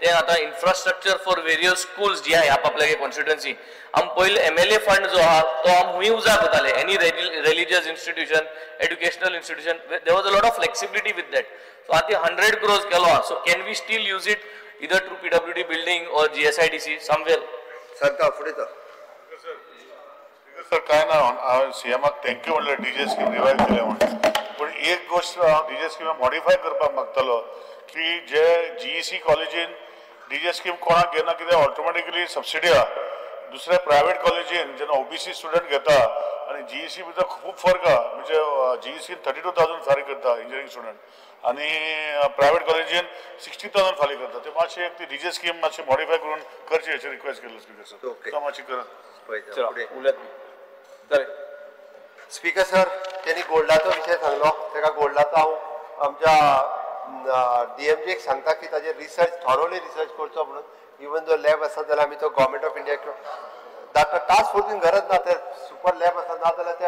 ते आता इन्फ्रास्ट्रक्चर फॉर वेरियस स्कूल्स जे आहा आपल्या कॉन्स्टिट्युएन्सी आम पयले MLA फंड जो आहा तो आम हुंय उजार करताले any religious institution educational institution there was a lot of flexibility with that so आता 100 crores केलो आहा so can we still use it either through PWD building or GSIDC somewhere सांगता फुडें तर सर काय ना हांवें CMाक थँक्यू म्हणलें डीजे स्कीम रिवायव केल्या म्हणून पूण एक गोश्ट हांव डीजे स्कीम मॉडिफाय करपाक मागतालो की जे GEC कॉलेजीन डीजे स्कीम कोणाक घेना कित्याक ऑटोमॅटिकली सबसिडी आहा दुसऱ्या प्रायव्हेट कॉलेजीन जेन्ना OBC स्टुडंट घेता आनी GEC भितर खूब फरक आहा म्हणजे GEC 32,000 फारीक करता इंजिनियरींग स्टुडंट आनी प्रायव्हेट कॉलेजीन 60,000 फारीक करता ते मातशें ती डीजे स्कीम मातशी मॉडिफाय करून करची अशें रिक्वेस्ट केल्लो स्पीकर सर तो मातशी करा. स्पीकर सर त्यांनी गोल्डाचो विषय सांगलो तेका गोल्डाचो हांव आमच्या DMGक सांगता की ताजेर रिसर्च थॉरोली रिसर्च करचो म्हणून इवन जो लॅब आसा जाल्यार आमी तो गव्हर्मेंट ऑफ इंडिया धाडटा टास्क फोर्सीन गरज ना ते सुपर लॅब आसा ना जाल्यार ते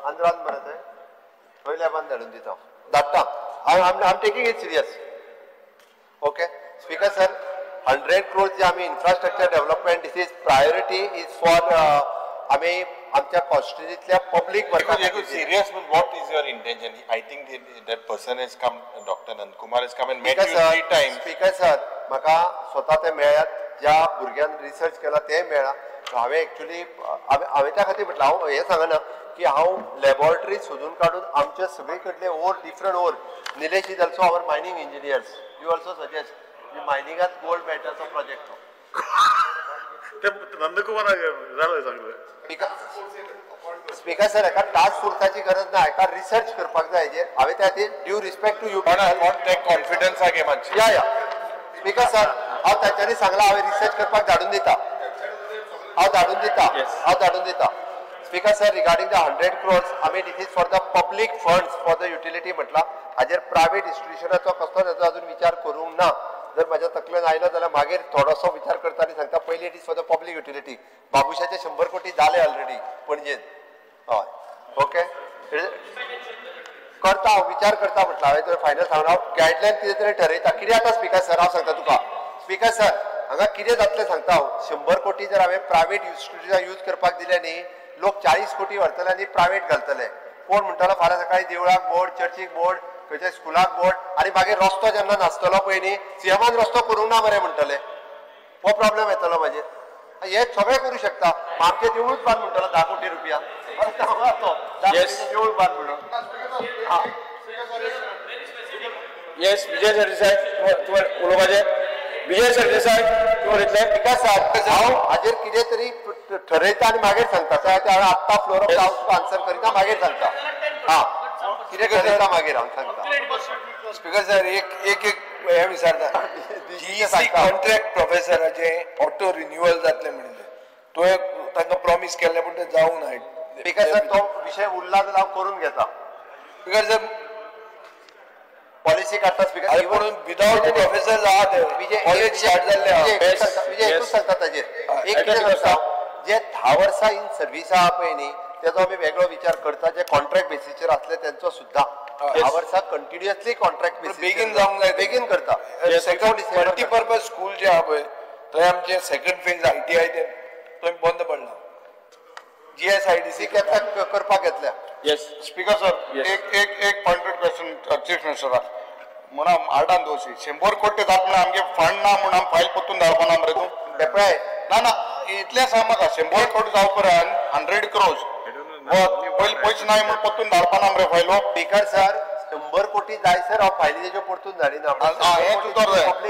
आंध्रान मरे ते थंय लॅबान धाडून दिता धाडटा I taking it serious. Okay speaker sir 100 crores जे आमी infrastructure development this is priority is for आमी आमच्या कॉन्स्टिट्युएंसीतल्या public serious with what is your intention? I think that person has come, Dr. Nandkumar has come and met you 3 times. Speaker sir म्हाका स्वता ते मेळ्यात ज्या भुरग्यान रिसर्च केला ते मेळ्ळा हांवें एक्चुली हांवें त्या खातीर म्हटलं हांव हें सांगना की हांव लॅबॉरेटरी सोदून काडून आमचे सगळे कडले different Nilesh is also our mining engineers you also suggest मायनिंगात गोल्ड मेळटाचो प्रोजेक्ट नंदकुमार जालो सांगलें स्पीकर सर हेका टास्क फोर्साची गरज ना हेका रिसर्च करपाक जाय हेजेर हांवें त्या खातीर due respect to you confidence आगे मातशी या स्पीकर सर हांव तांच्यांनी सांगलां हांवें रिसर्च करपाक धाडून दिता हांव धाडून दिता speaker sir regarding the 100 crores आमी this is for the public funds for the utility म्हटला हाजेर प्रायव्हेट इन्स्टिट्युशनाचो कसलो ताचो अजून विचार करूंक ना जर म्हाज्या तकलेन आयलो जाल्यार मागीर थोडोसो विचार करता आनी सांगता पयली it is for the public utility बाबुशाचे 100 कोटी जाले ऑलरेडी पणजेन हय ओके करता हांव विचार करता म्हटलं हांवें तर फायनल सांगला गायडलायन कितें तरी ठरयता कितें जाता स्पीकर सर हांव सांगता तुका स्पीकर सर हांगा कितें जातलें सांगता हांव 100 कोटी जर हांवें प्रायव्हेट इन्स्टिट्युशनाक यूज करपाक दिले न्ही लोक 40 कोटी व्हरतले आनी प्रायव्हेट घालतले कोण म्हणटालो फाल्यां सकाळीं देवळाक बोर्ड चर्चीक बोर्ड खंयच्या स्कुलाक बोर्ड आनी मागीर रस्तो जेन्ना नासतलो पळय न्ही सीएमान रस्तो करूंक ना मरे म्हणटले हो प्रॉब्लेम येतलो मागीर हे सगळें करूं शकता आमचें देवूळच बांद म्हणटलो 10 कोटी रुपया देवूळ बांद म्हणून येस विजय सरदेसाय तुवें उलोवपाचें विजय सरदेसाय तुवें उलयतलें विकास हांव हाजेर कितें तरी ठरयता आनी मागीर सांगता हांवें आत्तां फ्लोर ऑफ हावस आन्सर करिना मागीर सांगता कितें करता मागीर हांव सांगता स्पीकर सर एक हे विचारता GEC कॉन्ट्रॅक्ट प्रोफेसराचे ऑटो रिन्युअल जातले म्हणले तो तांकां प्रॉमिस केल्ले पूण ते जावंक ना स्पीकर सर तो विशय उरला जाल्यार हांव करून घेता स्पीकर सर पॉलिसी काडटा स्पीकर म्हणून विदाउट प्रोफेसर आहा ते कॉलेज स्टार्ट जाल्ले विजय एकूच सांगता ताजेर एक कितें सांगता जे 10 वर्सां इन सर्वीस आहा पळय न्ही तेजो आमी वेगळो विचार करता जे कॉन्ट्रॅक्ट बेसिसचेर असले त्यांचो सुद्धा 10 वर्सां कंटिन्युअसली कॉन्ट्रॅक्ट बेसिस बेगीन जावंक जाय बेगीन करता मल्टीपर्पज स्कूल जे आहा पळय थंय आमचे सेकंड फेज ITI ते थंय बंद पडला GSIDC करपाक घेतल्या येस स्पीकर सर एक पॉइंटेड क्वेश्चन चीफ मिनिस्टराक म्हणून आर्डान दोशी 100 कोटी जात म्हणून आमगे फंड ना म्हणून आम फायल पोतून धाडपाना मरे तूं पेपळाय ना इतलें सांग म्हाका 100 कोटी जावं पर्यंत 100 crores पयलीं पयशे नाय म्हणून पोतून धाडपाना मरे फायलो स्पीकर सर 100 कोटी जाय सर हांव फायली तेज्यो परतून धाडिना हे तुका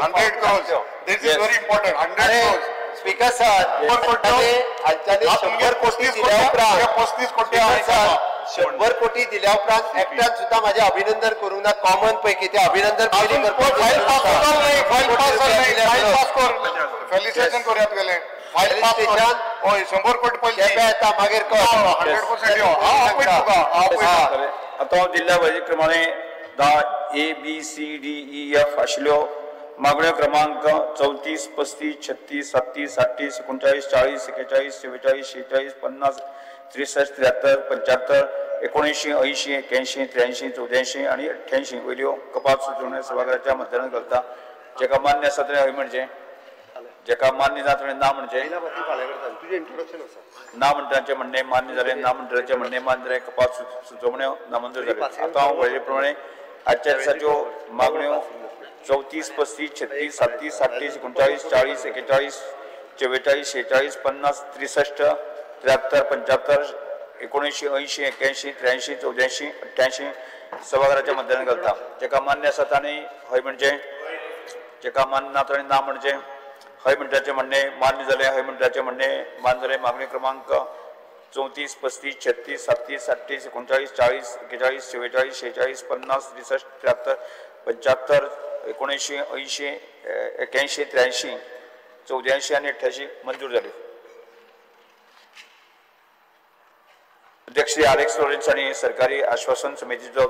100 crores this is very important 100 crores speaker sir 100 कोटी दिल्या उपरांत 35 कोटी 100 कोटी दिल्या उपरांत एकट्यान सुद्धा माझे अभिनंदन करूंक ना कॉमन पैकी ते अभिनंदन पयलीं करपाक फायल पास कर फेलिसिटेशन करूयात गेले फायल पास कर हय 100 कोटी पयलीं येता मागीर 100% यो आतां दिल्ल्या बजेट प्रमाणे 10 ABCDEF आशिल्ल्यो मागण्यो क्रमांक 34, 35, 36, 37, 38, 39, 40, 41, 42, 43, 46, 50, 63, 73, 75, 1980, 81, 83, 84 आणि 88 वयल्यो कपात सुचोवण्यो सभागृहाच्या मतदानात घालता. जेका मान्य आसा ते हय म्हणजे, जेका मान्य ना ताणें ना म्हणजे, ना मंडळाचे म्हणणे मान्य झाले, ना मंडळाचे म्हणणे मान्य झाले, कपात सुचोवण्यो नामंजूर जाले. आता हांव वळेरे प्रमाणे आजच्या दिसाच्यो मागण्यो 34, 35, 36, 37, 38, 39, 40, 41, 44, 46, 50, 63, 73, 75, 1980, 81, 83, 84, 88 सभागृहाच्या मतदानात घालता. जेका मान्य आसा ताणें हय म्हणजे, जेका मान्य ना ताणें ना म्हणजे, हय मंडळाचे म्हणणे मान्य झाले, हय मंडळाचे म्हणणे मान्य झाले. मागणी क्रमांक 34, 35, 36, 37, 38, 39, 40, 41, 44, 46, 50, 63, 73, 75, 1980, 81, 83, 84 आणि 88 मंजूर झाले. अध्यक्ष अलेक्स लॉरेन्स आणि सरकारी आश्वासन समितीचो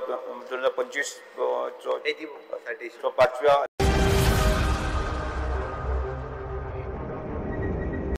2025 5व्या